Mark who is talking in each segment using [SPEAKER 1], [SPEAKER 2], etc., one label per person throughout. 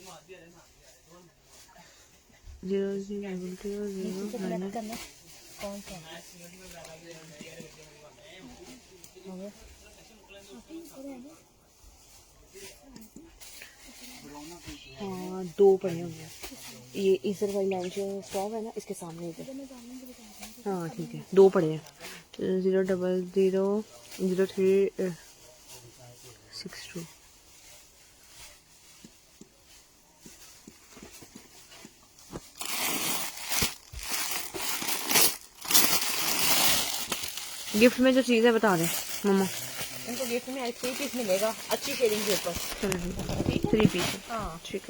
[SPEAKER 1] 0 कौन सा हाँ 2 पड़े होंगे। ये ईसर वाली लाइन जो स्टॉप है ना इसके सामने पे। हाँ ठीक है 2 पड़े हैं। 0000362। गिफ्ट में जो चीज है बता दें मम्मा।
[SPEAKER 2] इनको गिफ्ट में 3 पीस मिलेगा अच्छी शेयरिंग के ऊपर।
[SPEAKER 1] चलो 3 पीस। हाँ ठीक है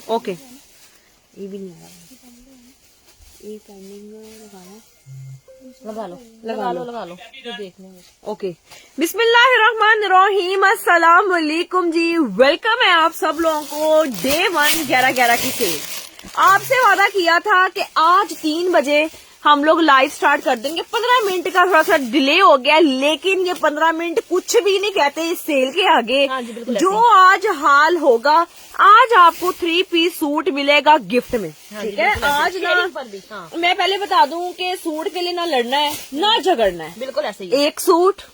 [SPEAKER 1] ओके। ये भी नहीं आ रहा। ये पेंडिंग लगा लो ये देख लेंगे। ओके बिस्मिल्लाहिर्रहमानिर्रहीम अस्सलाम वालेकुम जी। वेलकम है आप सब लोगों को डे 1 11/11 की सेल। आपसे वादा किया था कि आज 3 बजे हम लोग लाइव स्टार्ट कर देंगे। 15 मिनट का थोड़ा सा डिले हो गया, लेकिन ये 15 मिनट कुछ भी नहीं कहते इस सेल के आगे।
[SPEAKER 2] हाँ
[SPEAKER 1] जो आज हाल होगा, आज आपको 3 पीस सूट मिलेगा गिफ्ट में। ठीक है आज ना मैं पहले बता दूं कि सूट के लिए ना लड़ना है ना झगड़ना है,
[SPEAKER 2] बिल्कुल ऐसे ही।
[SPEAKER 1] एक सूट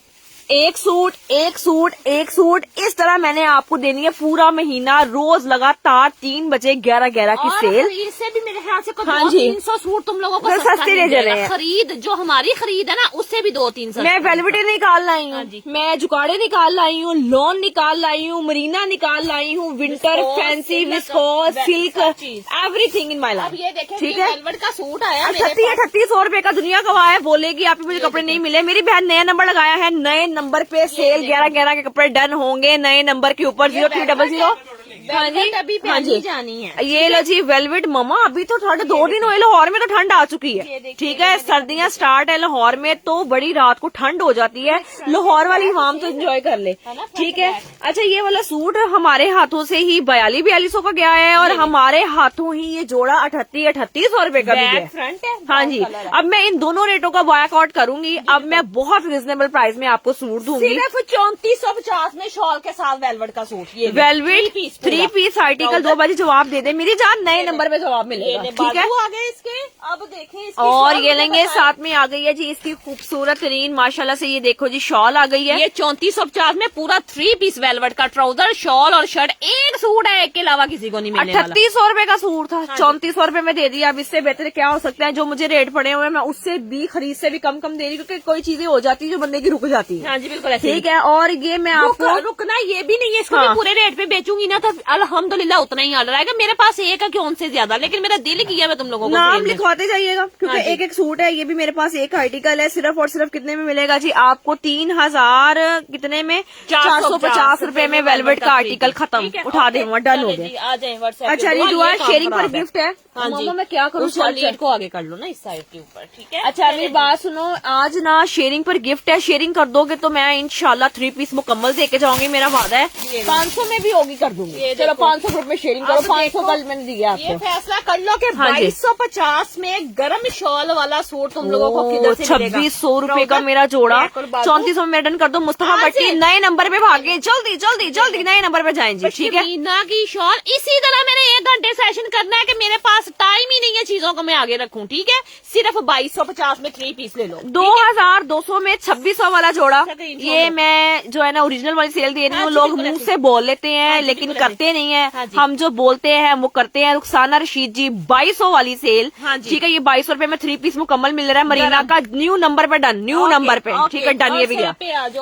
[SPEAKER 1] इस तरह मैंने आपको देनी है पूरा महीना रोज लगातार 3 बजे 11/11 की सेल।
[SPEAKER 2] इससे भी मेरे ख्याल से
[SPEAKER 1] हाँ जी
[SPEAKER 2] 300 सूट तुम लोगों को
[SPEAKER 1] सस्ते ले जा रहे हैं।
[SPEAKER 2] खरीद जो हमारी खरीद है ना उससे भी 2-300।
[SPEAKER 1] मैं वेलवेट निकाल लाई हूँ, मैं जुकाड़े निकाल लाई हूँ, लॉन निकाल लाई हूँ, मरीना निकाल लाई हूँ, winter fancy viscose silk everything in my life.
[SPEAKER 2] ये देखें
[SPEAKER 1] ठीक है
[SPEAKER 2] वेलवेट का सूट आया
[SPEAKER 1] 3800 रुपए का दुनिया गवाह है। बोलेगी आप मुझे कपड़े नहीं मिले। मेरी बहन नया नंबर लगाया है, नए नंबर पे सेल 11/11 के कपड़े डन होंगे नए नंबर के ऊपर 0300। हाँ जी हाँ जी
[SPEAKER 2] जानी है।
[SPEAKER 1] ये लो जी वेलवेट ममा। अभी तो 2 दिन हुए लाहौर में तो ठंड आ चुकी है। ठीक है सर्दियां स्टार्ट है लाहौर में तो बड़ी रात को ठंड हो जाती है। लाहौर वाली हवाम तो एंजॉय कर ले। ठीक है अच्छा ये वाला सूट हमारे हाथों से ही 4200 का गया है और हमारे हाथों ही ये जोड़ा 3800 रुपए का भी है।
[SPEAKER 2] फ्रंट है
[SPEAKER 1] हाँ जी अब मैं इन दोनों रेटों का बॉयकआउट करूंगी। अब मैं बहुत रिजनेबल प्राइस में आपको सूट दूंगी।
[SPEAKER 2] सिर्फ 3450 में शॉल के साथ वेलवेट का सूट। ये
[SPEAKER 1] वेलवेट 3 पीस आर्टिकल 2 बजे जवाब दे दे मेरी जान। नए नंबर पे जवाब मिलेगा। ठीक है
[SPEAKER 2] आ गए इसके। अब देखें
[SPEAKER 1] और ये लेंगे साथ में आ गई है जी इसकी खूबसूरत तरीन माशाल्लाह से। ये देखो जी शॉल आ गई है।
[SPEAKER 2] ये 3450 में पूरा 3 पीस वेलवेट का ट्राउजर शॉल और शर्ट एक सूट है, एक के अलावा किसी को नहीं मिलने वाला।
[SPEAKER 1] 3800 रुपए का सूट था 3400 रुपए में दे दिया। अब इससे बेहतर क्या हो सकता है। जो मुझे रेट पड़े हुए मैं उससे भी खरीद से भी कम दे रही हूँ क्योंकि कोई चीजें हो जाती है जो बंदे की रुक जाती है।
[SPEAKER 2] हाँ जी बिल्कुल
[SPEAKER 1] ठीक है और ये मैं आपको
[SPEAKER 2] रुकना ये भी नहीं है। इसको भी पूरे रेट पे बेचूंगी ना तो अल्हम्दुलिल्लाह उतना ही ऑर्डर आएगा। मेरे पास एक है कि उनसे ज्यादा, लेकिन मेरा दिल किया मैं तुम लोगों को
[SPEAKER 1] नाम लिखवाते जाइएगा क्योंकि एक एक सूट है। ये भी मेरे पास एक आर्टिकल है। सिर्फ और सिर्फ कितने में मिलेगा जी आपको 3000 कितने में 450 रुपए में वेलवेट का आर्टिकल खत्म। उठा दे डन हो गया।
[SPEAKER 2] आ जाए व्हाट्सएप।
[SPEAKER 1] अच्छा जी दुआ शेयरिंग पर गिफ्ट है।
[SPEAKER 2] हाँ जी
[SPEAKER 1] मैं क्या करूँ
[SPEAKER 2] लीड को आगे कर लो ना इस साइड के ऊपर। ठीक है
[SPEAKER 1] अच्छा मेरी बात सुनो। आज ना शेयरिंग पर गिफ्ट है। शेयरिंग कर दोगे तो मैं इंशाल्लाह 3 पीस मुकम्मल देके जाऊंगी। मेरा वादा है 500 में भी होगी कर दूंगी। चलो 500 रुपए में शेयरिंग करो। 500 कल मैंने दिया आपको।
[SPEAKER 2] ये फैसला कर लो कि 2250 में गरम शॉल वाला सूट तुम लोगों को किधर से मिलेगा।
[SPEAKER 1] 2600 रुपए का मेरा जोड़ा 3400 में डन कर दो। मुस्तफा भट्टी नए नंबर पे भागे। जल्दी जल्दी जल्दी नए नंबर पे जाएं जी। ठीक है
[SPEAKER 2] मीना की शॉल इसी तरह मैंने 1 घंटे सेशन करना है कि मेरे पास टाइम ही नहीं है चीजों को मैं आगे रखूं। ठीक है सिर्फ 2250 में 3 पीस ले लो।
[SPEAKER 1] 2200 में 2600 वाला जोड़ा। ये मैं जो है ना ओरिजिनल वाली सेल दे रही हूँ। लोग मुंह से बोल लेते हैं लेकिन करते नहीं है। हम जो बोलते हैं वो करते हैं। रुखसाना रशीद जी 2200 वाली सेल। ठीक है ये 2200 रुपए में 3 पीस मुकम्मल मिल रहा है। मरीना का न्यू नंबर पे डन। न्यू नंबर पे ठीक है डन ये भी गया।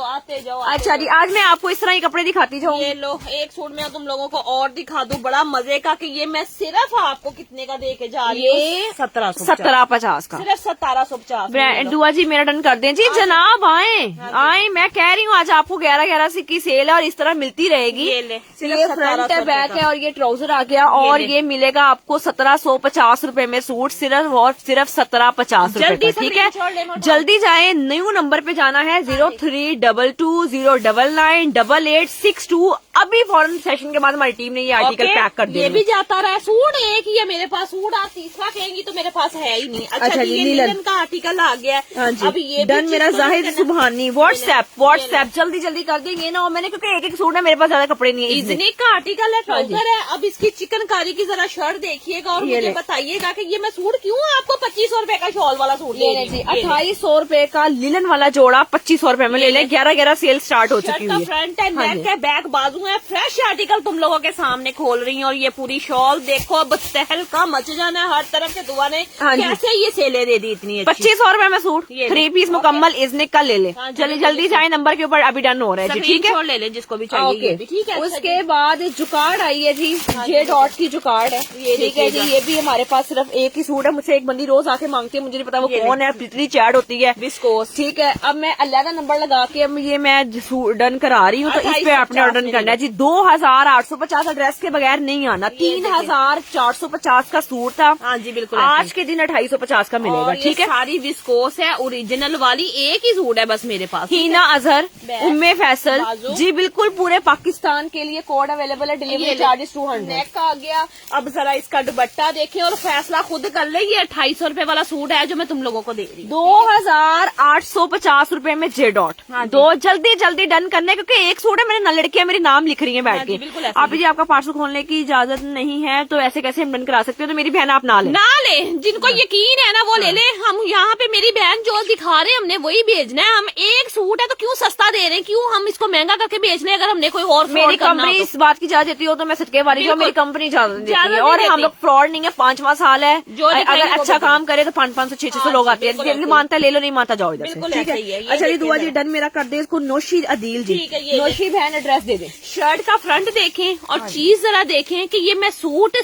[SPEAKER 2] आते जाओ।
[SPEAKER 1] अच्छा जी आज मैं आपको इस तरह ही कपड़े दिखाती जाऊँ।
[SPEAKER 2] ये लो एक सूट में तुम लोगों को और दिखा दूं बड़ा मजे का कि ये मैं सिर्फ आपको कितने का दे के जा रही हूँ। ये
[SPEAKER 1] 1750 का
[SPEAKER 2] सिर्फ 1750।
[SPEAKER 1] दुआ जी मेरा डन कर दें जी। जनाब आए मैं कह रही हूँ आज आपको 11/11 से की सेल है और इस तरह मिलती रहेगी।
[SPEAKER 2] ये
[SPEAKER 1] फ्रंट है बैक है और ये ट्राउजर आ गया और ये मिलेगा आपको 1750 रुपए में सूट। सिर्फ और सिर्फ 1750 रुपए का। ठीक है जल्दी जाए। न्यू नंबर पे जाना है 0322099886 अभी फौरन सेशन के बाद हमारी टीम ने ये आर्टिकल पैक कर दिया।
[SPEAKER 2] ये भी जाता रहा। सूट एक ही है मेरे पास, सूट आप तीसरा कहेंगी तो मेरे पास है ही नहीं। अच्छा जी, ये लीलन का आर्टिकल आ गया है। अब ये
[SPEAKER 1] डन मेरा जाहिद सुबहानी। व्हाट्सएप जल्दी जल्दी कर देंगे ना, मैंने क्योंकि एक एक सूट है, मेरे पास ज्यादा कपड़े नहीं है।
[SPEAKER 2] इजनिक का आर्टिकल है, ट्राउजर है। अब इसकी चिकनकारी की जरा शर्ट देखिएगा और मुझे बताइएगा कि ये मैं सूट क्यों आपको 2500 रुपए का शॉल वाला सूट ले रही हूँ।
[SPEAKER 1] 2800 रुपए का लिलन वाला जोड़ा 2500 रुपए में ले लें। 11 सेल स्टार्ट हो चुकी है।
[SPEAKER 2] फ्रंट एंड बैक है, बैक बाजू है। फ्रेश आर्टिकल तुम लोगों के सामने खोल रही हूँ। और ये पूरी शॉल देखो, अब तहल का मच जाना है हर तरफ से। दुआ ने कैसे ये सेले दे दी इतनी
[SPEAKER 1] 2500 रुपए में सूट 3 पीस मुकम्मल इजनिक का ले ले। जल्दी जाए, नंबर के ऊपर अभी डन हो रहा है जी। ठीक है,
[SPEAKER 2] ले लें जिसको भी चाहिए। ठीक है।
[SPEAKER 1] उसके बाद जुकार्ड आई है जी, जे डॉट की जुकार्ड है। ठीक है जी, ये भी हमारे पास सिर्फ एक ही सूट है। मुझसे एक बंदी रोज आके मांगती है, मुझे नहीं पता वो कौन है, इतनी चैट होती है विस्कोस। ठीक है, अब मैं अलहदा नंबर लगा के अब ये मैं डन करा रही हूँ, तो इस पे आपने ऑर्डर करना है जी। 2850 एड्रेस के बगैर नहीं आना। 3450 का सूट था।
[SPEAKER 2] हाँ जी बिल्कुल,
[SPEAKER 1] आज के दिन 2850 का मिलेगा। ठीक है,
[SPEAKER 2] सारी विस्कोस है, ओरिजिनल वाली। एक ही सूट है बस मेरे पास।
[SPEAKER 1] हीना अजहर, उम्मे फैसल जी, बिल्कुल पूरे पाकिस्तान के लिए कोड अवेलेबल है। Delivery charges 200।
[SPEAKER 2] नेक आ गया। अब जरा इसका दुपट्टा देखें और फैसला खुद कर ले। ये 2800 रुपए वाला सूट है जो मैं तुम लोगों को दे रही हूँ।
[SPEAKER 1] 2850 रुपए में जे डॉट। दो जल्दी डन करने, क्योंकि एक सूट है, मैंने लड़कियां मेरे नाम लिख रही है बैठ के। आप जी आपका पार्सल खोलने की इजाजत नहीं है तो ऐसे कैसे हम डन करा सकते हो? तो मेरी बहन आप ना ले।
[SPEAKER 2] जिनको यकीन है ना वो ले ले। हम यहाँ पे मेरी बहन जो दिखा रहे हैं हमने वही भेजना है। हम एक सूट है तो क्यों सस्ता दे रहे हैं, क्यों हम इसको महंगा करके बेच रहे हैं? अगर हमने कोई और
[SPEAKER 1] मेरी कंपनी इस बात की इजाजत देती हो तो मैं सदके वाली हूँ, मेरी कंपनी इजाजत देती है। और हम लोग फ्रॉड नहीं है। 5वां साल है, अगर अच्छा काम करे तो 500 600 लोग आते हैं। जल्दी मानता है ले लो, नहीं मानता जाओ इधर से। ठीक है, अच्छा जी दुआ जी डन मेरा कर दे। इसको नौशी अदील जी, नौशी बहन एड्रेस दे दे।
[SPEAKER 2] शर्ट का फ्रंट देखें और चीज जरा देखें कि ये मैं सूट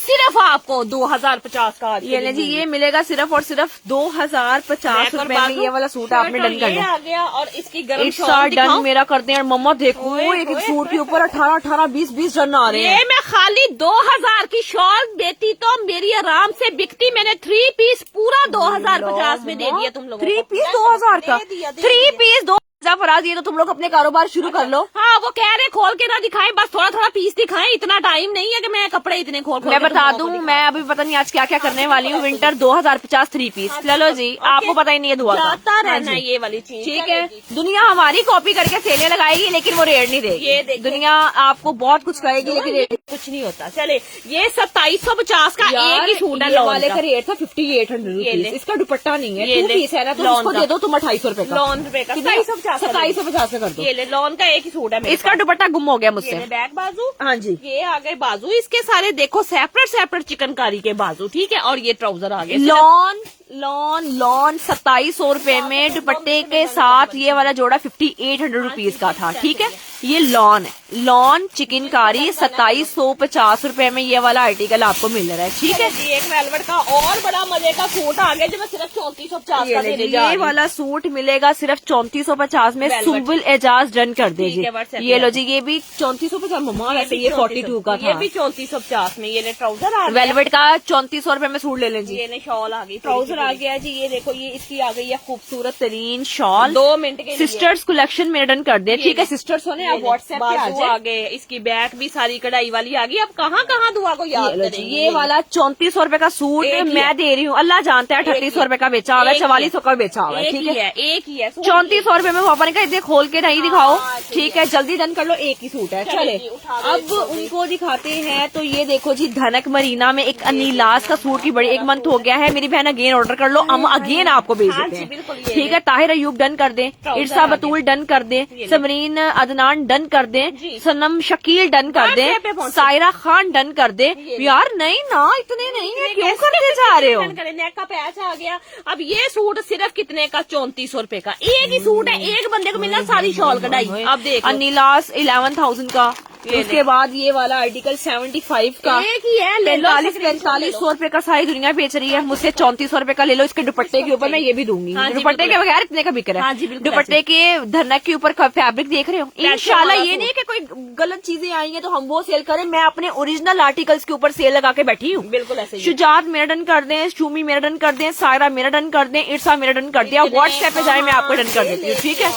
[SPEAKER 2] सिर्फ आपको 2050 का
[SPEAKER 1] ये जी, ये मिलेगा सिर्फ और सिर्फ 2050 रुपए में। ये वाला सूट आपने डन कर दिया
[SPEAKER 2] आ गया। और इसकी गर्म शॉल
[SPEAKER 1] डन मेरा कर दे। मम्मा देखो एक सूट के ऊपर 18 20 डन आ रहे हैं।
[SPEAKER 2] ये मैं खाली 2000 की शॉल देती तो मेरी आराम से बिकती। मैंने 3 पीस पूरा 2050 में दे दिया तुम लोगों को।
[SPEAKER 1] 3 पीस 2000 का, 3 पीस 2000 फराज। ये तो तुम लोग अपने कारोबार शुरू कर लो।
[SPEAKER 2] हाँ, वो कह रहे खोल के ना दिखाएं, बस थोड़ा पीस दिखाएं। इतना टाइम नहीं है कि मैं कपड़े इतने खोल
[SPEAKER 1] मैं बता दूं, मैं अभी पता नहीं आज क्या क्या करने वाली हूँ। Winter 2050 3 piece. चलो जी, आपको पता ही नहीं है दुआ
[SPEAKER 2] जाता रहना है ये वाली चीज।
[SPEAKER 1] ठीक है, दुनिया हमारी कॉपी करके सेलें लगाएगी लेकिन वो रेट नहीं देगी।
[SPEAKER 2] ये
[SPEAKER 1] दुनिया आपको बहुत कुछ कहेगी लेकिन रेट
[SPEAKER 2] कुछ नहीं होता। चले, ये 2750 का एक ही सूट है।
[SPEAKER 1] वाले का रेट था 5800 रुपीज। इसका दुपट्टा नहीं है, 2 पीस है ना, तो उसको दे दो तुम 2800 रुपए का।
[SPEAKER 2] लॉन रुपए का
[SPEAKER 1] 2750 कर दो।
[SPEAKER 2] ये ले, लॉन का एक ही सूट है।
[SPEAKER 1] इसका दुपट्टा गुम हो गया मुझसे।
[SPEAKER 2] बैक बाजू,
[SPEAKER 1] हाँ जी,
[SPEAKER 2] ये आ गए बाजू इसके सारे। देखो सेपरेट चिकनकारी के बाजू। ठीक है, और ये ट्राउजर आ गए।
[SPEAKER 1] लॉन 2700 रुपए में दुपट्टे के साथ। ये वाला जोड़ा 5800 रुपीज का था। ठीक है, ये लॉन है, लॉन चिकनकारी 2750 रुपए में ये वाला आर्टिकल आपको मिल रहा है। ठीक है,
[SPEAKER 2] एक वेलवेट का और बड़ा मजे का सूट आ गया जो मैं सिर्फ 3450 का देने जा रही हूं।
[SPEAKER 1] ये वाला सूट मिलेगा सिर्फ 3450 में। सुम्बुल एजाज डन कर दीजिए। ये लो जी, ये भी 3450। मम्मा वैसे ये 42 का था।
[SPEAKER 2] ये भी 3450 में। ये ट्राउजर आ गया
[SPEAKER 1] वेलवेट का 3400 रुपए में सूट ले लें जी।
[SPEAKER 2] ये शॉल आ गई,
[SPEAKER 1] ट्राउजर आ गया जी। ये देखो, ये इसकी आ गई है खूबसूरत तरीन शॉल।
[SPEAKER 2] 2 मिनट के
[SPEAKER 1] सिस्टर्स कलेक्शन में डन कर दे। ठीक है, सिस्टर्स होने आप व्हाट्सएप पे
[SPEAKER 2] आ गए। इसकी बैक भी सारी कढ़ाई वाली आ गई। अब कहाँ दुआ को याद करेंगे।
[SPEAKER 1] ये वाला 3400 रुपए का सूट मैं दे रही हूँ। अल्लाह जानता है 3800 रुपए का बेचा हुआ है, 4400 का बेचा हुआ है। ठीक है,
[SPEAKER 2] एक ही है।
[SPEAKER 1] 3400 रुपए में पापा ने कहा इतने खोल के नहीं दिखाओ। ठीक है, जल्दी डन कर लो, एक ही सूट है। चले, अब उनको दिखाते हैं। तो ये देखो जी, धनक मरीना में एक अनीलास का सूट की बड़ी, 1 मंथ हो गया है। मेरी बहन अगेन ऑर्डर कर लो, हम अगेन आपको भेज देते हैं। ठीक है, ताहिर अयूब डन कर दे, इरसा बतूल डन कर दे, समरीन अदनान डन कर दे, सनम शकील डन कर दे, सायरा खान डन कर दे। यार नहीं ना, इतने नहीं है, क्यों करते जा रहे हो?
[SPEAKER 2] नेक का पैच आ गया। अब ये सूट सिर्फ कितने का? 3400 रुपए का। एक ही सूट है, एक बंदे को मिलना सारी शॉल कढ़ाई। अब देख,
[SPEAKER 1] अनीलास 11000 का, उसके बाद ये वाला आर्टिकल 75 का
[SPEAKER 2] एक ही है, ले लो,
[SPEAKER 1] 4500 रुपए का सारी दुनिया बेच रही है, मुझसे 3400 रुपए का ले लो। इसके दुपट्टे के ऊपर मैं ये भी दूंगी,
[SPEAKER 2] हाँ जी,
[SPEAKER 1] दुपट्टे के बगैर इतने का बिक रहा
[SPEAKER 2] हाँ
[SPEAKER 1] है।
[SPEAKER 2] जी, बिल्कुल
[SPEAKER 1] दुपट्टे के धनक के ऊपर फैब्रिक देख रहे हो, इंशाल्लाह
[SPEAKER 2] वाला
[SPEAKER 1] ये नहीं कि कोई गलत चीजें आई हैं तो हम वो सेल करें। मैं अपने ओरिजिनल आर्टिकल्स के ऊपर सेल लगा के बैठी हूँ।
[SPEAKER 2] बिल्कुल ऐसे ही।
[SPEAKER 1] शुजात मेरा डन कर दें, शूमी मेरा डन कर दें, सायरा मेरा डन कर दें, इर्सा मेरा डन कर दिया। व्हाट्सएप पे जाए मैं आपको डन कर देती हूँ, ठीक है।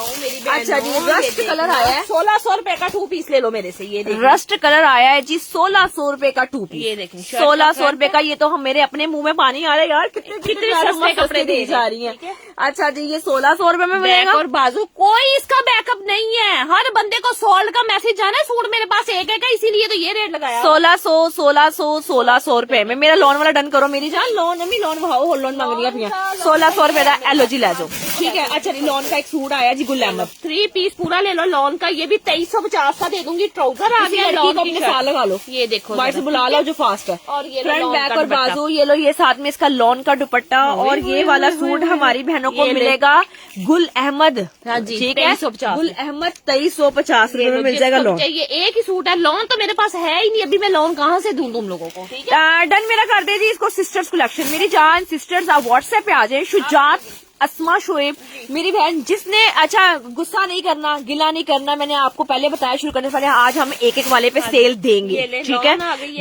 [SPEAKER 1] अच्छा जी, रस्ट कलर आया है,
[SPEAKER 2] 1600 रुपए का 2 पीस ले लो मेरे से। ये देखिए,
[SPEAKER 1] रस्ट कलर आया है जी 1600 रुपए का 2 पीस।
[SPEAKER 2] ये देखें,
[SPEAKER 1] 1600 रुपए का। ये तो हम मेरे अपने मुंह में पानी आ रहा है यार, कितने
[SPEAKER 2] सस्ते कपड़े
[SPEAKER 1] दी जा रही हैं। अच्छा जी, ये 1600 रुपए में मिलेगा।
[SPEAKER 2] बैक और बाजू कोई इसका बैकअप नहीं है। हर बंदे को सोल्ड का मैसेज जाना है, सूट मेरे पास एक है, इसीलिए तो ये रेट लगाया।
[SPEAKER 1] 1600 रुपए में मेरा लोन वाला डन करो मेरी जान। लोन अम्मी लोन भाव लोन मांग रही है 1600 रुपए का एलो जी ले जाओ, ठीक है। अच्छा जी, लोन का एक सूट आया जी गुल अहमद,
[SPEAKER 2] 3 पीस पूरा ले लो लोन का। ये भी 2350 का दे दूंगी। ट्राउजर आ गया,
[SPEAKER 1] लड़की को अपने साथ लगा लो।
[SPEAKER 2] ये देखो,
[SPEAKER 1] बाहर से बुला लो जो फास्ट है।
[SPEAKER 2] और ये
[SPEAKER 1] फ्रंट
[SPEAKER 2] लॉन
[SPEAKER 1] बैक
[SPEAKER 2] का
[SPEAKER 1] और
[SPEAKER 2] दुपट्टा।
[SPEAKER 1] बाजू ये लो, ये साथ में इसका लॉन का दुपट्टा। और ये वाला सूट हमारी बहनों को मिलेगा गुल अहमद,
[SPEAKER 2] हाँ जी,
[SPEAKER 1] ठीक है।
[SPEAKER 2] 2350
[SPEAKER 1] गुल अहमद 2350 रुपए में मिल जाएगा लोन।
[SPEAKER 2] ये एक ही सूट है, लोन तो मेरे पास है ही नहीं। अभी मैं लोन कहाँ से दूं तुम लोगों को, ठीक है।
[SPEAKER 1] डन मेरा कर दे जी इसको। सिस्टर्स कलेक्शन मेरी जान सिस्टर्स, आप व्हाट्सएप पे आ जाए। शुजात, अस्मा, शोएब मेरी बहन, जिसने अच्छा गुस्सा नहीं करना, गिला नहीं करना, मैंने आपको पहले बताया शुरू करने से पहले, आज हम एक एक वाले पे सेल देंगे, ठीक है।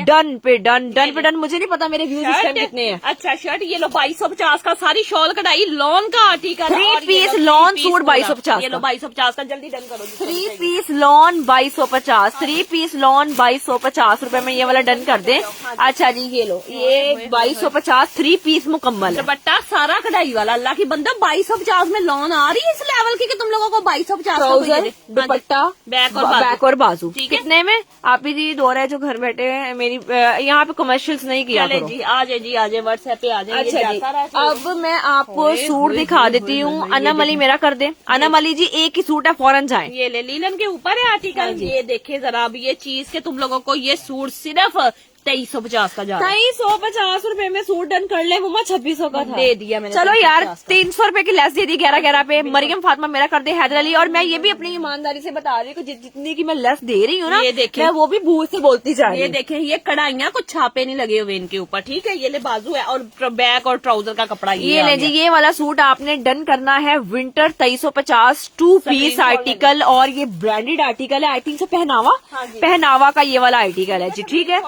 [SPEAKER 1] डन पे डन। मुझे नहीं पता मेरे व्यूज इस टाइम कितने हैं।
[SPEAKER 2] अच्छा, शर्ट ये लो 2250 का, सारी शॉल कढ़ाई लॉन का आर्टिकल।
[SPEAKER 1] 3 piece lawn suit 2250।
[SPEAKER 2] ये लो 2250 का, जल्दी डन करो।
[SPEAKER 1] 3 पीस लॉन 2250, 3 पीस लॉन 2250 रुपए में ये वाला डन कर दें। अच्छा जी, ये लो, ये 2250 3 पीस मुकम्मल है।
[SPEAKER 2] दुपट्टा सारा कढ़ाई वाला, अल्लाह की बंदा 2250 में लोन आ रही है इस लेवल की कि तुम लोगों को 2250
[SPEAKER 1] ट्राउजर, दुपट्टा,
[SPEAKER 2] बैक
[SPEAKER 1] और बाजू,
[SPEAKER 2] ठीक है।
[SPEAKER 1] कितने में? आप ही जी दो रहे जो घर बैठे हैं, मेरी यहाँ पे कमर्शियल्स नहीं किया करो।
[SPEAKER 2] जी आ जाए व्हाट्सएप पे आ जाए।
[SPEAKER 1] अच्छा जी, अब मैं आपको सूट दिखा देती हूँ। अनम अली मेरा कर दे। अनम अली जी एक ही सूट है, फौरन जाए।
[SPEAKER 2] ये ले, लीलन के ऊपर है आर्टिकल। ये देखे जरा, अब ये चीज के तुम लोगों को ये सूट सिर्फ 2350 का जा रहा है।
[SPEAKER 1] 2350 रुपए में सूट डन कर ले मम्मा। 2600 का था,
[SPEAKER 2] दे दिया मैंने।
[SPEAKER 1] चलो यार 300 रुपए की लेस दे दी 11 पे। मरियम फातिमा मेरा कर दे, हैदर अली। और मैं ये भी अपनी ईमानदारी से बता रही हूँ कि जितनी की मैं लेस दे रही हूँ ना,
[SPEAKER 2] ये देखें,
[SPEAKER 1] मैं वो भी भूल से बोलती जा रही
[SPEAKER 2] ये
[SPEAKER 1] हूँ।
[SPEAKER 2] देखें, ये कढ़ाइयाँ कुछ छापे नहीं लगे हुए इनके ऊपर, ठीक है। ये ले बाजू है और बैक और ट्राउजर का कपड़ा
[SPEAKER 1] ये ले जी, ये वाला सूट आपने डन करना है। विंटर 2350 2 पीस आर्टिकल, और ये ब्रांडेड आर्टिकल है। आई थिंक से पहनावा का ये वाला आर्टिकल है जी, ठीक है।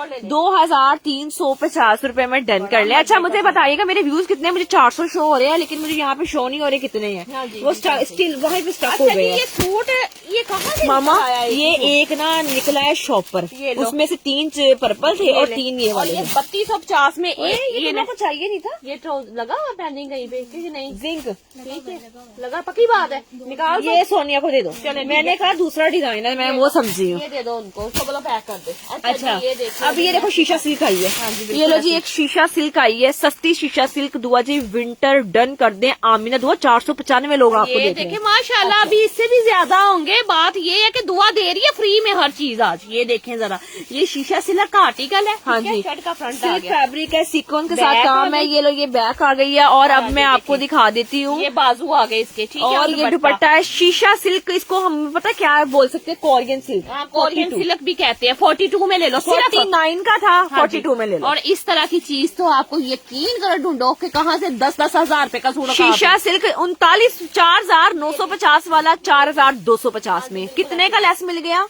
[SPEAKER 1] 2350 रुपए में डन कर ले। अच्छा मुझे बताइएगा मेरे व्यूज कितने? मुझे 400 शो हो रहे हैं, लेकिन मुझे यहाँ पे शो नहीं हो रहे कितने हैं। वो स्टिल वहीं पे स्टक हो गए हैं।
[SPEAKER 2] ये सूट ये कहाँ से
[SPEAKER 1] मामा,
[SPEAKER 2] आया है?
[SPEAKER 1] ये एक ना निकला है शॉप पर, उसमें से 3 पर्पल थे और 3 ये वाले।
[SPEAKER 2] 3250 में ये
[SPEAKER 1] ना कुछ चाहिए नहीं था।
[SPEAKER 2] ये लगा हुआ पैनिंग कहीं पे कि नहीं?
[SPEAKER 1] जिंक
[SPEAKER 2] ठीक है, लगा, पक्की बात है। निकाल
[SPEAKER 1] ये सोनिया को दे दो। मैंने कहा दूसरा डिजाइन है, मैं वो समझी हूँ।
[SPEAKER 2] ये दे दो उनको, उसको बोलो पैक कर दे।
[SPEAKER 1] अच्छा,
[SPEAKER 2] ये देखो,
[SPEAKER 1] अब ये देखो शीशा सिल्क आई है। ये लो जी, एक शीशा सिल्क आई है, सस्ती शीशा सिल्क। दुआ जी विंटर डन कर दें। आमीना दुआ 495 लोग आपको
[SPEAKER 2] ये देखे माशाल्लाह, अभी इससे भी ज्यादा होंगे। बात ये है कि दुआ दे रही है फ्री में हर चीज आज। ये देखें जरा, ये शीशा सिल्क का आर्टिकल है।
[SPEAKER 1] हाँ जी,
[SPEAKER 2] शर्ट का फ्रंट
[SPEAKER 1] सिल्क फैब्रिक है, सीक्वेंस के साथ काम है। ये लो, ये बैक आ गई है। और अब मैं आपको दिखा देती हूँ,
[SPEAKER 2] ये बाजू आ गए इसके, ठीक है।
[SPEAKER 1] और ये दुपट्टा है शीशा सिल्क। इसको हम पता क्या बोल सकते हैं, कोरियन सिल्क।
[SPEAKER 2] कोरियन सिल्क भी कहते हैं। 42 में ले लो,
[SPEAKER 1] 49 का था, 42 में ले लो।
[SPEAKER 2] और इस तरह की चीज तो आपको यकीन करो ढूंढो कि कहाँ से 10-10 हजार रुपए का सूट।
[SPEAKER 1] शीशा सिल्क 49,950 वाला 4250 में। कितने का लेस मिल गया?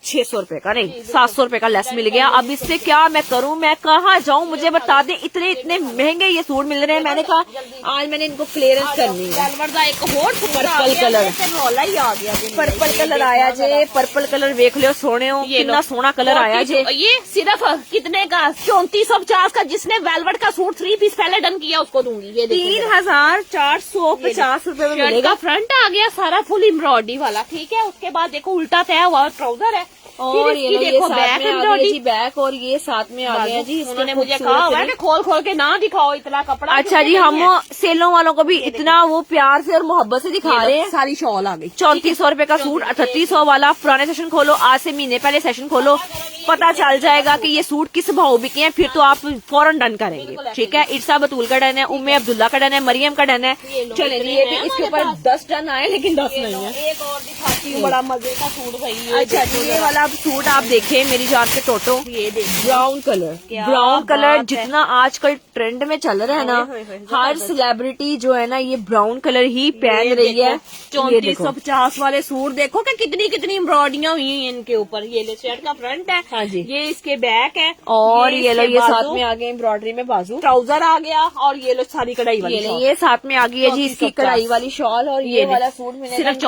[SPEAKER 1] 600 रुपए का नहीं, 700 रुपए का लेस मिल गया। अब इससे क्या मैं करूं, मैं कहाँ जाऊं, मुझे बता दें। इतने महंगे ये सूट मिल रहे हैं। मैंने कहा आज मैंने इनको क्लियरेंस करनी है।
[SPEAKER 2] एक और
[SPEAKER 1] पर्पल कलर,
[SPEAKER 2] रोला ही आ गया।
[SPEAKER 1] पर्पल कलर आया जे। पर्पल कलर देख लो, सोने हो कितना सोना कलर आया जे।
[SPEAKER 2] ये सिर्फ कितने का? 3450 का। जिसने वेलवेट का सूट 3 पीस पहले डन किया उसको दूंगी। ये
[SPEAKER 1] 3450 रुपए में मिलेगा।
[SPEAKER 2] फ्रंट आ गया सारा फुल एम्ब्रॉयडरी वाला, ठीक है। उसके बाद देखो उल्टा तय हुआ ट्राउजर है,
[SPEAKER 1] और ये
[SPEAKER 2] देखो
[SPEAKER 1] बैक एम्ब्रॉयडरी बैक, और ये साथ में आ गया जी।
[SPEAKER 2] उन्होंने मुझे कहा हुआ है कि खोल के ना दिखाओ इतना कपड़ा।
[SPEAKER 1] अच्छा जी, हम सेलों वालों को भी इतना वो प्यार से और मोहब्बत से दिखा रहे हैं।
[SPEAKER 2] सारी शॉल आ गई।
[SPEAKER 1] 3400 रुपए का सूट, 3800 वाला। पुराने सेशन खोलो, आज से महीने पहले सेशन खोलो। पता चल जाएगा कि ये सूट किस भाव बिके हैं, फिर तो आप फौरन डन करेंगे। ठीक है, इर्सा बतूल का डन है, उम्मे अब्दुल्ला का डन है, मरियम का डन है। चले ये भी इसके ऊपर 10 डन आए लेकिन 10 नहीं है।
[SPEAKER 2] एक और दिखाती हूँ, बड़ा मजे का सूट भाई।
[SPEAKER 1] अच्छा ये वाला सूट आप देखें मेरी जान के टोटो,
[SPEAKER 2] ये देखिए
[SPEAKER 1] ब्राउन कलर, ब्राउन कलर जितना आजकल ट्रेंड में चल रहा है ना, हर सेलिब्रिटी जो है ना ये ब्राउन कलर ही पहन रही है।
[SPEAKER 2] 3450 वाले सूट देखो कि कितनी कितनी एम्ब्रॉयडरियां हुई हैं इनके ऊपर। ये ले शर्ट का फ्रंट है,
[SPEAKER 1] हाँ जी,
[SPEAKER 2] ये इसके बैक है,
[SPEAKER 1] और ये लो
[SPEAKER 2] इसके
[SPEAKER 1] ये
[SPEAKER 2] बाजू,
[SPEAKER 1] साथ में आ गए एम्ब्रॉयडरी में बाजू,
[SPEAKER 2] ट्राउजर आ गया, और ये लो सारी कढ़ाई वाली शॉल।
[SPEAKER 1] ये साथ में आ गई है जी इसकी कढ़ाई वाली शॉल। और ये वाला सूट मिलेगा
[SPEAKER 2] सिर्फ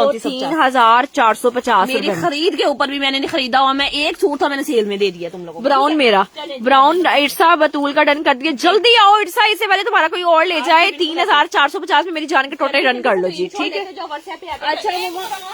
[SPEAKER 1] 3450।
[SPEAKER 2] मेरी खरीद के ऊपर भी मैंने नहीं खरीदा हुआ, मैं एक सूट था मैंने सेल में दे दिया तुम लोगों को।
[SPEAKER 1] ब्राउन मेरा, ब्राउन इर्सा बतूल का डन कर दिया। जल्दी आओ इर्सा, इससे पहले तुम्हारा कोई और ले जाए। 3450 में मेरी जान के टोटल रन कर लो जी। ठीक है,
[SPEAKER 2] अच्छा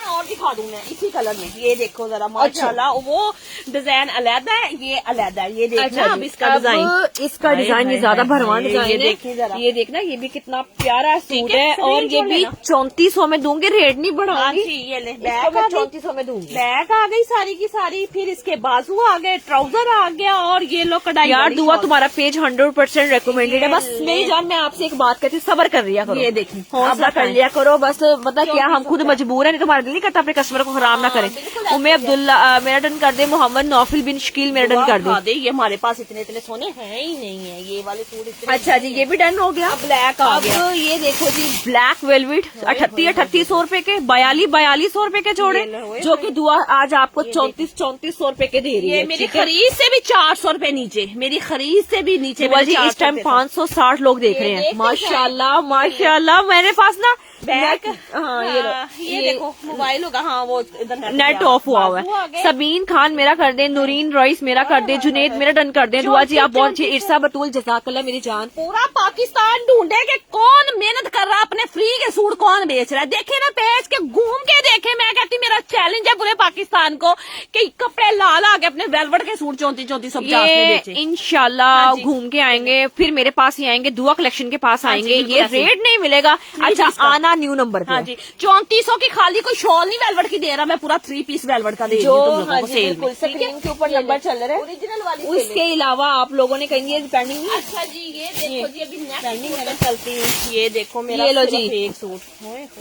[SPEAKER 2] और दिखा दूं मैं इसी कलर में। ये देखो जरा माशाल्लाह, वो डिजाइन अलग है, ये अलग है। ये देखना अब इसका डिजाइन,
[SPEAKER 1] इसका डिजाइन ये ज्यादा भरवान डिजाइन है।
[SPEAKER 2] देखिए जरा,
[SPEAKER 1] ये देखना, ये भी कितना प्यारा सूट है। और ये भी 3400 में दूंगी, रेट नहीं बढ़ाऊंगी।
[SPEAKER 2] ये ले बैक
[SPEAKER 1] 3400 में दूंगी।
[SPEAKER 2] बैक आ गई सारी की सारी, फिर इसके बाजू आ गए, ट्राउजर आ गया, और ये लो कढ़ाई।
[SPEAKER 1] यार दुआ तुम्हारा पेज 100% रिकमेंडेड है। बस मेरी जान मैं आपसे एक बात कहती हूँ, सब्र कर लिया करो।
[SPEAKER 2] ये देखिए
[SPEAKER 1] हौसला कर लिया करो बस। मतलब क्या हम खुद मजबूर है, नहीं तुम्हारा दिल नहीं करता अपने कस्टमर को खराब ना करें। उम्मे अब्दुल्ला मेरा डन कर दे, मोहम्मद नौफिल बिन शकील मेरा डन कर दे।
[SPEAKER 2] ये हमारे पास इतने इतने सोने हैं ही नहीं है, ये वाले सूट इतने।
[SPEAKER 1] अच्छा जी ये भी डन हो गया।
[SPEAKER 2] ब्लैक आ गया।
[SPEAKER 1] अब ये देखो जी ब्लैक वेलवेट 3800 रुपए के, 4200 रुपए के जोड़े, जो कि दुआ आज आपको 3400 रुपए के दे रही है।
[SPEAKER 2] मेरी खरीद से भी 400 रुपए नीचे, मेरी खरीद से भी नीचे।
[SPEAKER 1] जी इस टाइम 560 लोग देख रहे हैं। माशाल्लाह माशाल्लाह। मेरे पास ना
[SPEAKER 2] बैक,
[SPEAKER 1] हाँ
[SPEAKER 2] ये देखो मोबाइल होगा, हाँ वो इधर
[SPEAKER 1] नेट ऑफ हुआ हुआ है। सबीन खान मेरा कर दे, नूरीन रईस मेरा कर दे, जुनेद मेरा डन कर दे। दुआ जी आप बहुत अच्छी। इर्सा बतूल जज़ाकल्लाह मेरी जान।
[SPEAKER 2] पूरा पाकिस्तान ढूंढे कि कौन मेहनत कर रहा है, अपने फ्री के सूट कौन बेच रहा है। देखे ना पेज के घूम के देखे। मैं कहती मेरा चैलेंज है पूरे पाकिस्तान को कि कपड़े ला ला के अपने वेलवेट के सूट 3450 में बेचे।
[SPEAKER 1] इंशाल्लाह घूम के आएंगे, फिर मेरे पास ही आएंगे, दुआ कलेक्शन के पास आएंगे। ये रेट नहीं मिलेगा। अच्छा आना न्यू नंबर पे।
[SPEAKER 2] हाँ जी 3400 की खाली कोई शॉल नहीं वेलवेट की दे रहा, मैं पूरा 3 पीस वेलवेट का दे रही हूँ तुम लोगों को सेल में।
[SPEAKER 1] स्क्रीन के ऊपर नंबर चल रहा है
[SPEAKER 2] ओरिजिनल वाली।
[SPEAKER 1] उसके अलावा आप लोगों ने कहीं ये पेंडिंग नहीं।
[SPEAKER 2] अच्छा जी ये देखो जी, अभी नेक्स्ट में चलती हूँ। ये देखो मेरा
[SPEAKER 1] ये लो जी
[SPEAKER 2] एक सूट,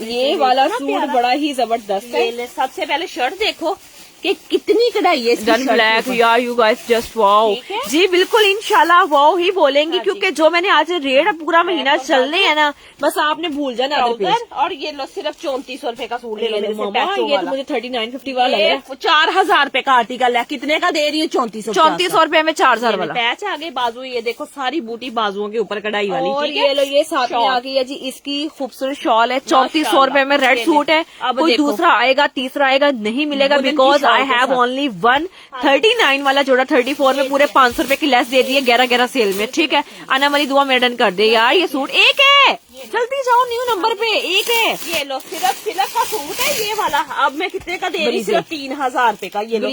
[SPEAKER 1] ये वाला सूट बड़ा ही जबरदस्त है।
[SPEAKER 2] सबसे पहले शर्ट देखो कि कितनी कढ़ाई है
[SPEAKER 1] डन ब्लैक। यार यू गाइस जस्ट वाओ। जी बिल्कुल इंशाल्लाह वाओ ही बोलेंगी, क्योंकि जो मैंने आज रेट पूरा महीना चलने है ना, बस आपने भूल जाना।
[SPEAKER 2] और ये लो सिर्फ 3400 रुपए का सूट ले लो।
[SPEAKER 1] ये तो मुझे 3950 वाला लग रहा है।
[SPEAKER 2] 4000 रुपए का आर्टिकल है, कितने का दे रही है?
[SPEAKER 1] 3400 रुपए में 4000 वाला।
[SPEAKER 2] पैच आ गए, बाजू ये देखो सारी बूटी बाजुओं के ऊपर कढ़ाई वाली।
[SPEAKER 1] और ये लो ये साथ में आ गई है जी इसकी खूबसूरत शॉल है। 3400 रुपए में रेड सूट है। कोई दूसरा आएगा तीसरा आएगा नहीं मिलेगा, बिकॉज आई हैव ओनली 139 वाला जोड़ा 34 में पूरे 500 रुपए की लेस दे दी है 11 सेल में। ठीक है आना वाली दुआ मेरा डन कर दे। यार ये सूट एक है, जल्दी जाओ न्यू नंबर पे, एक है।
[SPEAKER 2] ये लो सिर्फ का सूट है ये वाला। अब मैं कितने का दे रही? सिर्फ 3000 रुपए का। ये लो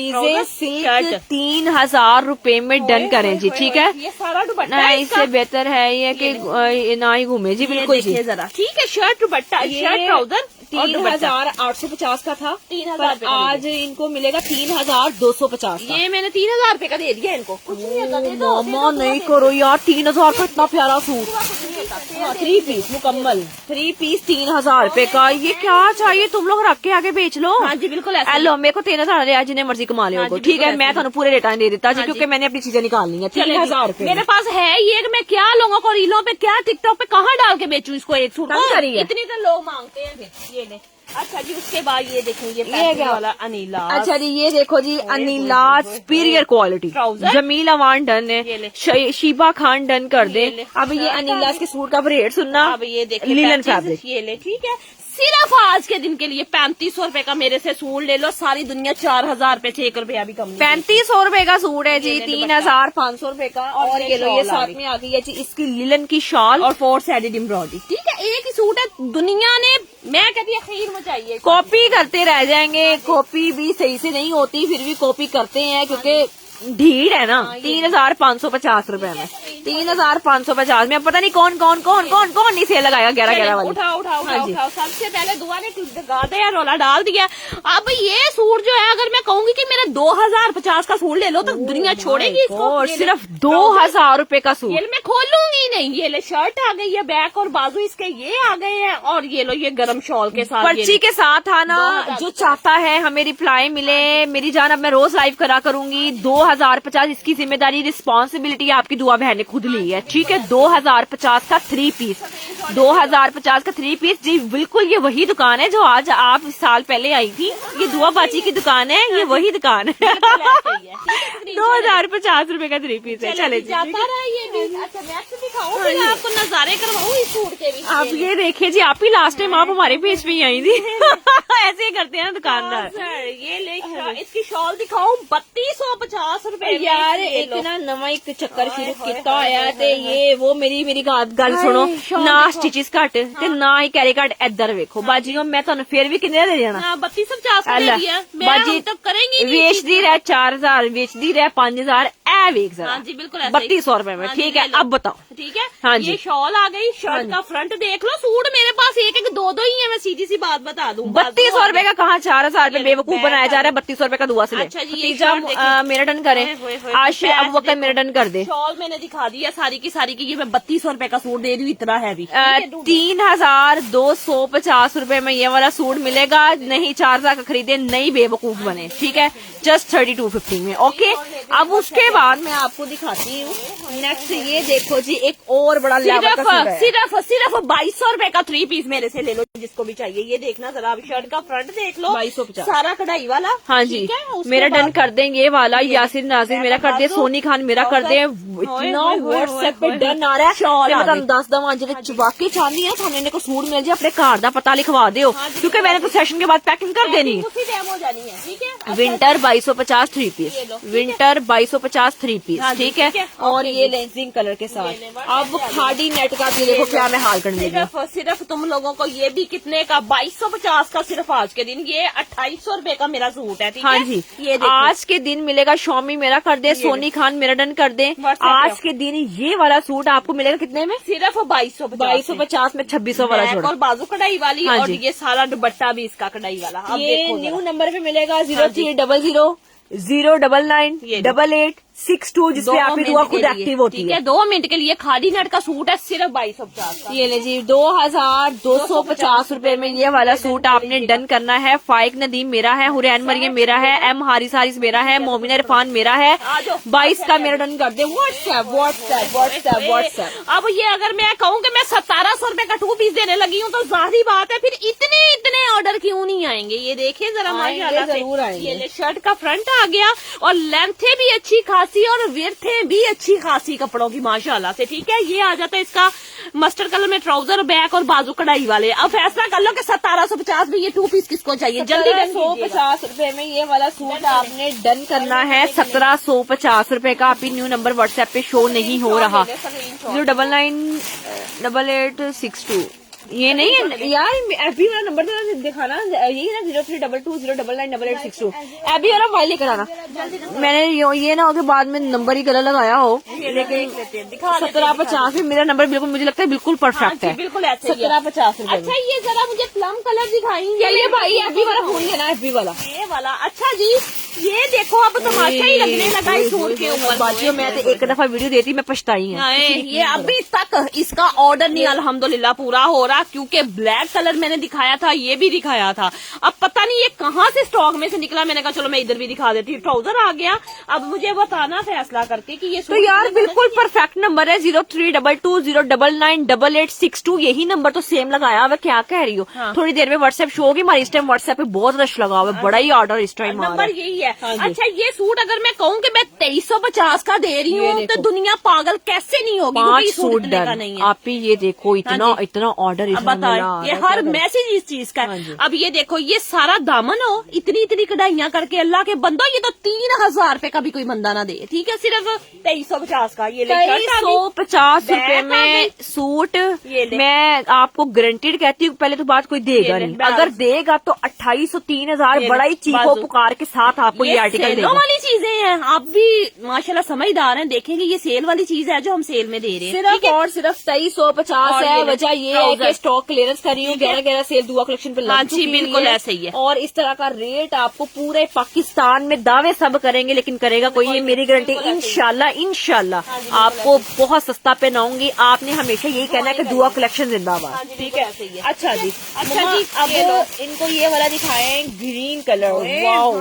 [SPEAKER 1] सिल्क 3000 रुपए में डन करें जी। ठीक है
[SPEAKER 2] ये सारा दुपट्टा
[SPEAKER 1] इससे बेहतर है ये कि ना ही घूमे जी। बिल्कुल जी
[SPEAKER 2] जरा ठीक है। शर्ट दुपट्टा, शर्ट ट्राउजर
[SPEAKER 1] 3850 का था, 3000 आज इनको मिलेगा 3250।
[SPEAKER 2] ये मैंने 3000 रुपए का दे दिया इनको।
[SPEAKER 1] मामा नहीं करो यार, 3000 का इतना प्यारा सूट। 3 पीस मुकम्मल 3 पीस 3000 रुपए का। ये क्या चाहिए, तुम लोग रख के आगे बेच लो।
[SPEAKER 2] हाँ जी बिल्कुल।
[SPEAKER 1] लो मेरे को 3000 आज जिन्हें मर्जी कमा ले होगा। ठीक है मैं थानू पूरे रेटा दे देता जी, क्योंकि मैंने अपनी चीजें निकालनी है। 3000 रुपए
[SPEAKER 2] मेरे पास है ये, मैं क्या लोगों को रीलों पे क्या टिकटॉक पे कहाँ डाल के बेचूं इसको एक सूट। इतनी तो लोग मांगते हैं ये ले। अच्छा जी उसके बाद ये देखो ये क्या वाला अनीला।
[SPEAKER 1] अच्छा जी ये देखो जी Aneela superior quality Jameel Awan done है, शीबा खान डन कर दे। अब ये अनीला के सूट का रेट सुनना।
[SPEAKER 2] अब ये देखो
[SPEAKER 1] लिनन फैब्रिक
[SPEAKER 2] ये ले। ठीक है सिर्फ आज के दिन के लिए 3500 रुपए का मेरे से सूट ले लो। सारी दुनिया 4000 रुपए से 1 रुपया भी कम नहीं।
[SPEAKER 1] 3500 रुपए का सूट है जी, 3500 रुपए का। और ये लो ये साथ में आ गई है जी इसकी लिलन की शॉल
[SPEAKER 2] और 4 साइडेड एम्ब्रॉयडरी। ठीक है एक ही सूट है, दुनिया ने मैं कहती है खीर मचाई।
[SPEAKER 1] कॉपी करते रह जाएंगे, कॉपी भी सही से नहीं होती फिर भी कॉपी करते हैं, क्योंकि ढीठ है ना। 3,550 रुपए में, 3,550 में। अब पता नहीं कौन कौन कौन कौन कौन नहीं सेल लगाएगा 11-11 वाली।
[SPEAKER 2] उठाओ सबसे पहले दुआ ने गाते हैं रोला डाल दिया। अब ये सूट जो है, अगर मैं कहूंगी कि मेरा 2050 का सूट ले लो तो दुनिया छोड़ेगी इसको।
[SPEAKER 1] और सिर्फ 2,000 रुपए का सूट।
[SPEAKER 2] ये मैं खोलूंगी नहीं। ये ले शर्ट आ गई है, बैक और बाजू इसके ये आ गए हैं, और ये लो ये गरम शॉल के साथ,
[SPEAKER 1] पर्ची के साथ आना। जो चाहता है हमें रिप्लाई मिले। मेरी जान, अब मैं रोज लाइव करा करूंगी। 2,050 इसकी जिम्मेदारी, रिस्पॉन्सिबिलिटी आपकी दुआ बहन ने खुद ली है, ठीक है। 2,050 का 3 पीस, 2,050 का 3 पीस। जी बिल्कुल, ये वही दुकान है जो आज आप साल पहले आई थी। ये दुआ बाची की दुकान है, ये वही दुकान है। 2,050 रुपए का 3 पीस है। चले
[SPEAKER 2] जाता रहा ये भी। अच्छा नेक्स्ट दिखाऊं, फिर आपको नजारे करवाऊं इस सूट के भी।
[SPEAKER 1] आप ये देखिए जी, आप ही लास्ट टाइम आप हमारे पेज पे ही आई थी। ऐसे ही करते हैं दुकानदार।
[SPEAKER 2] सर ये ले इसकी शॉल दिखाऊं, 3250 रुपए।
[SPEAKER 1] यार एक ना नवा एक चक्कर शुरू किया होया ते ये वो मेरी गल सुनो ना, स्टिचेस घट ते ना ही कैरी घट। इधर वेखो बाजियो, मैं तुहानू फिर भी किन्ने दे देना।
[SPEAKER 2] 3250
[SPEAKER 1] बाजी
[SPEAKER 2] तो करेंगी
[SPEAKER 1] वेचदी रह 4,000, वेचदी रह 5,000। ए वेख जरा।
[SPEAKER 2] हाँ जी बिल्कुल
[SPEAKER 1] 3200 रुपए में, ठीक है। अब बताओ,
[SPEAKER 2] ठीक है।
[SPEAKER 1] हाँ जी।
[SPEAKER 2] ये शॉल आ गई, शर्ट का फ्रंट देख लो। सूट मेरे पास एक एक दो ही है, मैं सीधी सी बात बता दूं।
[SPEAKER 1] 3200 रुपए का कहाँ 4,000 रुपए बेवकूफ बनाया जा रहा है। 3200 रुपए का दुआ से ले।
[SPEAKER 2] अच्छा जी,
[SPEAKER 1] तीजा मेरा डन करे आज अब वक्त मेरा डन कर दे।
[SPEAKER 2] शॉल मैंने दिखा दी है सारी की सारी की। ये मैं 3200 रुपए का सूट दे रही हूँ, इतना हैवी।
[SPEAKER 1] 3,250 रुपए में ये वाला सूट मिलेगा। नहीं 4,000 का खरीदे, नहीं बेवकूफ बने, ठीक है। जस्ट 3250 में, ओके। अब उसके बाद मैं आपको दिखाती हूँ नेक्स्ट। ये देखो जी, एक और बड़ा
[SPEAKER 2] सिर्फ 2200 रुपए का 3 पीस मेरे से ले लो, जिसको भी चाहिए। ये देखना जरा, शर्ट का फ्रंट देख लो,
[SPEAKER 1] 2250
[SPEAKER 2] सारा कढ़ाई वाला।
[SPEAKER 1] हाँ जी, मेरा डन कर दें ये वाला। यासिर नाजिर मेरा कर दे, सोनी खान मेरा कर दे। इतना व्हाट्सएप पे डन आ रहा है। मैं तुम दस दवा जो चबाके चाहनी है, थाने को सूट मिल जाए, अपने घर का पता लिखवा दो, क्योंकि मैंने तो सेशन के बाद पैकिंग कर देनी है। विंटर 2250 3 पीस, विंटर 2250 3 पीस, ठीक है। और ये लेंसिंग कलर के साथ। अब खाड़ी नेट का भी देखो क्या मैं हाल करने लगी।
[SPEAKER 2] सिर्फ तुम लोगों को ये भी कितने का, 2250 का सिर्फ आज के दिन। ये 2800 रुपए का मेरा सूट है, ठीक है।
[SPEAKER 1] हाँ जी, ये आज के दिन मिलेगा। शॉमी मेरा कर दे, सोनी खान मेरा डन कर दे। आज के दिन ये वाला सूट आपको मिलेगा कितने में?
[SPEAKER 2] सिर्फ 2250
[SPEAKER 1] में 2600 वाला जोड़ा,
[SPEAKER 2] और बाजू कढ़ाई वाली।
[SPEAKER 1] हाँ
[SPEAKER 2] और
[SPEAKER 1] जी।
[SPEAKER 2] ये सारा दुपट्टा भी इसका कढ़ाई वाला। अब
[SPEAKER 1] ये न्यू नंबर पे मिलेगा 0300 099 8862, जिसपे आपकी दुआ खुद एक्टिव होती है।
[SPEAKER 2] 2 मिनट के लिए खाली नेट का सूट है, सिर्फ 2250 का।
[SPEAKER 1] ये ले जी, 2,250 रुपए में ये वाला सूट आपने डन करना है। फाइक नदीम मेरा है, हुरैन मरियम मेरा है, एम हारिस हारिस मेरा है, मोमिना इरफान मेरा है। 22 का मेरा डन कर दे। व्हाट्सएप।
[SPEAKER 2] अब ये अगर मैं कहूँ कि मैं 1700 रुपए का 2 पीस देने लगी हूँ, तो जाहिर बात है फिर इतने ऑर्डर क्यों नहीं आएंगे। ये देखिए जरा, माशाल्लाह
[SPEAKER 1] जरूर आएंगे।
[SPEAKER 2] ये शर्ट का फ्रंट आ गया, और लेंथे भी अच्छी खासी और विड्थ भी अच्छी खासी कपड़ों की माशाल्लाह से, ठीक है। ये आ जाता है इसका मस्टर्ड कलर में ट्राउजर, बैक और बाजू कढ़ाई वाले। अब फैसला कर लो कि 1750 में ये 2 पीस किसको चाहिए। जल्दी
[SPEAKER 1] 1750 रुपए में ये वाला सूट आपने डन करना है। 1750 रुपए का। अभी न्यू नंबर व्हाट्सएप पे शो नहीं हो रहा। 0998862 ये नहीं है यार, एबी वाला नंबर दिखाना, यही ना 0322 0998862। एबी वाला मोबाइल लेकर आना। मैंने ये ना हो के बाद में नंबर ही गलत लगाया हो, लेकिन 1750 में मेरा नंबर बिल्कुल, मुझे लगता है बिल्कुल परफेक्ट है।
[SPEAKER 2] बिल्कुल
[SPEAKER 1] 1750 रुपए।
[SPEAKER 2] अच्छा ये जरा मुझे प्लम कलर दिखाएंगे।
[SPEAKER 1] ये भाई एबी वाला फोन लेना, एबी वाला,
[SPEAKER 2] ये वाला। अच्छा जी, ये देखो अब तमाशा ही लगने लगा इस सूट के ऊपर।
[SPEAKER 1] बाजियों मैं तो एक दफा वीडियो देती, मैं पछताई है।
[SPEAKER 2] ये अभी तक इसका ऑर्डर नहीं अल्हम्दुलिल्लाह पूरा हो रहा, क्योंकि ब्लैक कलर मैंने दिखाया था, ये भी दिखाया था। अब पता नहीं ये कहाँ से स्टॉक में से निकला। मैंने कहा चलो मैं इधर भी दिखा देती हूँ। ट्राउजर आ गया। अब मुझे बताना फैसला करके कि ये
[SPEAKER 1] तो यार बिल्कुल परफेक्ट नंबर है। 0322 0998862। यही नंबर तो सेम लगाया हुआ। क्या कह रही हो? थोड़ी देर में व्हाट्सएप शो होगी हमारी। इस टाइम व्हाट्सएप पे बहुत रश लगा हुआ है, बड़ा ही ऑर्डर इस टाइम
[SPEAKER 2] नंबर यही है। अच्छा ये सूट अगर मैं कहूँ कि मैं 2350 का दे रही हूँ, तो दुनिया पागल कैसे नहीं होगी।
[SPEAKER 1] 5 सूट डन। आप ही ये देखो, इतना ऑर्डर
[SPEAKER 2] ये हर मैसेज इस चीज का। अब ये देखो, ये सारा दामन हो, इतनी कढ़ाइयाँ करके, अल्लाह के बंदो, ये तो 3000 रुपए का भी कोई बंदा ना दे, ठीक है। सिर्फ 2350 का। ये
[SPEAKER 1] 2350 रुपए में सूट। मैं आपको गारंटीड कहती हूँ, पहले तो बात कोई देगा नहीं। अगर देगा तो 2800 3000 बड़ा ही चीखो पुकार के साथ आप आपको ये आर्टिकल
[SPEAKER 2] सेलों वाली चीजें हैं, आप भी माशाल्लाह समझदार हैं, देखेंगे ये सेल वाली चीज है जो हम सेल में दे रहे हैं।
[SPEAKER 1] सिर्फ और सिर्फ 2350 है। वजह ये है कि स्टॉक क्लियरेंस कर रही हूँ, 11 सेल दुआ कलेक्शन पे
[SPEAKER 2] हाँ जी, बिल्कुल ऐसे ही है।
[SPEAKER 1] और इस तरह का रेट आपको पूरे पाकिस्तान में दावे सब करेंगे, लेकिन करेगा कोई, ये मेरी गारंटी। इंशाल्लाह आपको बहुत सस्ता पहनाऊंगी। आपने हमेशा यही कहना है कि दुआ कलेक्शन जिंदाबाद।
[SPEAKER 2] ठीक है, ऐसे ही है।
[SPEAKER 1] अच्छा जी,
[SPEAKER 2] अच्छा जी,
[SPEAKER 1] अब इनको ये वाला दिखाएं, ग्रीन कलर। वाओ,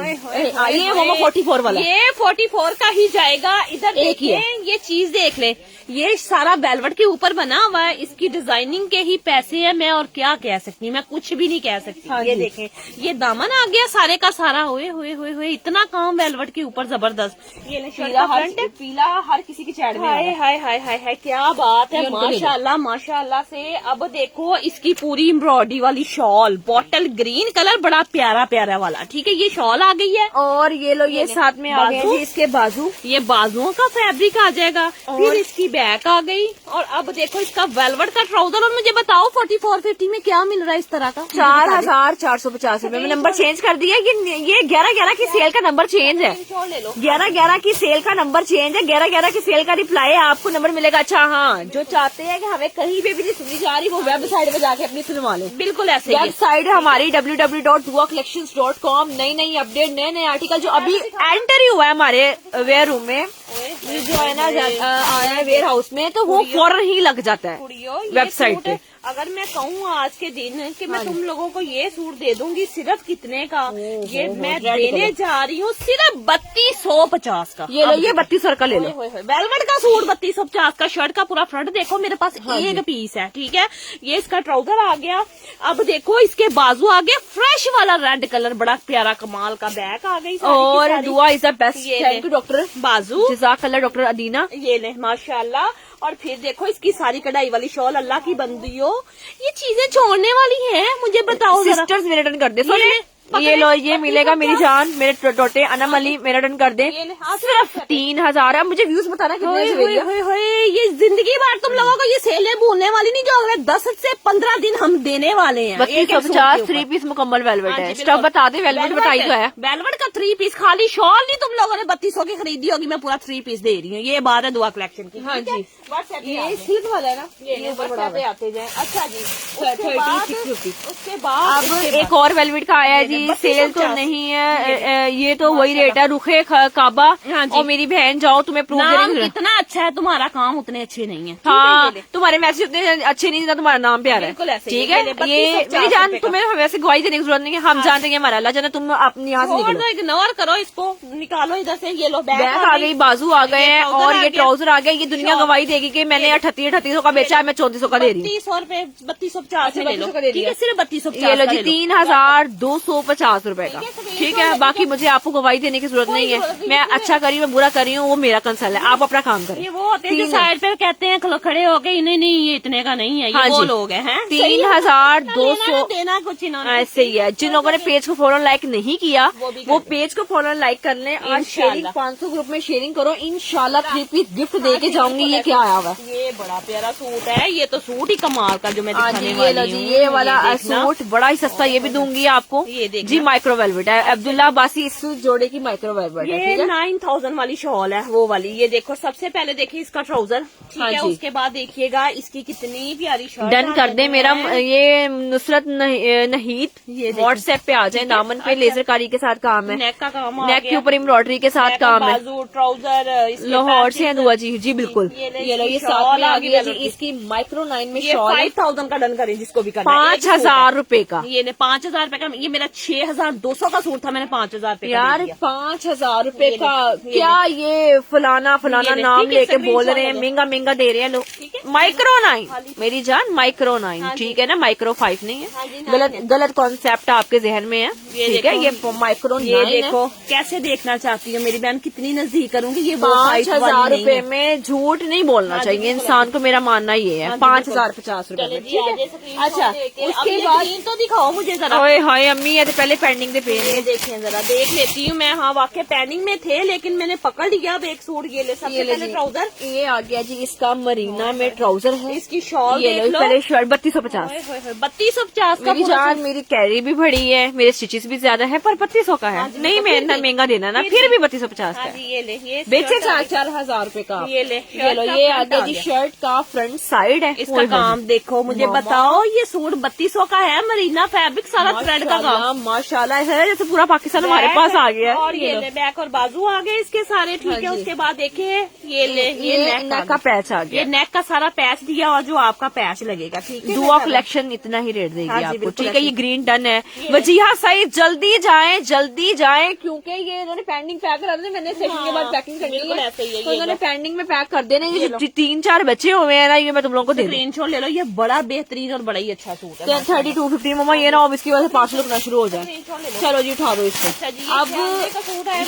[SPEAKER 1] ये मम्मा 44 वाला,
[SPEAKER 2] ये 44 का ही जाएगा। इधर
[SPEAKER 1] एक ही है।
[SPEAKER 2] देखें, ये चीज देख ले, ये सारा वेलवेट के ऊपर बना हुआ है, इसकी डिजाइनिंग के ही पैसे हैं। मैं और क्या कह सकती हूँ, मैं कुछ भी नहीं कह सकती।
[SPEAKER 1] हाँ
[SPEAKER 2] ये
[SPEAKER 1] जी।
[SPEAKER 2] देखें, ये दामन आ गया सारे का सारा, हुए हुए हुए हुए इतना काम वेलवेट के ऊपर जबरदस्त। ये शर्ट का फ्रंट है,
[SPEAKER 1] पीला हर किसी की चैट में।
[SPEAKER 2] हाय हाय हाय हाय हाय, क्या बात है,
[SPEAKER 1] ये उनको दे दो।
[SPEAKER 2] माशाल्लाह माशाल्लाह से। अब देखो इसकी पूरी एम्ब्रॉयडरी वाली शॉल, बॉटल ग्रीन कलर, बड़ा प्यारा प्यारा वाला। ठीक है, ये शॉल आ गई है।
[SPEAKER 1] और ये लो, ये साथ में आ गए
[SPEAKER 2] बाजू।
[SPEAKER 1] जी इसके बाजू।
[SPEAKER 2] ये बाजुओं का फैब्रिक आ जाएगा, फिर इसकी बैक आ गई। और अब देखो इसका वेलवेट का ट्राउजर। और मुझे बताओ 4450 में क्या मिल रहा है इस तरह का?
[SPEAKER 1] 4450 रूपये में नंबर चेंज कर दिया। ये 11 की सेल का नंबर चेंज है।
[SPEAKER 2] ले लो।
[SPEAKER 1] 11 की सेल का नंबर चेंज है। 11 की सेल का रिप्लाई है, आपको नंबर मिलेगा। अच्छा हाँ, जो चाहते हैं कि हमें कहीं पे भी नहीं सुनी जा रही, वो वेबसाइट पे जाके अपनी सुनवा लें।
[SPEAKER 2] बिल्कुल ऐसे ही है।
[SPEAKER 1] वेबसाइट है हमारी www.duacollections.com। नई नई अपडेट, नए नए आर्टिकल जो अभी एंटर ही हुआ है हमारे वेयर रूम में, जो है ना आया है वेयर हाउस में, तो वो फौरन ही लग जाता है वेबसाइट पे।
[SPEAKER 2] अगर मैं कहूँ आज के दिन कि मैं तुम लोगों को ये सूट दे दूंगी सिर्फ कितने का, ये मैं देने जा रही हूँ सिर्फ 3250 का।
[SPEAKER 1] ये लो, ये 3200 का ले लो।
[SPEAKER 2] वेलवेट का सूट 3250 का। शर्ट का पूरा फ्रंट देखो, मेरे पास एक पीस है। ठीक है, ये इसका ट्राउजर आ गया। अब देखो इसके बाजू आ गया फ्रेश वाला रेड कलर, बड़ा प्यारा कमाल का। बैक आ गई
[SPEAKER 1] और दुआ इज द बेस्ट।
[SPEAKER 2] ये
[SPEAKER 1] थैंक यू डॉक्टर
[SPEAKER 2] बाजू,
[SPEAKER 1] जज़ाकल्लाह डॉक्टर अदीना।
[SPEAKER 2] ये ले माशाल्लाह। और फिर देखो इसकी सारी कढ़ाई वाली शॉल, अल्लाह की बंदी हो, ये चीजें छोड़ने वाली हैं। मुझे बताओ जरा।
[SPEAKER 1] सिस्टर्स मेरे रिटर्न कर दे। ये लो, ये मिलेगा मेरी जान, मेरे टोटे अनम अली मेरा रिटर्न कर दे। सिर्फ 3000। अब मुझे व्यूज बताना कितने से मिलेगा।
[SPEAKER 2] ये जिंदगी भर तुम लोगों को ये सेलें भूलने वाली नहीं, जो अगले 10 से 15 दिन हम देने वाले हैं।
[SPEAKER 1] 3250 3 पीस मुकम्मल वेलवेट है। स्टफ बता दे, वेलवेट बताई तो है।
[SPEAKER 2] वेलवेट का 3 पीस, खाली शॉल नहीं तुम लोगों ने 3200 की खरीदी होगी, मैं पूरा 3 पीस दे रही हूँ। ये बात है दुआ कलेक्शन की।
[SPEAKER 1] हाँ जी,
[SPEAKER 2] ये
[SPEAKER 1] सिल्क वाला है ना,
[SPEAKER 2] ये व्हाट्सएप पे आते जाए। अच्छा जी,
[SPEAKER 1] 30-60
[SPEAKER 2] उसके बाद
[SPEAKER 1] अब एक और वेलवेट का आया है जी, सेल तो नहीं है, ये तो वही रेट है। रुखे काबा और मेरी बहन जाओ, तुम्हें प्रूफ
[SPEAKER 2] नाम कितना अच्छा है, तुम्हारा काम उतने अच्छे नहीं है।
[SPEAKER 1] हाँ, तुम्हारे मैसेज उतने अच्छे नहीं, जितना तुम्हारा नाम प्यारा
[SPEAKER 2] बिल्कुल
[SPEAKER 1] है।
[SPEAKER 2] ऐसे
[SPEAKER 1] ठीक
[SPEAKER 2] ही।
[SPEAKER 1] है,
[SPEAKER 2] ये
[SPEAKER 1] मेरी जान, तुम्हें वैसे गवाही देने की जरूरत नहीं है, हम जानते हैं हमारा अल्लाह जाने। तुम अपने यहाँ से निकलो,
[SPEAKER 2] इग्नोर करो इसको, निकालो इधर से। ये लो बैक
[SPEAKER 1] आ गई, बाजू आ गए हैं, और ये ट्राउजर आ गया। ये दुनिया गवाही देगी कि मैंने 3800 का बेचा है, मैं 3400 का दे रही हूँ।
[SPEAKER 2] 3200 रूपये, 3250 में ले लो। ठीक है, सिर्फ 3250।
[SPEAKER 1] ये लो जी, 3250 रूपये का। ठीक है, बाकी मुझे आपको गवाही देने की जरूरत नहीं है। मैं अच्छा करी, मैं बुरा करी हूँ, वो मेरा कंसर्न है। आप अपना काम करें।
[SPEAKER 2] ये वो होते हैं जो साइड पे कहते हैं खड़े हो गए, नहीं नहीं ये इतने का नहीं है, ये वो लोग हैं।
[SPEAKER 1] 3200
[SPEAKER 2] देना कुछ इन्होंने।
[SPEAKER 1] ऐसे ही है। जिन लोगों ने पेज को फॉलो लाइक नहीं किया, वो पेज को फॉलो लाइक कर लें। आज शेयरिंग 500 ग्रुप में शेयरिंग करो, इंशाल्लाह 3 पीस गिफ्ट दे के जाऊंगी। ये क्या आया हुआ है?
[SPEAKER 2] ये बड़ा प्यारा सूट है, ये तो सूट ही कमाल का जो मैं दिखाने
[SPEAKER 1] ये
[SPEAKER 2] वाली
[SPEAKER 1] लो जी,
[SPEAKER 2] हूँ।
[SPEAKER 1] ये वाला सूट बड़ा ही सस्ता, ये भी दूंगी आपको।
[SPEAKER 2] ये देखना
[SPEAKER 1] जी, माइक्रो वेलवेट है, अब्दुल्ला अब्बासी इस जोड़े की माइक्रो वेलवेट है।
[SPEAKER 2] ये 9000 वाली शॉल है, वो वाली। ये देखो, सबसे पहले देखिए इसका ट्राउजर। ठीक
[SPEAKER 1] हाँ
[SPEAKER 2] है,
[SPEAKER 1] जी।
[SPEAKER 2] उसके बाद देखिएगा इसकी कितनी प्यारी शर्ट।
[SPEAKER 1] डन कर दे मेरा। ये नुसरत नहीद, ये व्हाट्सएप पे आ जाए। दामन पे लेजर कारी के साथ काम है,
[SPEAKER 2] नेक का काम,
[SPEAKER 1] नेक के ऊपर एम्ब्रॉयडरी के साथ काम है।
[SPEAKER 2] बाजू, ट्राउजर
[SPEAKER 1] लाहौर से है दुआ जी। जी बिल्कुल, ये लो, ये साथ में आ गया जी। इसकी माइक्रो 9 में
[SPEAKER 2] ये
[SPEAKER 1] शॉल
[SPEAKER 2] 5000 का डन करें जिसको भी करना है।
[SPEAKER 1] 5000 रूपये का।
[SPEAKER 2] ये 5000 रुपए का। ये मेरा 6200 का सूट था, मैंने 5000 रुपए का
[SPEAKER 1] यार
[SPEAKER 2] दे दिया।
[SPEAKER 1] 5000 रूपये का क्या? ये फलाना नाम लेके बोल रहे हैं, महंगा महंगा दे रहे हैं लोग। माइक्रो 9 मेरी जान, माइक्रो 9 ठीक है ना, माइक्रो 5 नहीं है। गलत कॉन्सेप्ट आपके जहन में है। ठीक है, ये माइक्रो 9
[SPEAKER 2] ये देखो कैसे देखना चाहती हो मेरी बहन, कितनी नजदीक करूंगी। ये
[SPEAKER 1] 5000 रूपये में झूठ नहीं बोलना चाहिए इंसान को, मेरा मानना ये है। 5050 रूपये में। ठीक है, अच्छा उसके बाद
[SPEAKER 2] तो दिखाओ मुझे जरा।
[SPEAKER 1] ओए हाय अम्मी, ये पहले पेंडिंग दे पे
[SPEAKER 2] ये देखें जरा, देख लेती हूँ मैं। हाँ वाकई पेंडिंग में थे, लेकिन मैंने पकड़ लिया अब एक सूट। ये ले सबसे पहले ट्राउजर,
[SPEAKER 1] ये आ गया जी, इसका मरीना में ट्राउजर है।
[SPEAKER 2] इसकी शॉल
[SPEAKER 1] ये
[SPEAKER 2] देख लो,
[SPEAKER 1] पहले शर्ट 3250।
[SPEAKER 2] 3250 का
[SPEAKER 1] मेरी जान, मेरी कैरी भी बड़ी है, मेरे स्टिचेस भी ज्यादा है, पर 3200 का है। नहीं मैं इतना महंगा देना ना, फिर भी 3250 का है।
[SPEAKER 2] ये ले, ये
[SPEAKER 1] बेचे 4-4 हजार रुपए का।
[SPEAKER 2] ये ले,
[SPEAKER 1] ये आ गया जी शर्ट का फ्रंट साइड है।
[SPEAKER 2] इसका काम देखो, मुझे बताओ ये सूट 3200 का है, मरीना फैब्रिक, सारा थ्रेड का काम
[SPEAKER 1] माशाल्लाह है, जैसे पूरा पाकिस्तान हमारे पास आ गया है।
[SPEAKER 2] और ये ले बैक और बाजू आ गए इसके सारे, ठीक है। उसके बाद देखिए ये ले, ये
[SPEAKER 1] नेक का पैच आ गया,
[SPEAKER 2] ये नेक का सारा पैच दिया, और जो आपका पैच लगेगा, ठीक है।
[SPEAKER 1] दुआ कलेक्शन इतना ही रेट देगी
[SPEAKER 2] हाँ जी,
[SPEAKER 1] आपको,
[SPEAKER 2] बिल्कुल
[SPEAKER 1] ठीक है। ये ग्रीन डन है। वजीहा सही, जल्दी जाएं, जल्दी जाएं, क्योंकि ये इन्होंने पेंडिंग पैक करा दी। मैंने सेशन के बाद पैकिंग करनी है,
[SPEAKER 2] ऐसे ही है,
[SPEAKER 1] तो इन्होंने पेंडिंग में पैक कर देने। ये 3-4 बच्चे हुए हैं ना, ये मैं तुम लोगों को दे दूं।
[SPEAKER 2] स्क्रीनशॉट ले लो, ये बड़ा बेहतरीन और बड़ा ही अच्छा सूट है।
[SPEAKER 1] 3250 मम्मा, ये ना अब इसकी वजह से पार्सल रुकना शुरू हो जाए। चलो जी उठा दो इसको। अब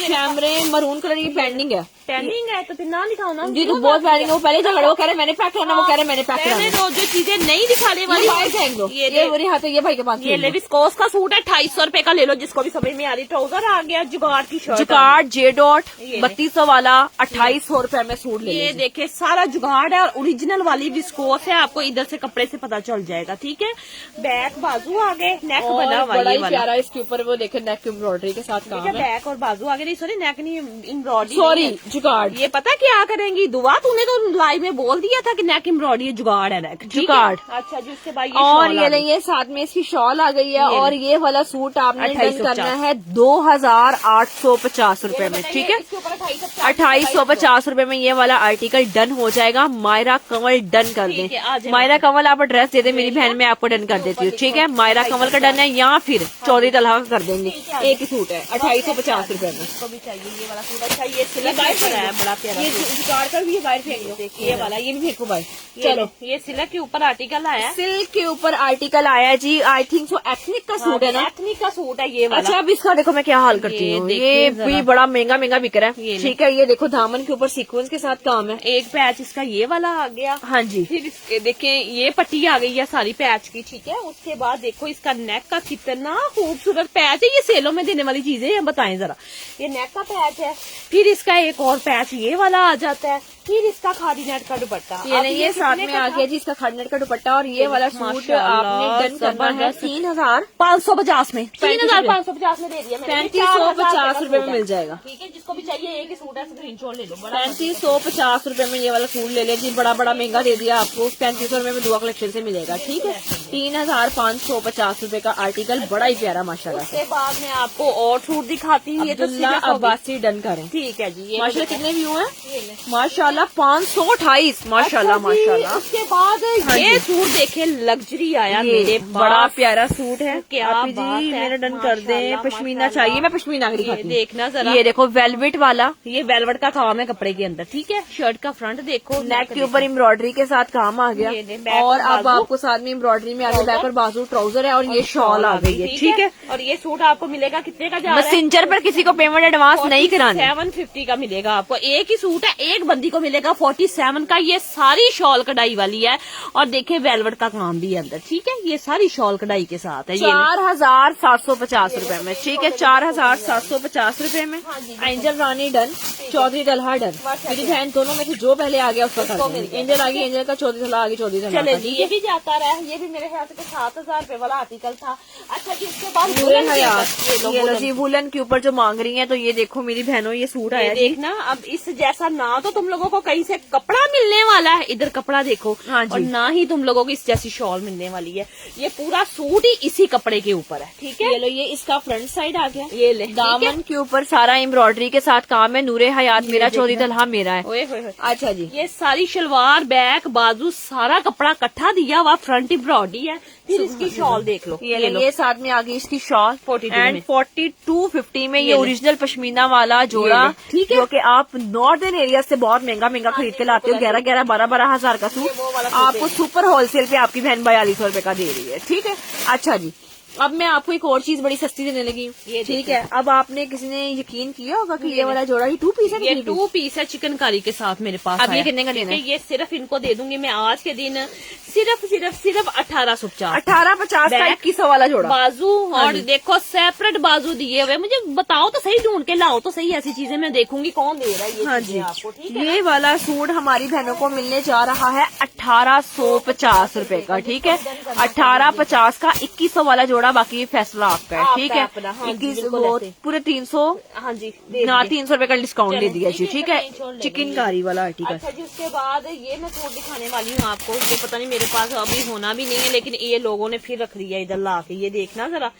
[SPEAKER 1] कैमरे मरून कलर की पेंडिंग है,
[SPEAKER 2] पेंडिंग है तो फिर ना दिखाओ ना
[SPEAKER 1] जी। तो बहुत पेंडिंग है, वो पहले झगड़े, वो कह रहे मैंने पैक करना, वो कह रहे मैंने पैक करना।
[SPEAKER 2] तो जो चीजें नहीं दिखाने वाली
[SPEAKER 1] फेंक दो। ये मेरे हाथ है, ये भाई के पास।
[SPEAKER 2] ये ले, विस्कोस का सूट है, 250 रुपए का ले लो, जिसको भी समझ में आ रही। ट्राउजर आ गया, जुगाड़ की शर्ट,
[SPEAKER 1] जुगाड़ जे डॉट 3200 वाला 2800 रुपए में सूट ले।
[SPEAKER 2] ये देखे सारा जुगाड़ है, और ओरिजिनल वाली विस्कोस है, आपको इधर से कपड़े से पता चल जाएगा, ठीक है। बैक बाजू आ गए, नेक बना हुआ
[SPEAKER 1] बड़ा
[SPEAKER 2] ये
[SPEAKER 1] ही
[SPEAKER 2] वाला,
[SPEAKER 1] प्यारा। इसके ऊपर वो देखे नेक एम्ब्रॉयडरी के साथ काम है।
[SPEAKER 2] बैक और बाजू आगे, नहीं सॉरी नेक नहीं, एम्ब्रॉयडरी,
[SPEAKER 1] सॉरी जुगाड़।
[SPEAKER 2] ये पता क्या करेंगी दुआ, तूने तो लाइव में बोल दिया था कि नेक एम्ब्रॉयडरी जुगाड़ है, नेक
[SPEAKER 1] जुगाड़।
[SPEAKER 2] अच्छा जी, उसके बाद
[SPEAKER 1] और ये नहीं, ये साथ में इसकी शॉल आ गई है। और ये वाला सूट आपने डन करना है 2850 रुपए में, ठीक है। 2850 रुपए में ये वाला आर्टिकल डन हो जाएगा। मायरा कंवल डन कर दें। मायरा कंवल आप एड्रेस दे दें मेरी बहन, मैं आपको डन कर देती हूँ, ठीक है। मायरा कंवल का डन है, या फिर चौधरी तलहा का कर देंगे। एक ही सूट है 2850 रुपए में।
[SPEAKER 2] इसको भी चाहिए ये वाला सूट। अच्छा ये सिल्क है, बड़ा प्यारा,
[SPEAKER 1] ये जुगाड़ कर भी ये बाहर फेंक दो, ये वाला, ये भी फेंको भाई।
[SPEAKER 2] चलो ये सिल्क के ऊपर आर्टिकल आया,
[SPEAKER 1] सिल्क के ऊपर आर्टिकल आया जी। आई थिंक सो एथनिक का सूट है ना,
[SPEAKER 2] एथनिक का सूट है ये वाला।
[SPEAKER 1] अच्छा अब इसका देखो मैं क्या हाल करती हूँ, ये भी बड़ा महंगा महंगा बिक रहा है, ठीक है। ये देखो दामन के ऊपर सीक्वेंस के साथ काम है।
[SPEAKER 2] एक पैच इसका ये वाला आ गया,
[SPEAKER 1] हाँ जी।
[SPEAKER 2] फिर देखें ये पट्टी आ गई है सारी पैच की, ठीक है। उसके बाद देखो इसका नेक का कितना खूबसूरत पैच है। ये सेलों में देने वाली चीजें हैं, बताएं जरा। ये नेक का पैच है, फिर इसका एक और पैच ये वाला आ जाता है, फिर इसका खादी नेट का दुपट्टा।
[SPEAKER 1] ये साथ में आ गया जी इसका खादी नेट का दुपट्टा। और ये वाला सूट आपने डन करना है
[SPEAKER 2] 3550 में, 3550 में दे दिया,
[SPEAKER 1] 3550 रुपए में मिल जाएगा,
[SPEAKER 2] ठीक है। जिसको भी चाहिए एक ही सूट है, स्क्रीनशॉट ले लो।
[SPEAKER 1] 3550 रुपए में ये वाला सूट ले लिया जी। बड़ा बड़ा महंगा दे दिया आपको, 3500 रुपए में दुआ कलेक्शन से मिलेगा, ठीक है। 3550 रुपए का आर्टिकल, बड़ा ही प्यारा माशाल्लाह।
[SPEAKER 2] उसके बाद में आपको और सूट दिखाती हूँ, ये तो
[SPEAKER 1] अब्बासी डन करें,
[SPEAKER 2] ठीक है जी।
[SPEAKER 1] माशाल्लाह कितने व्यू हैं माशाल्लाह, 528 माशाल्लाह माशाल्लाह।
[SPEAKER 2] उसके बाद ये सूट देखे, लग्जरी आया मेरे,
[SPEAKER 1] बड़ा प्यारा सूट है।
[SPEAKER 2] क्या
[SPEAKER 1] आप जी मेरा डन कर दें। पश्मीना चाहिए, मैं पश्मीना की दिखाती हूँ,
[SPEAKER 2] देखना जरा।
[SPEAKER 1] ये देखो वेलवेट वाला,
[SPEAKER 2] ये वेलवेट का काम है कपड़े के अंदर, ठीक है। शर्ट का फ्रंट देखो,
[SPEAKER 1] नेक के ऊपर एम्ब्रॉयडरी के साथ काम आ गया। और अब आपको साथ में एम्ब्रॉयडरी में आगे बैक और बाजू ट्राउजर है, और ये शॉल आ गई है, ठीक है।
[SPEAKER 2] और ये सूट आपको मिलेगा कितने का जा रहा है?
[SPEAKER 1] मैसेंजर पर किसी को पेमेंट एडवांस नहीं करानी,
[SPEAKER 2] 750 का मिलेगा आपको। एक ही सूट है, एक बंदी को मिलेगा 47 का। ये सारी शॉल कढ़ाई वाली है, और देखे वेलवेट का काम भी है अंदर, ठीक है। ये सारी शॉल कढ़ाई के साथ है।
[SPEAKER 1] 4750 रुपए में, ठीक है। 4750 रुपए में। एंजल रानी डन, चौधरी दलहा डन। मेरी बहन दोनों में से जो पहले आ गया उसका कर देंगे। एंजल आ गई, एंजल का चौधरी दलहा आ गई, चौधरी दलहा।
[SPEAKER 2] चले जी, ये भी जाता रहा, ये भी मेरे ख्याल से 7000 रुपए वाला आर्टिकल था। अच्छा जी, इसके बाद
[SPEAKER 1] नूरे हयात, ये लो जी वुलन के ऊपर जो मांग रही है, तो ये देखो मेरी बहनों ये सूट आया,
[SPEAKER 2] देखना। अब इस जैसा ना तो तुम लोगों को कहीं से कपड़ा मिलने वाला है, इधर कपड़ा देखो,
[SPEAKER 1] हाँ जी।
[SPEAKER 2] और ना ही तुम लोगों को इस जैसी शॉल मिलने वाली है। ये पूरा सूट ही इसी कपड़े के ऊपर है, ठीक है।
[SPEAKER 1] ये लो, ये इसका फ्रंट साइड आ गया,
[SPEAKER 2] ये ले
[SPEAKER 1] दामन के ऊपर सारा एम्ब्रॉयडरी के साथ काम है। नूरे हयात मेरा, चौधरी दलहा मेरा है। अच्छा जी,
[SPEAKER 2] ये सारी शलवार, बैक, बाजू, सारा कपड़ा इकट्ठा दिया हुआ, फ्रंट एम्ब्रॉयडरी है। फिर इसकी शॉल देख लो,
[SPEAKER 1] ये साथ में आ गई इसकी शॉल 4250 में। ये ओरिजिनल पश्मीना वाला जोड़ा,
[SPEAKER 2] ठीक है,
[SPEAKER 1] जो कि आप नॉर्दर्न एरिया से बहुत महंगा महंगा खरीद के लाते हो। 11-11, 12-12 हजार का सूट आपको सुपर होलसेल पे आपकी बहन 4200 रुपए का दे रही है, ठीक है। अच्छा जी, अब मैं आपको एक और चीज बड़ी सस्ती देने लगी हूँ,
[SPEAKER 2] ये
[SPEAKER 1] ठीक है। अब आपने किसी ने यकीन किया होगा कि ये वाला जोड़ा ये 2 पीस है,
[SPEAKER 2] ये 2 पीस है चिकन करी के साथ मेरे पास
[SPEAKER 1] अब ये
[SPEAKER 2] आया।
[SPEAKER 1] कितने का देना है?
[SPEAKER 2] ये सिर्फ इनको दे दूंगी मैं आज के दिन सिर्फ 1850
[SPEAKER 1] 1850 का 2100 वाला जोड़ा।
[SPEAKER 2] बाजू और देखो सेपरेट बाजू दिए हुए। मुझे बताओ तो सही, ढूंढ के लाओ तो सही ऐसी चीजें, मैं देखूंगी कौन दे रहा है ये
[SPEAKER 1] हाँ
[SPEAKER 2] चीजें
[SPEAKER 1] जी,
[SPEAKER 2] आपको, ठीक है।
[SPEAKER 1] ये वाला सूट हमारी बहनों को मिलने जा रहा है 1850 रुपए का, ठीक है। 1850 का 2100 वाला जोड़ा, बाकी ये फैसला आपका है, ठीक है।
[SPEAKER 2] अपना, हाँ जी,
[SPEAKER 1] 21
[SPEAKER 2] बिल्कुल
[SPEAKER 1] वो
[SPEAKER 2] ऐसे।
[SPEAKER 1] पूरे 300
[SPEAKER 2] हाँ जी
[SPEAKER 1] ना 300 रुपए का डिस्काउंट दे दिया जी,
[SPEAKER 2] चलें,
[SPEAKER 1] ठीक है।
[SPEAKER 2] ठीक है,
[SPEAKER 1] चिकनकारी वाला आर्टिकल।
[SPEAKER 2] अच्छा जी, उसके बाद ये मैं सूट दिखाने वाली हूँ आपको। ये पता नहीं मेरे पास अभी होना भी नहीं है, लेकिन ये लोगों ने फिर रख दिया इधर ला के। ये देखना जरा,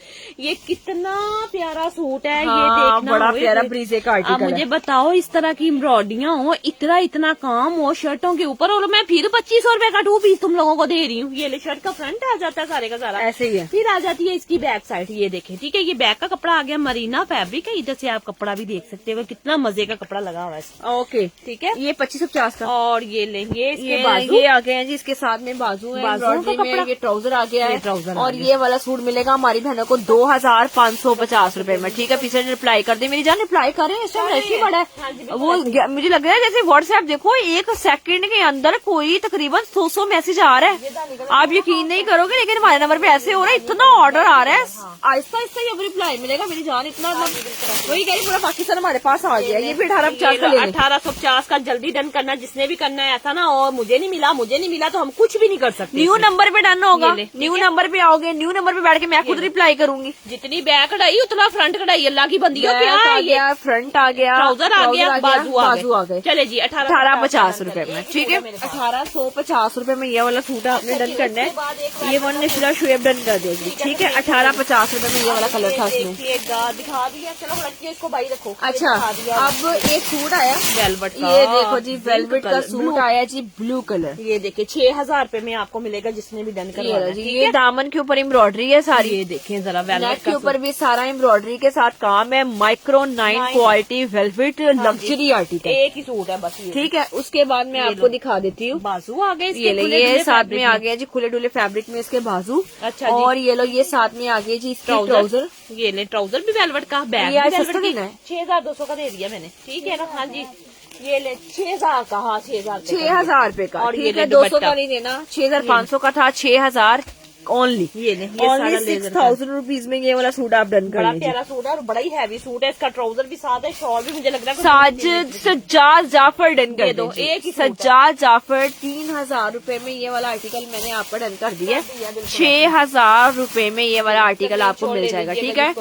[SPEAKER 2] ये कितना प्यारा सूट है।
[SPEAKER 1] हाँ,
[SPEAKER 2] ये देखना,
[SPEAKER 1] बड़ा प्यारा ब्रीजे का
[SPEAKER 2] अब
[SPEAKER 1] आर्टिकल
[SPEAKER 2] मुझे
[SPEAKER 1] है।
[SPEAKER 2] बताओ, इस तरह की एम्ब्रॉयडरियां हो, इतना काम हो शर्टों के ऊपर, और मैं फिर 2500 रुपए का 2 पीस तुम लोगों को दे रही हूँ। ये ले, शर्ट का फ्रंट आ जाता है सारे का सारा,
[SPEAKER 1] ऐसे ही है।
[SPEAKER 2] फिर आ जाती है इसकी बैक साइड। ये देखें, ठीक है। ये बैक का कपड़ा आ गया, मरीना फैब्रिक है। इधर से आप कपड़ा भी देख सकते हो, कितना मजे का कपड़ा लगा हुआ है इसमें,
[SPEAKER 1] ओके,
[SPEAKER 2] ठीक है।
[SPEAKER 1] ये 2550 का।
[SPEAKER 2] और ये लेंगे इसके
[SPEAKER 1] ये
[SPEAKER 2] बाजू,
[SPEAKER 1] ये आ गए हैं जी, इसके साथ में बाजू है,
[SPEAKER 2] बाजुओं का
[SPEAKER 1] embroidery में
[SPEAKER 2] कपड़ा।
[SPEAKER 1] ये ट्राउजर आ गया
[SPEAKER 2] ये
[SPEAKER 1] है।
[SPEAKER 2] ट्राउजर आ
[SPEAKER 1] और
[SPEAKER 2] गया।
[SPEAKER 1] ये वाला सूट मिलेगा हमारी बहनों को 2550 रुपए में, ठीक है। पीछे रिप्लाई कर दे मेरी जान, रिप्लाई करें, इस टाइम रश ही बड़ा
[SPEAKER 2] हाँ जी,
[SPEAKER 1] है।
[SPEAKER 2] बिल्कुल
[SPEAKER 1] वो मुझे लग रहा है जैसे व्हाट्सएप देखो, 1 सेकंड के अंदर कोई तकरीबन 100 मैसेज आ रहा है। आप यकीन नहीं करोगे, लेकिन हमारे नंबर पे ऐसे हो रहा है, इतना ऑर्डर आ रहा है, आहिस्ता आहिस्ता ही अब रिप्लाई मिलेगा मेरी जान। इतना वही कह रही, पूरा पाकिस्तान हमारे पास आ गया। ये भी 1850 का ले लें।
[SPEAKER 2] 1850 का जल्दी डन करना, जिसने भी करना है। ऐसा ना, और मुझे नहीं मिला तो हम कुछ भी नहीं कर सकते।
[SPEAKER 1] न्यू नंबर पे डन होगा,
[SPEAKER 2] ये ले,
[SPEAKER 1] न्यू नंबर पे आओगे, न्यू नंबर पे बैठ के मैं खुद रिप्लाई करूंगी।
[SPEAKER 2] जितनी बैक कढ़ाई उतना फ्रंट कढ़ाई, अल्लाह की बंदी हो। क्या
[SPEAKER 1] बैक आ
[SPEAKER 2] है ये?
[SPEAKER 1] गया, फ्रंट आ गया,
[SPEAKER 2] ट्राउजर आ गया, बाजू आ गए। चले जी,
[SPEAKER 1] 1850 रुपए में, ठीक है। 1850 रुपए में ये वाला सूट आपने डन करना है। ये वन निशरा शुएब डन कर देगी, ठीक है। 1850 रुपए में ये वाला कलर था उसमें।
[SPEAKER 2] देखिएगा, दिखा दिया। चलो रखिए इसको, भाई रखो।
[SPEAKER 1] अच्छा,
[SPEAKER 2] दिखा दिया।
[SPEAKER 1] अब एक सूट आया
[SPEAKER 2] वेलवेट का,
[SPEAKER 1] ये देखो जी,
[SPEAKER 2] पिंक
[SPEAKER 1] वेलवेट का
[SPEAKER 2] कलर,
[SPEAKER 1] सूट
[SPEAKER 2] ब्लू।
[SPEAKER 1] आया जी, ब्लू कलर।
[SPEAKER 2] ये देखिए 6000 रुपए में आपको मिलेगा, जिसने भी डन करवाना है,
[SPEAKER 1] जी,
[SPEAKER 2] ठीक
[SPEAKER 1] ये
[SPEAKER 2] है।
[SPEAKER 1] दामन के ऊपर एम्ब्रॉयडरी है सारी।
[SPEAKER 2] ये देखें जरा,
[SPEAKER 1] नेक
[SPEAKER 2] वेलवेट
[SPEAKER 1] के
[SPEAKER 2] का
[SPEAKER 1] ऊपर भी सारा एम्ब्रॉयडरी के साथ काम है। Micro 9 quality velvet luxury article,
[SPEAKER 2] एक ही सूट है बस ये,
[SPEAKER 1] ठीक है। उसके बाद मैं आपको दिखा देती हूँ।
[SPEAKER 2] बाजू आ गए इसके,
[SPEAKER 1] ये लो,
[SPEAKER 2] खुले
[SPEAKER 1] ये
[SPEAKER 2] खुले
[SPEAKER 1] साथ
[SPEAKER 2] फैब्रिक
[SPEAKER 1] में आ गया जी, खुले डुले फैब्रिक में इसके बाजू।
[SPEAKER 2] अच्छा जी।
[SPEAKER 1] और ये लो, ये साथ में आ गया जी इसके ट्राउजर।
[SPEAKER 2] ये ले, ट्राउजर भी वेलवेट का, बैग
[SPEAKER 1] ये
[SPEAKER 2] भी
[SPEAKER 1] सस्ता
[SPEAKER 2] वेलवेट
[SPEAKER 1] देना
[SPEAKER 2] का।
[SPEAKER 1] है।
[SPEAKER 2] 6200 का दे दिया मैंने, ठीक है ना। हाँ जी, ये ले 6000 का, हाँ 6000
[SPEAKER 1] 6000 रुपए का,
[SPEAKER 2] और ये
[SPEAKER 1] ठीक है।
[SPEAKER 2] ले
[SPEAKER 1] 200
[SPEAKER 2] दुपट्टा।
[SPEAKER 1] का नहीं देना, 6500 का था, 6000 ओनली।
[SPEAKER 2] ये ले, ये
[SPEAKER 1] ओनली
[SPEAKER 2] सारा लेजर का।
[SPEAKER 1] 6000 रुपीज में ये वाला सूट आप डन कर
[SPEAKER 2] बड़ा
[SPEAKER 1] लीजिए।
[SPEAKER 2] प्यारा सूट है और बड़ा ही हैवी सूट है। इसका ट्राउजर भी साथ है, शॉल भी मुझे लग रहा है
[SPEAKER 1] साजिद सज्जाद जाफर डन कर
[SPEAKER 2] दे दो,
[SPEAKER 1] दीजिए।
[SPEAKER 2] एक ही सूट है।
[SPEAKER 1] सज्जाद जाफर 3000 रुपए में ये वाला आर्टिकल मैंने आपका डन कर दिया। 6000 रुपए में ये वाला आर्टिकल आपको मिल जाएगा, ठीक है।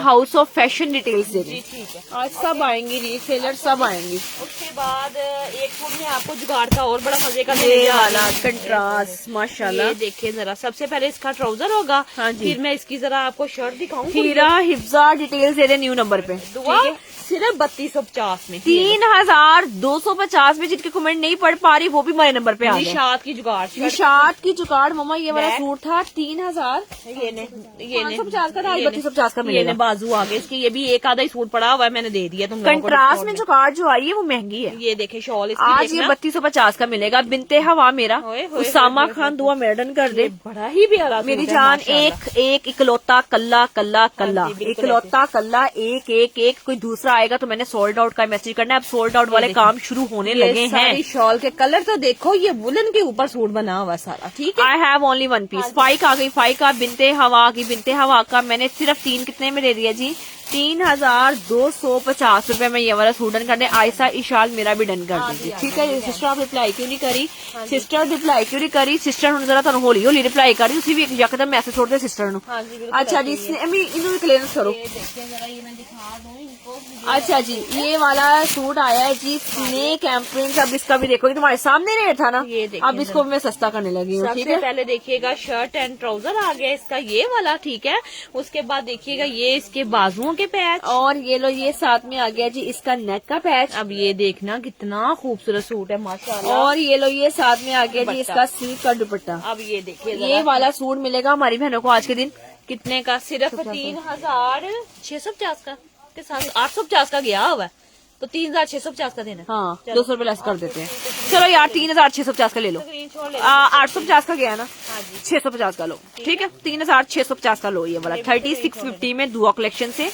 [SPEAKER 1] हाउस ऑफ फैशन डिटेल्स दे
[SPEAKER 2] जी,
[SPEAKER 1] दें।
[SPEAKER 2] ठीक है।
[SPEAKER 1] आज सब आएंगी, रीसेलर सब आएंगी।
[SPEAKER 2] उसके बाद एक सूट में आपको जुगाड़ का और बड़ा मजे का
[SPEAKER 1] ये
[SPEAKER 2] देने जा रही
[SPEAKER 1] वाला
[SPEAKER 2] हूँ।
[SPEAKER 1] कंट्रास्ट माशाल्लाह।
[SPEAKER 2] ये देखिए जरा, सबसे पहले इसका ट्राउजर होगा,
[SPEAKER 1] हाँ जी।
[SPEAKER 2] फिर मैं इसकी जरा आपको शर्ट दिखाऊंगी।
[SPEAKER 1] हीरा हिफ्जा डिटेल्स दे दे न्यू नंबर पे।
[SPEAKER 2] दुआ सिर्फ 3250 में,
[SPEAKER 1] 3250 में। जिनके कमेंट नहीं पढ़ पा रही वो भी हमारे नंबर पे आ गए।
[SPEAKER 2] निशात की जुगाड़ शर्ट।
[SPEAKER 1] निशात की जुगाड़ मम्मा, ये वाला
[SPEAKER 2] बैक।
[SPEAKER 1] सूट था 3000।
[SPEAKER 2] ये ने
[SPEAKER 1] 550 का था, आज 3250 का
[SPEAKER 2] ये
[SPEAKER 1] मिलेगा।
[SPEAKER 2] ने बाजू आ गए इसके। ये भी एक आधा ही सूट पड़ा हुआ है, मैंने दे दिया तुम लोगों को
[SPEAKER 1] कंट्रास्ट में
[SPEAKER 2] डिस्काउंट
[SPEAKER 1] जुगाड़ जो आई है वो महंगी है।
[SPEAKER 2] ये देखे शॉल इसकी,
[SPEAKER 1] आज ये
[SPEAKER 2] देखना।
[SPEAKER 1] 3250 का मिलेगा। बिनते हवा मेरा
[SPEAKER 2] ओए, होए,
[SPEAKER 1] उसामा
[SPEAKER 2] होए,
[SPEAKER 1] खान दुआ मेडन कर दे।
[SPEAKER 2] बड़ा ही प्यारा
[SPEAKER 1] मेरी
[SPEAKER 2] सूट है,
[SPEAKER 1] जान,
[SPEAKER 2] माशाल्लाह।
[SPEAKER 1] एक इकलौता कल्ला कल्ला कल्ला,
[SPEAKER 2] हाँ जी, बिल्कुल
[SPEAKER 1] इकलौता कल्ला, एक कोई दूसरा आएगा तो मैंने सोल्ड आउट का मैसेज करना है। अब सोल्ड आउट वाले काम शुरू होने लगे हैं।
[SPEAKER 2] सारी शॉल के कलर तो देखो, ये वुलन के ऊपर सूट बना हुआ सारा, ठीक है।
[SPEAKER 1] I have only 1 piece. Faiq आ गई, फाइक का बिनते हवा आ गई। बिनते हवा का मैंने सिर्फ 3 कितने में दे दिया जी, 3250 रुपए में ये वाला सूट डन कर दे। आयसा इशाल मेरा भी डन कर दीजिए, ठीक है। सिस्टर आप रिप्लाई क्यों नहीं करी? सिस्टर रिप्लाई क्यों नहीं करी? सिस्टर हूं जरा तुम हौली हौली रिप्लाई कर रही, उसी भी यकदम मैसेज छोड़ दे सिस्टर नु।
[SPEAKER 2] हाँ जी, बिल्कुल
[SPEAKER 1] अच्छा जी, इन्होंने क्लियरेंस करो।
[SPEAKER 2] ये देखिए जरा, ये मैं दिखा दूं इनको।
[SPEAKER 1] अच्छा जी, ये वाला सूट आया है जी, स्नेक एम्प्रिंट। अब इसका भी देखो, ये तुम्हारे सामने रेट था ना,
[SPEAKER 2] ये देखिए
[SPEAKER 1] अब इसको मैं सस्ता करने लगी हूँ, ठीक
[SPEAKER 2] सबसे
[SPEAKER 1] है।
[SPEAKER 2] पहले देखिएगा शर्ट एंड ट्राउजर आ गया इसका, ये वाला, ठीक है। उसके बाद देखिएगा ये इसके बाजुओं के पैच,
[SPEAKER 1] और ये लो, ये साथ में आ गया जी इसका नेक का पैच।
[SPEAKER 2] अब ये देखना कितना खूबसूरत सूट है माशाल्लाह।
[SPEAKER 1] और ये लो, ये साथ में आ गया जी
[SPEAKER 2] दुपट्टा।
[SPEAKER 1] इसका सिल्क का दुपट्टा।
[SPEAKER 2] अब ये देखिए
[SPEAKER 1] ये वाला सूट मिलेगा हमारी बहनों को आज के दिन
[SPEAKER 2] कितने का, सिर्फ 3650 का के साथ 850 का गया हुआ है। तो 3650 का देना।
[SPEAKER 1] हाँ 200 रुपए लेस कर देते हैं। चलो यार 3650 का ले लो। 850 का गया ना, 650 का लो, ठीक है। 3650 का लो ये वाला 3650 में दुआ कलेक्शन से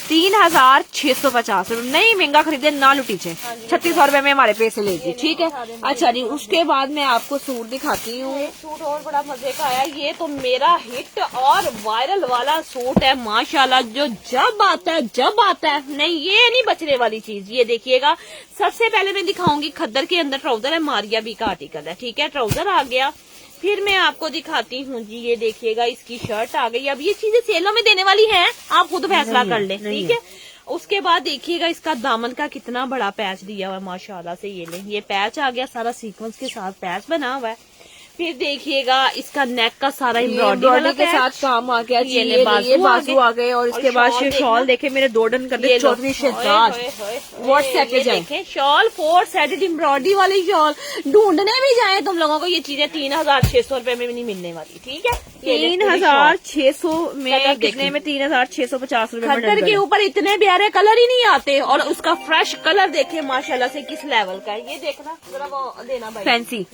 [SPEAKER 1] 3650 रुपए। नहीं महंगा खरीदे ना लुटीचे, 3600 रुपए में हमारे पैसे लीजिए, ठीक है। अच्छा जी, उसके बाद मैं आपको सूट दिखाती हूँ।
[SPEAKER 2] एक सूट और बड़ा मजे का आया, ये तो मेरा हिट और वायरल वाला सूट है माशाल्लाह, जो जब आता है नहीं ये नहीं बचने वाली चीज। ये देखिएगा, सबसे पहले मैं दिखाऊंगी खद्दर के अंदर ट्राउजर है, मारिया बी का आर्टिकल है, ठीक है। ट्राउजर आ गया, फिर मैं आपको दिखाती हूँ जी, ये देखिएगा इसकी शर्ट आ गई। अब ये चीजें सेलों में देने वाली हैं, आप खुद फैसला कर लें, ठीक है। उसके बाद देखिएगा इसका दामन का कितना बड़ा पैच दिया हुआ है माशाल्लाह से। ये ले, ये पैच आ गया, सारा सीक्वेंस के साथ पैच बना हुआ है। फिर देखिएगा इसका नेक का सारा एम्ब्रॉयडरी
[SPEAKER 1] के साथ काम आ गया। ये बाजू आ गए, और इसके बाद शॉल देखे मेरे 2 डन कर दिए। चौधरी शहजाद
[SPEAKER 2] देखे शॉल 4 सेटेड एम्ब्रॉयडरी वाली शॉल, ढूंढने भी जाए तुम लोगों को ये चीजें 3600 रुपए में भी नहीं मिलने वाली, ठीक है।
[SPEAKER 1] 3600 में कितने में 3650 रुपए
[SPEAKER 2] खद्दर के ऊपर इतने प्यारे कलर ही नहीं आते, और उसका फ्रेश कलर देखे माशाल्लाह से किस लेवल का है। ये देखना जरा वो देना भाई,
[SPEAKER 1] फैंसी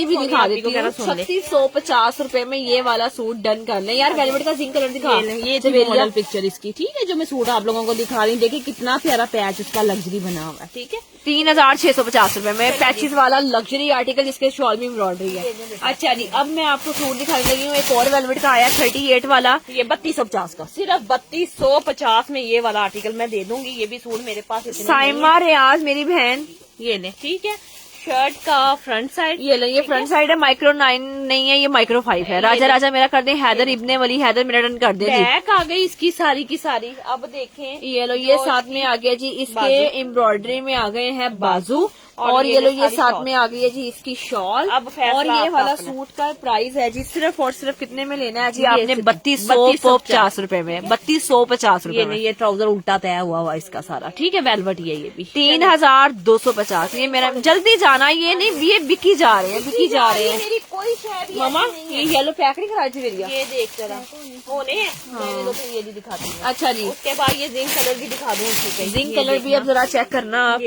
[SPEAKER 1] भी दिखा देती हूँ। 3650 रुपए में ये वाला सूट डन कर लें यार। वेलवेट का जिंक कलर दिखा,
[SPEAKER 2] ये मॉडल पिक्चर इसकी, ठीक है, जो मैं सूट आप लोगों को दिखा रही हूँ। देखिए कितना प्यारा पैच उसका लग्जरी बना हुआ है, ठीक है।
[SPEAKER 1] 3650 रुपए में पैचेस वाला लग्जरी आर्टिकल, जिसके शॉल में एम्ब्रॉयडरी है। अच्छा जी, अब मैं आपको सूट दिखाने लगी हूँ। एक और वेलवेट का आया 38 वाला,
[SPEAKER 2] ये 3250 का, सिर्फ 3250 में ये वाला आर्टिकल मैं दे दूंगी। ये भी सूट मेरे पास
[SPEAKER 1] साइमा रियाज मेरी बहन,
[SPEAKER 2] ये ले, ठीक है। शर्ट का फ्रंट साइड
[SPEAKER 1] ये लो, ये फ्रंट साइड है, माइक्रो 9 नहीं है, ये माइक्रो 5 है। राजा मेरा कर दे, हैदर इब्ने वली हैदर मेरा डन कर दे।
[SPEAKER 2] बैक आ गई इसकी सारी की सारी। अब देखें
[SPEAKER 1] ये लो, ये साथ में आ गया जी, इसके एम्ब्रॉयडरी में आ गए हैं बाजू, और ये लो ये साथ में आ गई है जी इसकी शॉल।
[SPEAKER 2] अब
[SPEAKER 1] और ये वाला सूट का प्राइस है जी सिर्फ और सिर्फ कितने में लेना है जी आपने? 3250 रुपए में, 3250 रुपए में।
[SPEAKER 2] ये ट्राउजर उल्टा तय हुआ इसका सारा, ठीक है। वेलवेट ये भी
[SPEAKER 1] 3250। ये मेरा जल्दी जाना, ये नहीं, ये बिकी जा रहे हैं, बिकी जा रहे हैं।
[SPEAKER 2] मेरी कोई शायद
[SPEAKER 1] मामा ये येलो पैक नहीं करा जी मेरी,
[SPEAKER 2] ये देख जरा होने ये भी दिखाती हूँ।
[SPEAKER 1] अच्छा जी,
[SPEAKER 2] उसके बाद ये जिंक कलर भी दिखा दूँ,
[SPEAKER 1] जिंक कलर भी अब जरा चेक करना आप।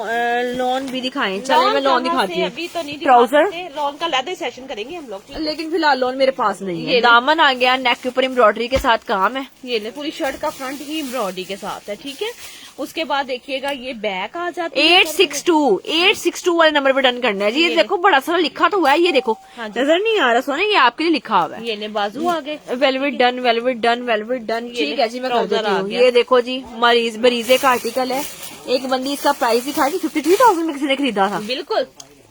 [SPEAKER 1] लॉन भी दिखाएं, चलो मैं लॉन दिखाती हूँ।
[SPEAKER 2] अभी तो नहीं
[SPEAKER 1] ट्राउजर
[SPEAKER 2] लॉन का लेदर सेशन करेंगे हम लोग,
[SPEAKER 1] लेकिन फिलहाल लॉन मेरे पास नहीं है। दामन आ गया, नेक के ऊपर एम्ब्रॉयडरी के साथ काम है।
[SPEAKER 2] ये पूरी शर्ट का फ्रंट ही एम्ब्रॉयडरी के साथ है, ठीक है। उसके बाद देखिएगा ये बैक आ जाती है
[SPEAKER 1] 862 वाले नंबर पे डन करना है जी। ये देखो बड़ा सारा लिखा तो हुआ है, ये देखो नजर नहीं आ रहा सोना, ये आपके लिए लिखा हुआ है।
[SPEAKER 2] ये बाजू आ गए,
[SPEAKER 1] velvet done, velvet done, velvet done, ठीक है जी, मैं कर देती हूँ। ये देखो जी, बरीजे का आर्टिकल है। एक बंदी इसका प्राइस दिखाई थी 53,000 में किसी ने खरीदा था,
[SPEAKER 2] बिल्कुल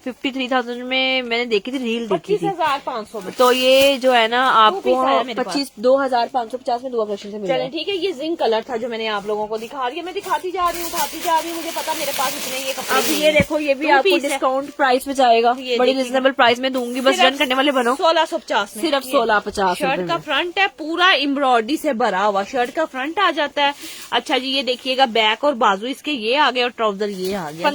[SPEAKER 1] 53,000 में मैंने देखी थी, रील देखी थी।
[SPEAKER 2] 25,500 में।
[SPEAKER 1] तो ये जो है ना आपको 25,250 में दुआ कलेक्शन से मिला।
[SPEAKER 2] चलें ठीक है, ये जिंक कलर था जो मैंने आप लोगों को दिखा रही है। मैं दिखाती जा रही हूँ, मुझे पता मेरे पास इतने ये कपड़े।
[SPEAKER 1] अब ये देखो, ये भी आपको डिस्काउंट प्राइस में जाएगा, बड़ी रिजनेबल प्राइस में दूंगी, बस डन करने वाले बनो।
[SPEAKER 2] 1650
[SPEAKER 1] सिर्फ 1650।
[SPEAKER 2] शर्ट का फ्रंट है पूरा एम्ब्रॉयडरी से भरा हुआ, शर्ट का फ्रंट आ जाता है। अच्छा जी, ये देखिएगा बैक और बाजू इसके ये आ गए, और ट्राउजर ये आ गया।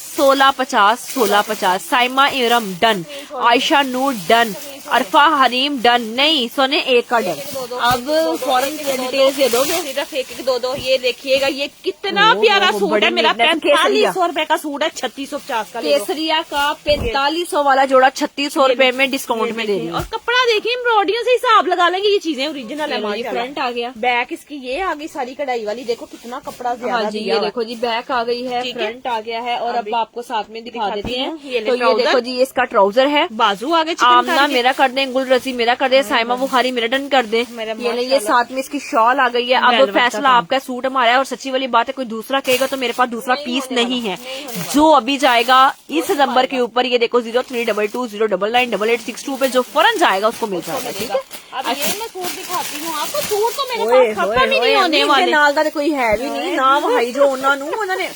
[SPEAKER 2] 1650। साइमा इरम डन, आयशा नूर डन, अरफा हरीम डन। नहीं सोने एक का डन। अब फॉरन डिटेल्स दे दोगे? सिर्फ एक दो। ये देखिएगा, ये कितना प्यारा सूट है मेरा। 4500 रुपए का सूट है, 3650 का।
[SPEAKER 1] केसरिया का 4500 वाला जोड़ा 3600 रुपए में डिस्काउंट में दे रही हूँ।
[SPEAKER 2] और कपड़ा देखिए, एम्ब्रॉयडरी से हिसाब लगा लेंगे, ये चीजें ओरिजिनल है।
[SPEAKER 1] फ्रंट आ गया,
[SPEAKER 2] बैक इसकी ये आ गई सारी कढ़ाई वाली, देखो कितना कपड़ा ज्यादा
[SPEAKER 1] जी। ये देखो जी, बैक आ गई है, फ्रंट आ गया है, और अब आपको साथ में दिखा देती हैं। तो ये देखो जी, इसका ट्राउजर है,
[SPEAKER 2] बाजू आ गए।
[SPEAKER 1] आमना मेरा कर दें, गुल रसी मेरा कर दे, साइमा बुखारी मेरा डन कर दे। ये साथ में इसकी शॉल आ गई है। अब फैसला आपका, सूट हमारा है, और सच्ची वाली बात है, कोई दूसरा कहेगा तो मेरे पास दूसरा पीस नहीं है। जो अभी जाएगा इस नंबर के ऊपर, ये देखो 0322099862 पे जो फौरन जाएगा उसको मिल जाएगा, ठीक है।
[SPEAKER 2] अब ये मैं सूट दिखाती हूँ आपको, सूट तो मेरे पास खत्म ही नहीं होने वाले।
[SPEAKER 1] नाल दा कोई है भी नहीं ना, भाई जो उन्होंने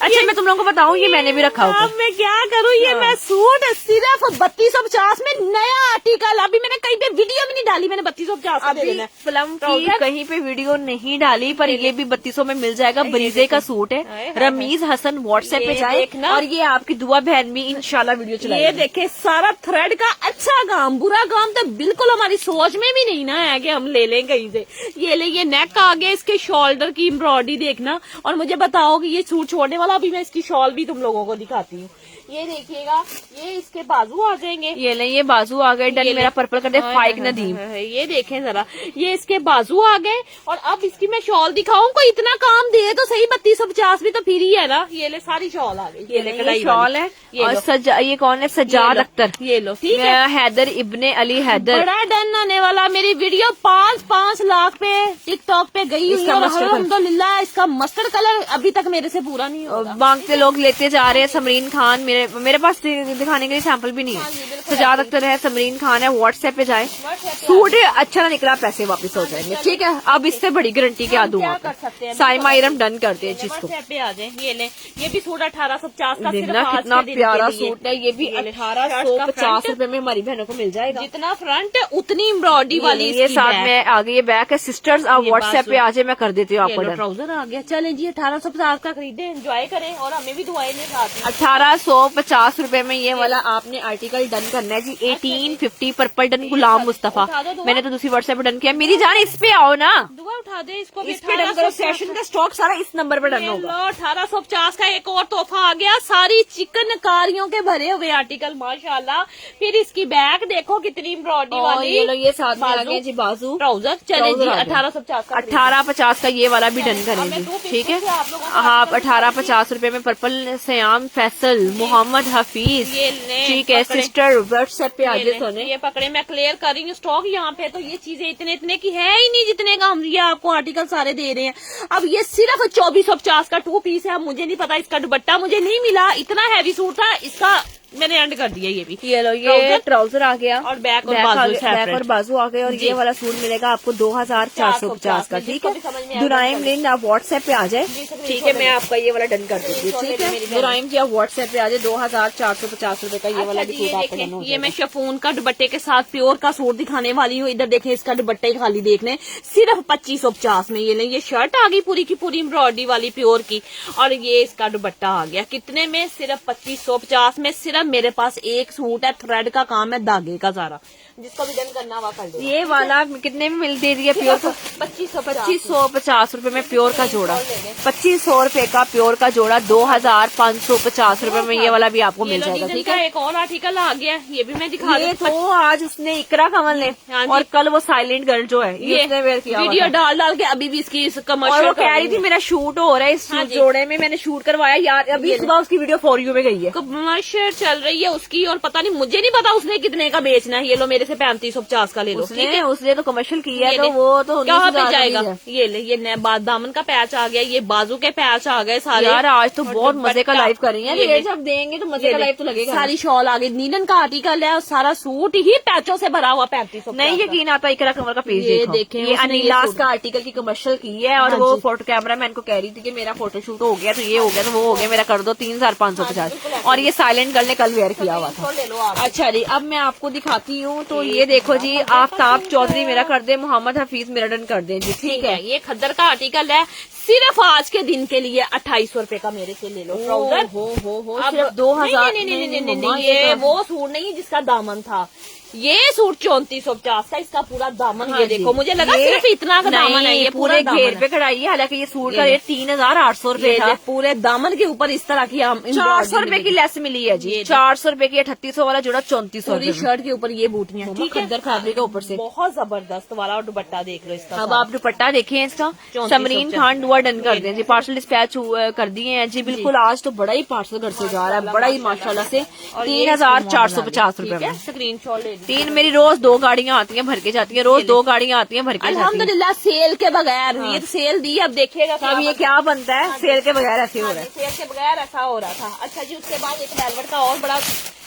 [SPEAKER 1] अच्छा मैं तुम लोगों को बताऊं, ये मैंने भी रखा
[SPEAKER 2] अब
[SPEAKER 1] होगा।
[SPEAKER 2] मैं क्या करूँ, ये मैं सूट सिर्फ 3250 में नया आर्टिकल, अभी मैंने कहीं पे वीडियो भी नहीं डाली, मैंने 3250 का दे
[SPEAKER 1] अभी
[SPEAKER 2] देना है।
[SPEAKER 1] फिल्म की कहीं पे वीडियो नहीं डाली, पर ये भी 3200 में मिल जाएगा। बरीजे का सूट है, रमीज हसन व्हाट्सएप पे
[SPEAKER 2] ये
[SPEAKER 1] जाए
[SPEAKER 2] देखना।
[SPEAKER 1] और ये आपकी दुआ बहन भी इंशाल्लाह वीडियो
[SPEAKER 2] ये
[SPEAKER 1] चलाएगी।
[SPEAKER 2] देखे सारा थ्रेड का अच्छा काम, बुरा काम तो बिल्कुल हमारी सोच में भी नहीं ना है कि हम ले लें कहीं से। ये ले, ये नेक आ गया, इसके शोल्डर की एम्ब्रॉयडरी देखना, और मुझे बताओ कि ये सूट छोड़ने वाला। अभी मैं इसकी शॉल भी तुम लोगों को दिखाती हूँ। ये देखिएगा, ये इसके बाजू आ जाएंगे।
[SPEAKER 1] ये ले, ये बाजू आ गए। डन मेरा पर्पल कर दे, फाइक नदीम।
[SPEAKER 2] ये देखें जरा, ये इसके बाजू आ गए। और अब इसकी मैं शॉल दिखाऊं, कोई इतना काम दे तो सही, 3250 भी तो फिर ही है ना। ये ले, सारी शॉल आ गई। ये ले, कढ़ाई
[SPEAKER 1] शॉल है। और ये कौन है? सजाद अख्तर।
[SPEAKER 2] ये लो, ठीक है।
[SPEAKER 1] हैदर इब्ने अली हैदर।
[SPEAKER 2] बड़ा डन आने वाला। मेरी वीडियो 5 लाख पे टिकटॉक पे गई हुई है, और अल्हम्दुलिल्लाह इसका मस्टर्ड कलर अभी तक मेरे से पूरा नहीं हुआ।
[SPEAKER 1] मांगते लोग लेते जा रहे हैं। समरीन खान, मेरे पास दिखाने के लिए सैंपल भी नहीं है। सजाद अख्तर है, समरीन खान है। व्हाट्सएप पे जाए, सूट अच्छा ना निकला, पैसे वापस हो जाएंगे, ठीक है। अब इससे बड़ी गारंटी क्या दूं आपको? साइमा इरम डन करते हैं चीज को।
[SPEAKER 2] पे आ जाए। ये ले, ये भी सूट 1850 का।
[SPEAKER 1] देखना कितना प्यारा सूट है। ये भी 1850 रुपए में हमारी बहनों को मिल जाएगा।
[SPEAKER 2] जितना फ्रंट उतनी एम्ब्रॉयडरी वाली।
[SPEAKER 1] ये साथ में आगे ये बैक है। सिस्टर्स आप व्हाट्सएप पे आ जाए, मैं कर देती हूँ आपको।
[SPEAKER 2] ट्राउजर आ गया। चले जी, 1850 का खरीदे, एंजॉय करें, और हमें भी दुआएं दें साथ में।
[SPEAKER 1] 1850 रुपए में ये वाला आपने आर्टिकल डन करना है जी। 1850 पर्पल डन, गुलाम मुस्तफा। मैंने तो दूसरी व्हाट्सएप पे डन किया। मेरी जान इस पे आओ ना,
[SPEAKER 2] दुआ उठा दे इसको भी।
[SPEAKER 1] इस पे डन करो। सेशन का स्टॉक सारा इस नंबर पे डन होगा।
[SPEAKER 2] 1850 का एक और तोहफा आ गया, सारी चिकनकारियों के भरे हुए आर्टिकल माशाल्लाह। फिर इसकी बैक देखो कितनी एम्ब्रॉयडरी वाली।
[SPEAKER 1] ये लो, ये साथ में आ गए जी बाजू।
[SPEAKER 2] ट्राउजर चले जी, 1850 का।
[SPEAKER 1] 1850 का ये वाला भी डन करेंगे, ठीक है। आप 1850 रुपए में पर्पल सयाम फैसल मोहम्मद हफीज, ठीक है। सिस्टर व्हाट्सएप पे आ जाए सोने।
[SPEAKER 2] ये पकड़े, मैं क्लियर कर रही हूँ स्टॉक यहाँ पे। तो ये चीजें इतने की है ही नहीं जितने का हम ये आपको आर्टिकल सारे दे रहे हैं। अब ये सिर्फ 2450 का 2 पीस है। अब मुझे नहीं पता, इसका दुपट्टा मुझे नहीं मिला, इतना हैवी सूट था इसका, मैंने एंड कर दिया। ये भी
[SPEAKER 1] ये लो, ये ट्राउजर आ गया,
[SPEAKER 2] और बैक और
[SPEAKER 1] बाजू आ गए। और ये वाला सूट मिलेगा आपको 2450 का, ठीक है। दुराइम लिंक आप व्हाट्सएप पे आ जाए, ठीक है। मैं आपका ये वाला डन कर दूंगी, ठीक है। दुराइम की आप व्हाट्सएप पे आ जाए। 2450 रुपए का ये वाला भी सूट आपको डन हो जाएगा।
[SPEAKER 2] ये मैं शिफॉन का दुपट्टे के साथ प्योर का सूट दिखाने वाली हूँ। इधर देखें, इसका दुपट्टे खाली देख लें, सिर्फ 2550 में। ये लें, ये शर्ट आ गई पूरी की पूरी एम्ब्रॉयडरी वाली प्योर की, और ये इसका दुपट्टा आ गया कितने में? सिर्फ 2550 में। सिर्फ मेरे पास एक सूट है, थ्रेड का काम है, धागे का सारा, जिसको भी डन करना हुआ कर दो।
[SPEAKER 1] ये वाला कितने में मिलती है? प्योर 2550 रुपए में प्योर का जोड़ा। 2500 रुपए का प्योर का जोड़ा 2550 रुपए में ये वाला भी आपको मिल जाएगा, ठीक है।
[SPEAKER 2] एक और आर्टिकल आ गया, ये भी मैं दिखा
[SPEAKER 1] ये तो आज उसने इकरा कमल ने, और कल वो साइलेंट गर्ल जो है, ये वेयर किया
[SPEAKER 2] वीडियो डाल के अभी भी इसकी कमर्शियल।
[SPEAKER 1] और वो कह रही थी मेरा शूट हो रहा है इस जोड़े में, मैंने शूट करवाया यार। अभी सुबह उसकी वीडियो फॉर यू में गई है,
[SPEAKER 2] कमर्शियल चल रही है उसकी, और पता नहीं, मुझे नहीं पता उसने कितने का बेचना है। ये लो, मेरे से 3550 का ले लो, ठीक है।
[SPEAKER 1] उसने तो कमर्शियल किया है, तो वो तो
[SPEAKER 2] कहाँ पे जाएगा? ये ले, ये दामन का पैच आ गया, ये बाजू के पैच आ गए सारे।
[SPEAKER 1] यार आज तो बहुत मजे का लाइव कर रही है। रेट जब देंगे तो मजे का लाइव तो लगेगा।
[SPEAKER 2] सारी शॉल आ गई, नीलन का आर्टिकल है, और सारा सूट ही पैचों से भरा हुआ 3500।
[SPEAKER 1] नहीं यकीन आता, इकरा कमर का पेज
[SPEAKER 2] ये देखें,
[SPEAKER 1] ये अनिलास का आर्टिकल की कमर्शियल की है। और वो फोटो कैमरा मैन को कह रही थी कि मेरा फोटोशूट हो गया, तो ये हो गया, तो वो हो गया, मेरा कर दो 3550। और ये साइलेंट गर्ल ने कल वेयर किया हुआ था। अच्छा जी, अब मैं आपको दिखाती हूँ। तो ये देखो जी, आफ्ताब चौधरी मेरा कर दे, मोहम्मद हफीज मेरा डन कर दे जी, ठीक है।
[SPEAKER 2] ये खद्दर का आर्टिकल है, सिर्फ आज के दिन के लिए 2800 रुपए का मेरे से ले लो। ट्राउजर
[SPEAKER 1] हो सिर्फ 2000।
[SPEAKER 2] नहीं, ये वो सूट नहीं जिसका दामन था, ये सूट 3450 का, इसका पूरा दामन। ये देखो, मुझे लगा सिर्फ इतना का दामन है, ये पूरे घेर
[SPEAKER 1] पे कढ़ाई है। हालांकि ये सूट का रेट 3800 रुपए था।
[SPEAKER 2] पूरे दामन के ऊपर इस तरह की
[SPEAKER 1] 400 रुपए की लेस मिली है जी। 400 रुपए की 3800 वाला जोड़ा 3400।
[SPEAKER 2] पूरी शर्ट के ऊपर ये बूटियां, ठीक है,
[SPEAKER 1] खद्दर फैब्रिक के ऊपर से
[SPEAKER 2] बहुत जबरदस्त वाला। और दुपट्टा देख लो इसका।
[SPEAKER 1] अब आप दुपट्टा देखें इसका। समरीन खान दुआ डन कर दें जी, पार्सल डिस्पैच कर दिए हैं जी। बिल्कुल आज तो बड़ा ही पार्सल घर से जा रहा है, बड़ा ही माशाल्लाह से। 3450 रुपए में
[SPEAKER 2] स्क्रीन शॉट ले।
[SPEAKER 1] 3 मेरी रोज 2 गाड़ियां आती हैं भर के जाती हैं, रोज 2 गाड़ियां आती हैं भर के।
[SPEAKER 2] अल्हम्दुलिल्लाह सेल के बगैर। ये तो सेल दी, अब देखिएगा
[SPEAKER 1] अब ये क्या बनता है। सेल के बगैर ऐसे हो रहा है,
[SPEAKER 2] सेल के बगैर ऐसा हो रहा था। अच्छा जी, उसके बाद एक वेलवेट का और बड़ा,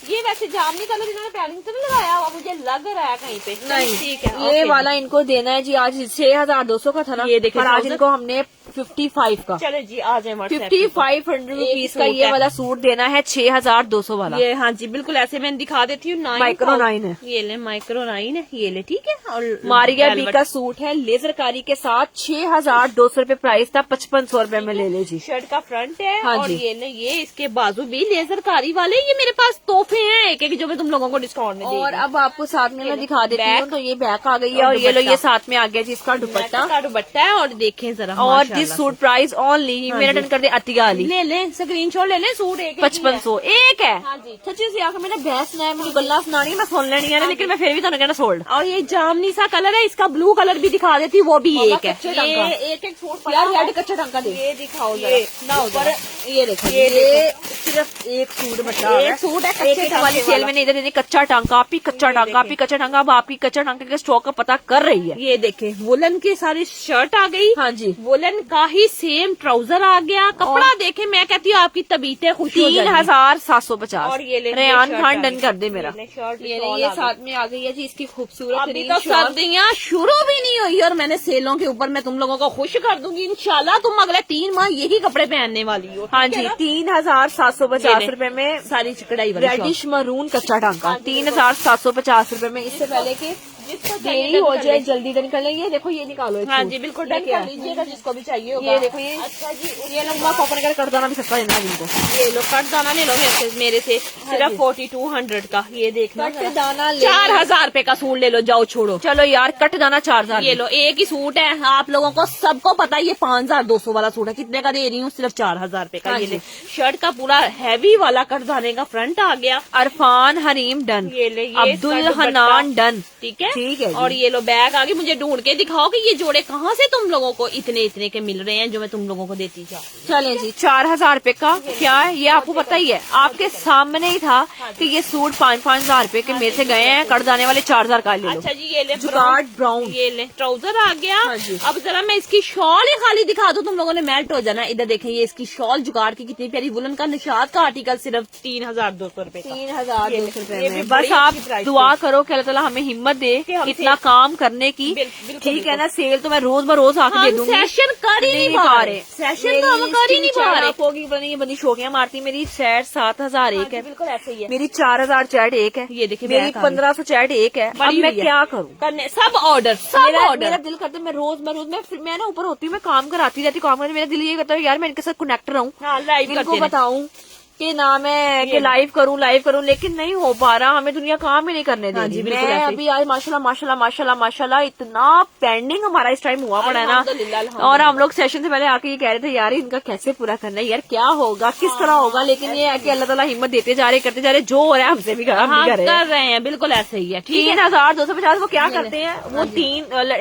[SPEAKER 2] ये वैसे जामनी कलर इन्होंने पैनिंग तो नहीं लगाया हुआ, मुझे लग रहा है कहीं पे। नहीं, ठीक है।
[SPEAKER 1] ये वाला इनको देना है जी। आज 6200 का था ना,
[SPEAKER 2] ये देखिए,
[SPEAKER 1] पर आज इनको हमने 55 का।
[SPEAKER 2] चले जी आ जाए
[SPEAKER 1] 5500 रुपीज का ये वाला सूट देना है 6200 वाला।
[SPEAKER 2] ये हाँ जी बिल्कुल ऐसे मैं दिखा देती हूँ।
[SPEAKER 1] माइक्रो 9 है,
[SPEAKER 2] ये ले माइक्रो 9 है, ये ले ठीक है। और
[SPEAKER 1] मारिया बी का सूट है लेजरकारी के साथ 6200 रुपए प्राइस था, 5500 रुपए में ले ले जी।
[SPEAKER 2] शर्ट का फ्रंट है
[SPEAKER 1] हाँ
[SPEAKER 2] और
[SPEAKER 1] जी।
[SPEAKER 2] ये ले ये इसके बाजू भी लेजरकारी वाले। ये मेरे पास तोहफे हैं एक एक जो मैं तुम लोगों को डिस्काउंट में दे
[SPEAKER 1] और अब आपको साथ में मैं दिखा देती हूँ, तो ये बैक आ गई है
[SPEAKER 2] और
[SPEAKER 1] और ये लो
[SPEAKER 2] दुपट्टा।
[SPEAKER 1] ये साथ में आ गया जी इसका दुपट्टा।
[SPEAKER 2] का दुपट्टा है और देखें जरा
[SPEAKER 1] और
[SPEAKER 2] माशाल्लाह
[SPEAKER 1] दिस सूट प्राइस ओनली, मेरा डन कर दे अतिया अली,
[SPEAKER 2] ले लें स्क्रीनशॉट ले लें। सूट एक
[SPEAKER 1] 5500 एक है।
[SPEAKER 2] हाँ जी।
[SPEAKER 1] सच्ची से आकर मैंने बहस ना है, मुझे गल्ला सुनानी है, मैं सुन लेनी है, लेकिन मैं फिर भी कहना सोल्ड।
[SPEAKER 2] और ये जामनी सा कलर है, इसका ब्लू कलर भी दिखा देती, वो भी एक है।
[SPEAKER 1] कच्चे टंका।
[SPEAKER 2] ये एक एक सूट
[SPEAKER 1] यार रेड कच्चा टंका दे,
[SPEAKER 2] ये दिखाओ
[SPEAKER 1] ये
[SPEAKER 2] जरा
[SPEAKER 1] ऊपर ये देखो,
[SPEAKER 2] ये
[SPEAKER 1] ये सिर्फ एक सूट बचा है।
[SPEAKER 2] एक सूट है
[SPEAKER 1] एक
[SPEAKER 2] कच्चे
[SPEAKER 1] एक वाली सेल में नहीं इधर देने कच्चा टांका, आप ही कच्चा टांका, आप ही कच्चा टांका। अब आपकी कच्चा टांका के स्टॉक का पता कर रही है।
[SPEAKER 2] ये देखे वुलन की सारी शर्ट आ गई।
[SPEAKER 1] हाँ जी,
[SPEAKER 2] वुलन का ही सेम ट्राउजर आ गया। कपड़ा देखे मैं कहती हूँ आपकी तबीयतें खुश हो जाएंगी।
[SPEAKER 1] 3750।
[SPEAKER 2] और ये ले
[SPEAKER 1] रेहान
[SPEAKER 2] शर्ट
[SPEAKER 1] खान
[SPEAKER 2] आ
[SPEAKER 1] डन
[SPEAKER 2] गई।
[SPEAKER 1] कर दे मेरा।
[SPEAKER 2] ये शर्ट
[SPEAKER 1] ये साथ में आ गई है जी इसकी खूबसूरत
[SPEAKER 2] अभी तो सर्दियाँ शुरू भी नहीं हुई और मैंने सेलों के ऊपर मैं तुम लोगों को खुश कर दूंगी इंशाल्लाह। तुम अगले 3 माह यही कपड़े पहनने वाली हो।
[SPEAKER 1] हाँ जी, 3750 रुपए में
[SPEAKER 2] सारी कढ़ाई वाली
[SPEAKER 1] रेडिश मरून कच्चा टांका, 3750 रुपए में। इससे पहले कि देरी हो जाए जल्दी डन कर लेंगे। देखो ये निकालो,
[SPEAKER 2] हाँ जी बिल्कुल डन कर लीजिएगा जिसको भी चाहिए होगा।
[SPEAKER 1] ये देखो ये
[SPEAKER 2] अच्छा जी
[SPEAKER 1] ये लंबा कॉपन कर दाना भी सस्ता देना इनको।
[SPEAKER 2] ये लो कट दाना ले लो मेरे से सिर्फ 4200 का। ये देखना
[SPEAKER 1] कट दाना ले
[SPEAKER 2] 4000 रुपए का सूट ले लो, जाओ छोड़ो।
[SPEAKER 1] चलो यार कट दाना 4000।
[SPEAKER 2] ये लो एक ही सूट है, आप लोगों को सबको पता है ये 5200 वाला सूट है। कितने का दे रही हूँ? सिर्फ 4000 रुपए का।
[SPEAKER 1] हाँ
[SPEAKER 2] ये
[SPEAKER 1] जी।
[SPEAKER 2] ले शर्ट का पूरा हैवी वाला कट दाने का फ्रंट आ गया।
[SPEAKER 1] अरफान हरीम डन,
[SPEAKER 2] ये ले ये
[SPEAKER 1] अब्दुल
[SPEAKER 2] इसका
[SPEAKER 1] हनान
[SPEAKER 2] दुपट्टा।
[SPEAKER 1] डन।
[SPEAKER 2] ठीक है
[SPEAKER 1] ठीक है जी।
[SPEAKER 2] और ये लो बैग आगे मुझे ढूंढ के दिखाओ कि ये जोड़े कहाँ से तुम लोगों को इतने इतने के मिल रहे हैं जो मैं तुम लोगों को देती जाऊँ।
[SPEAKER 1] चलें जी, 4000 रुपए का क्या है ये आपको पता ही है, आपके सामने ही था कि ये सूट 5-5 रुपए के मेरे से गए हैं, कट दाने वाले 4000 का ले लो।
[SPEAKER 2] अच्छा जी ये ले
[SPEAKER 1] जुगाड़ ब्राउन।
[SPEAKER 2] ये ले ट्राउजर आ गया।
[SPEAKER 1] हाँ जी।
[SPEAKER 2] अब जरा मैं इसकी शॉल ही खाली दिखा दूं, तुम लोगों ने मेल्ट हो जाना। इधर देखें ये इसकी शॉल जुगाड़ की कितनी प्यारी, वुलन का निशाद का आर्टिकल सिर्फ 3200 रुपए का।
[SPEAKER 1] 3200 रुपए
[SPEAKER 2] ये
[SPEAKER 1] में।
[SPEAKER 2] भी
[SPEAKER 1] बस
[SPEAKER 2] बड़ी
[SPEAKER 1] आप
[SPEAKER 2] अच्छी प्राइस
[SPEAKER 1] दुआ करो कि अल्लाह ताला हमें हिम्मत दे
[SPEAKER 2] कि हम
[SPEAKER 1] इतना काम करने की।
[SPEAKER 2] बिल्कुल,
[SPEAKER 1] ठीक है ना, सेल तो मैं रोज बरोज आके दे
[SPEAKER 2] हम
[SPEAKER 1] दूंगी।
[SPEAKER 2] सेशन कर ही नहीं पा रहे। सेशन तो हम कर ही नहीं पा रहे।
[SPEAKER 1] होगी पता नहीं ये बंदी शोकियां मारती। मेरी चैट 7000 एक है,
[SPEAKER 2] बिल्कुल ऐसे ही है।
[SPEAKER 1] मेरी 4000 चैट एक है,
[SPEAKER 2] ये देखिए
[SPEAKER 1] मेरी
[SPEAKER 2] बैक आ गई।
[SPEAKER 1] 1500 चैट एक है। अब
[SPEAKER 2] बड़ी
[SPEAKER 1] मैं
[SPEAKER 2] हुई है।
[SPEAKER 1] क्या करूँ?
[SPEAKER 2] करने सब ऑर्डर सब
[SPEAKER 1] मेरा
[SPEAKER 2] ऑर्डर
[SPEAKER 1] दिल करता है मैं रोज मैं ना ऊपर होती हूँ, मैं काम कराती रहती हूँ, काम करती, मेरा दिल ये करता है यार मैं इनके साथ कनेक्ट रहूँ,
[SPEAKER 2] हाँ लाइव
[SPEAKER 1] इनको
[SPEAKER 2] करते हैं।
[SPEAKER 1] बताऊं कि ना मैं कि लाइव करूं, लेकिन नहीं हो पा रहा। हमें दुनिया काम ही नहीं करने दे
[SPEAKER 2] हाँ
[SPEAKER 1] रही।
[SPEAKER 2] जी, बिल्कुल
[SPEAKER 1] मैं
[SPEAKER 2] ऐसे ही।
[SPEAKER 1] अभी आज माशाल्लाह इतना पेंडिंग हमारा इस टाइम हुआ पड़ा है ना।
[SPEAKER 2] अल्हम्दुलिल्लाह,
[SPEAKER 1] और हम लोग सेशन से पहले आके ये कह रहे थे यार इनका कैसे पूरा करना है, यार क्या होगा, किस तरह होगा। लेकिन ये है कि अल्लाह ताला हिम्मत देते जा रहे, करते जा रहे, जो हो रहा है हमसे भी हम
[SPEAKER 2] हाँ
[SPEAKER 1] भी कर
[SPEAKER 2] कर रहे हैं, बिल्कुल ऐसे ही है। ठीक है
[SPEAKER 1] 3250। वो क्या करते हैं, वो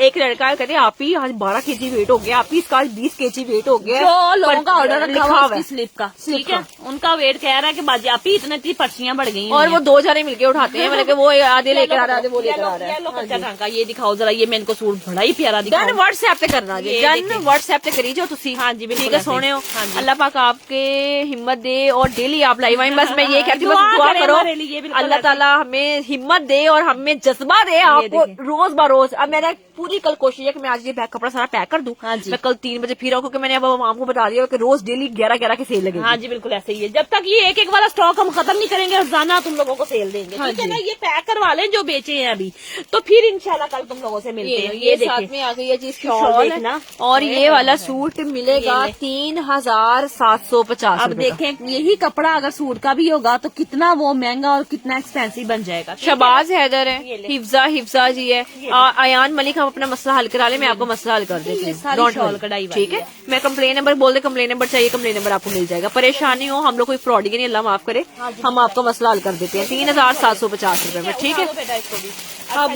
[SPEAKER 1] एक लड़का कहते हैं आप ही आज 12 kg वेट हो गया, आप ही इसका आज 20 kg वेट हो गया,
[SPEAKER 2] जो लोगों का ऑर्डर रखा हुआ है
[SPEAKER 1] है।
[SPEAKER 2] स्लिप का,
[SPEAKER 1] स्लिप
[SPEAKER 2] ठीक है, उनका वेट कह रहा है कि बाजी आप ही इतनी पर्चियां बढ़ गई हैं।
[SPEAKER 1] और वो 2 जने मिलके उठाते हैं, मतलब कि वो आधे लेकर आ रहा है, आधे वो लेकर आ रहा है।
[SPEAKER 2] ये लो कच्चा टांका, ये दिखाओ जरा, ये मैं इनको सूट बड़ा ही प्यारा
[SPEAKER 1] डन
[SPEAKER 2] दिखाऊं।
[SPEAKER 1] व्हाट्सएप पे करना जी,
[SPEAKER 2] ये
[SPEAKER 1] डन
[SPEAKER 2] देखिए।
[SPEAKER 1] व्हाट्सएप पे करी जो तुसी।
[SPEAKER 2] हाँ जी, बिल्कुल
[SPEAKER 1] ठीक है,
[SPEAKER 2] ऐसे ही।
[SPEAKER 1] सोने हो।
[SPEAKER 2] हाँ जी।
[SPEAKER 1] अल्लाह पाक आपके हिम्मत दे और डेली आप लाइव आए। बस मैं ये कहती हूँ,
[SPEAKER 2] दुआ
[SPEAKER 1] बस दुआ
[SPEAKER 2] करें
[SPEAKER 1] करो
[SPEAKER 2] हमारे लिए, बिल्कुल
[SPEAKER 1] अल्लाह
[SPEAKER 2] ऐसे।
[SPEAKER 1] ताला हमें हिम्मत दे और हमें जज्बा दे आपको
[SPEAKER 2] देखें।
[SPEAKER 1] रोज बरोज। अब मेरा पूरी कल कोशिश है कि मैं आज ये बैग कपड़ा सारा पैक कर दूं।
[SPEAKER 2] हाँ जी।
[SPEAKER 1] मैं कल 3 बजे फिर आऊं, क्योंकि मैंने अब आपको बता दिया कि रोज डेली 11-11 की सेल लगेगी।
[SPEAKER 2] हाँ जी, बिल्कुल ऐसे ही है। जब तक ये एक एक वाला स्टॉक हम खत्म नहीं करेंगे, रोजाना तुम लोगों को सेल देंगे।
[SPEAKER 1] हाँ
[SPEAKER 2] ठीक है
[SPEAKER 1] जी।
[SPEAKER 2] ना, ये पैक करवा लें जो बेचे हैं अभी, तो फिर इंशाल्लाह कल तुम लोगों से मिलते हैं। ये
[SPEAKER 1] साथ
[SPEAKER 2] देखिए
[SPEAKER 1] में आ गई है जी इसकी
[SPEAKER 2] शॉल
[SPEAKER 1] शॉल
[SPEAKER 2] देखना।
[SPEAKER 1] और ये वाला सूट मिलेगा
[SPEAKER 2] ये ले।
[SPEAKER 1] 3750।
[SPEAKER 2] अब देखें यही कपड़ा अगर सूट का भी होगा तो कितना वो महंगा और कितना एक्सपेंसिव बन जाएगा। ठीक है
[SPEAKER 1] शबाज हैदर है,
[SPEAKER 2] ये ले।
[SPEAKER 1] हिफ्जा जी है, अयान मलिक। हम अपना मसला हल करा ले, मैं आपको मसला हल कर देती
[SPEAKER 2] ये
[SPEAKER 1] हूँ।
[SPEAKER 2] सारी
[SPEAKER 1] Don't
[SPEAKER 2] शॉल
[SPEAKER 1] worry।
[SPEAKER 2] कढ़ाई वाली
[SPEAKER 1] ठीक है, मैं कंप्लेन नंबर बोल दे, कंप्लेन नंबर चाहिए, कंप्लेन नंबर आपको मिल जाएगा। परेशानी हो, हम लोग कोई फ्रॉड नहीं, अल्लाह माफ करे, हम आपको मसला हल कर देते हैं 3750 रुपए में। ठीक है,
[SPEAKER 2] उठाओ बेटा इसको भी।
[SPEAKER 1] अब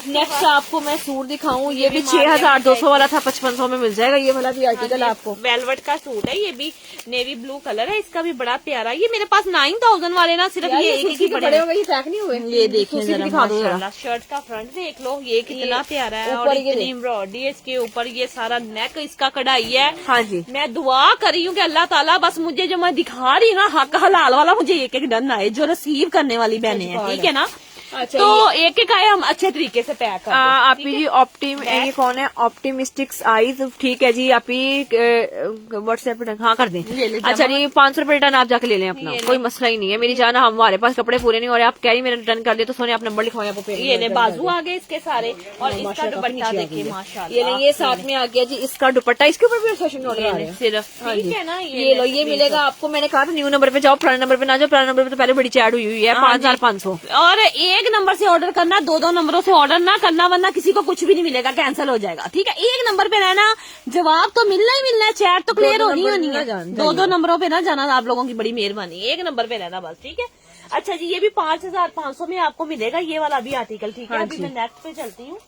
[SPEAKER 1] नेक्स्ट आपको मैं सूट दिखाऊं। ये भी 6200 वाला था, 5500 में मिल जाएगा। ये वाला भी आर्टिकल आपको
[SPEAKER 2] वेलवेट का सूट है, ये भी नेवी ब्लू कलर है, इसका भी बड़ा प्यारा। ये मेरे पास 9000 वाले ना सिर्फ ये एक ही
[SPEAKER 1] बड़े हो गए, ये पैक नहीं हुए।
[SPEAKER 2] ये देखिए
[SPEAKER 1] सूसी
[SPEAKER 2] जरा,
[SPEAKER 1] दिखा दो जरा।
[SPEAKER 2] माशाल्लाह। शर्ट का फ्रंट देख लो, ये कितना प्यारा है और
[SPEAKER 1] ऊपर ये
[SPEAKER 2] इतनी एम्ब्रॉयडरी है इसके ऊपर। ये सारा नेक इसका कढ़ाई है।
[SPEAKER 1] हाँ जी,
[SPEAKER 2] मैं दुआ कर रही हूँ कि अल्लाह ताला बस मुझे जो मैं दिखा रही हूँ ना हक हलाल वाला, मुझे एक एक डन आए जो रिसीव करने वाली बहनें हैं। ठीक है ना,
[SPEAKER 1] अच्छा,
[SPEAKER 2] तो एक एक आए हम अच्छे तरीके से पैक कर दें।
[SPEAKER 1] आप ही जी ऑप्टिम, ये कौन है? ऑप्टिमिस्टिक्स आईज, ठीक है जी। आप ही व्हाट्सएप पे हाँ कर दें। अच्छा जी, 500 रुपए रिटर्न आप जाके ले लें अपना, कोई मसला ही नहीं है मेरी जान। हमारे पास कपड़े पूरे नहीं हो रहे, आप कह रही मेरे रिटर्न कर दे तो सोने आप नंबर लिखवाएं आपको।
[SPEAKER 2] ये ले बाजू आ गए इसके सारे, और इसका दुपट्टा देखिए माशाल्लाह।
[SPEAKER 1] ये नहीं, ये साथ में आ गया जी इसका दुपट्टा, इसके ऊपर भी फैशन हो रहा है
[SPEAKER 2] सिर्फ, ठीक है ना।
[SPEAKER 1] ये लो, ये मिलेगा आपको। मैंने कहा था न्यू नंबर पे जाओ, पुराने नंबर पे ना जाओ। पुराने नंबर पे तो पहले बड़ी चैट हुई है 5500।
[SPEAKER 2] और एक नंबर से ऑर्डर करना, दो नंबरों से ऑर्डर ना करना, वरना किसी को कुछ भी नहीं मिलेगा, कैंसिल हो जाएगा। ठीक है, एक नंबर पे रहना, जवाब तो मिलना ही मिलना है, चैट तो क्लियर होनी है। दो नंबरों पे ना जाना, आप लोगों की बड़ी मेहरबानी, एक नंबर पे रहना बस, ठीक है। अच्छा जी, ये भी 5500 में आपको मिलेगा ये वाला भी आर्टिकल, ठीक है। अभी मैं नेक्स्ट पे चलती हूँ।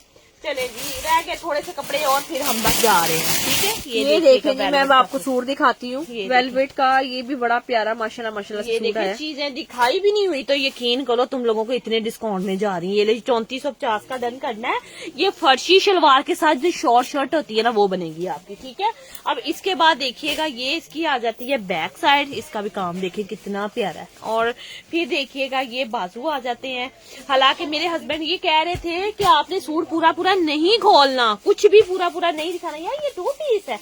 [SPEAKER 2] चले जी, रह गए थोड़े से कपड़े और फिर हम बस जा रहे हैं, ठीक है।
[SPEAKER 1] ये देखें जी, मैं आपको सूट दिखाती हूँ वेलवेट का। ये भी बड़ा प्यारा माशाल्लाह माशाल्लाह
[SPEAKER 2] ये देखिए, चीजें दिखाई भी नहीं हुई तो यकीन करो तुम लोगों को इतने डिस्काउंट में जा रही है। ये 3450 का डन करना है। ये फर्शी शलवार के साथ जो शॉर्ट शर्ट होती है ना, वो बनेगी आपकी, ठीक है। अब इसके बाद देखिएगा, ये इसकी आ जाती है बैक साइड, इसका भी काम देखिए कितना प्यारा है। और फिर देखिएगा ये बाजू आ जाते हैं। हालांकि मेरे हस्बैंड ये कह रहे थे कि आपने सूट पूरा नहीं खोलना, कुछ भी पूरा नहीं दिखाना। यार ये 2 पीस है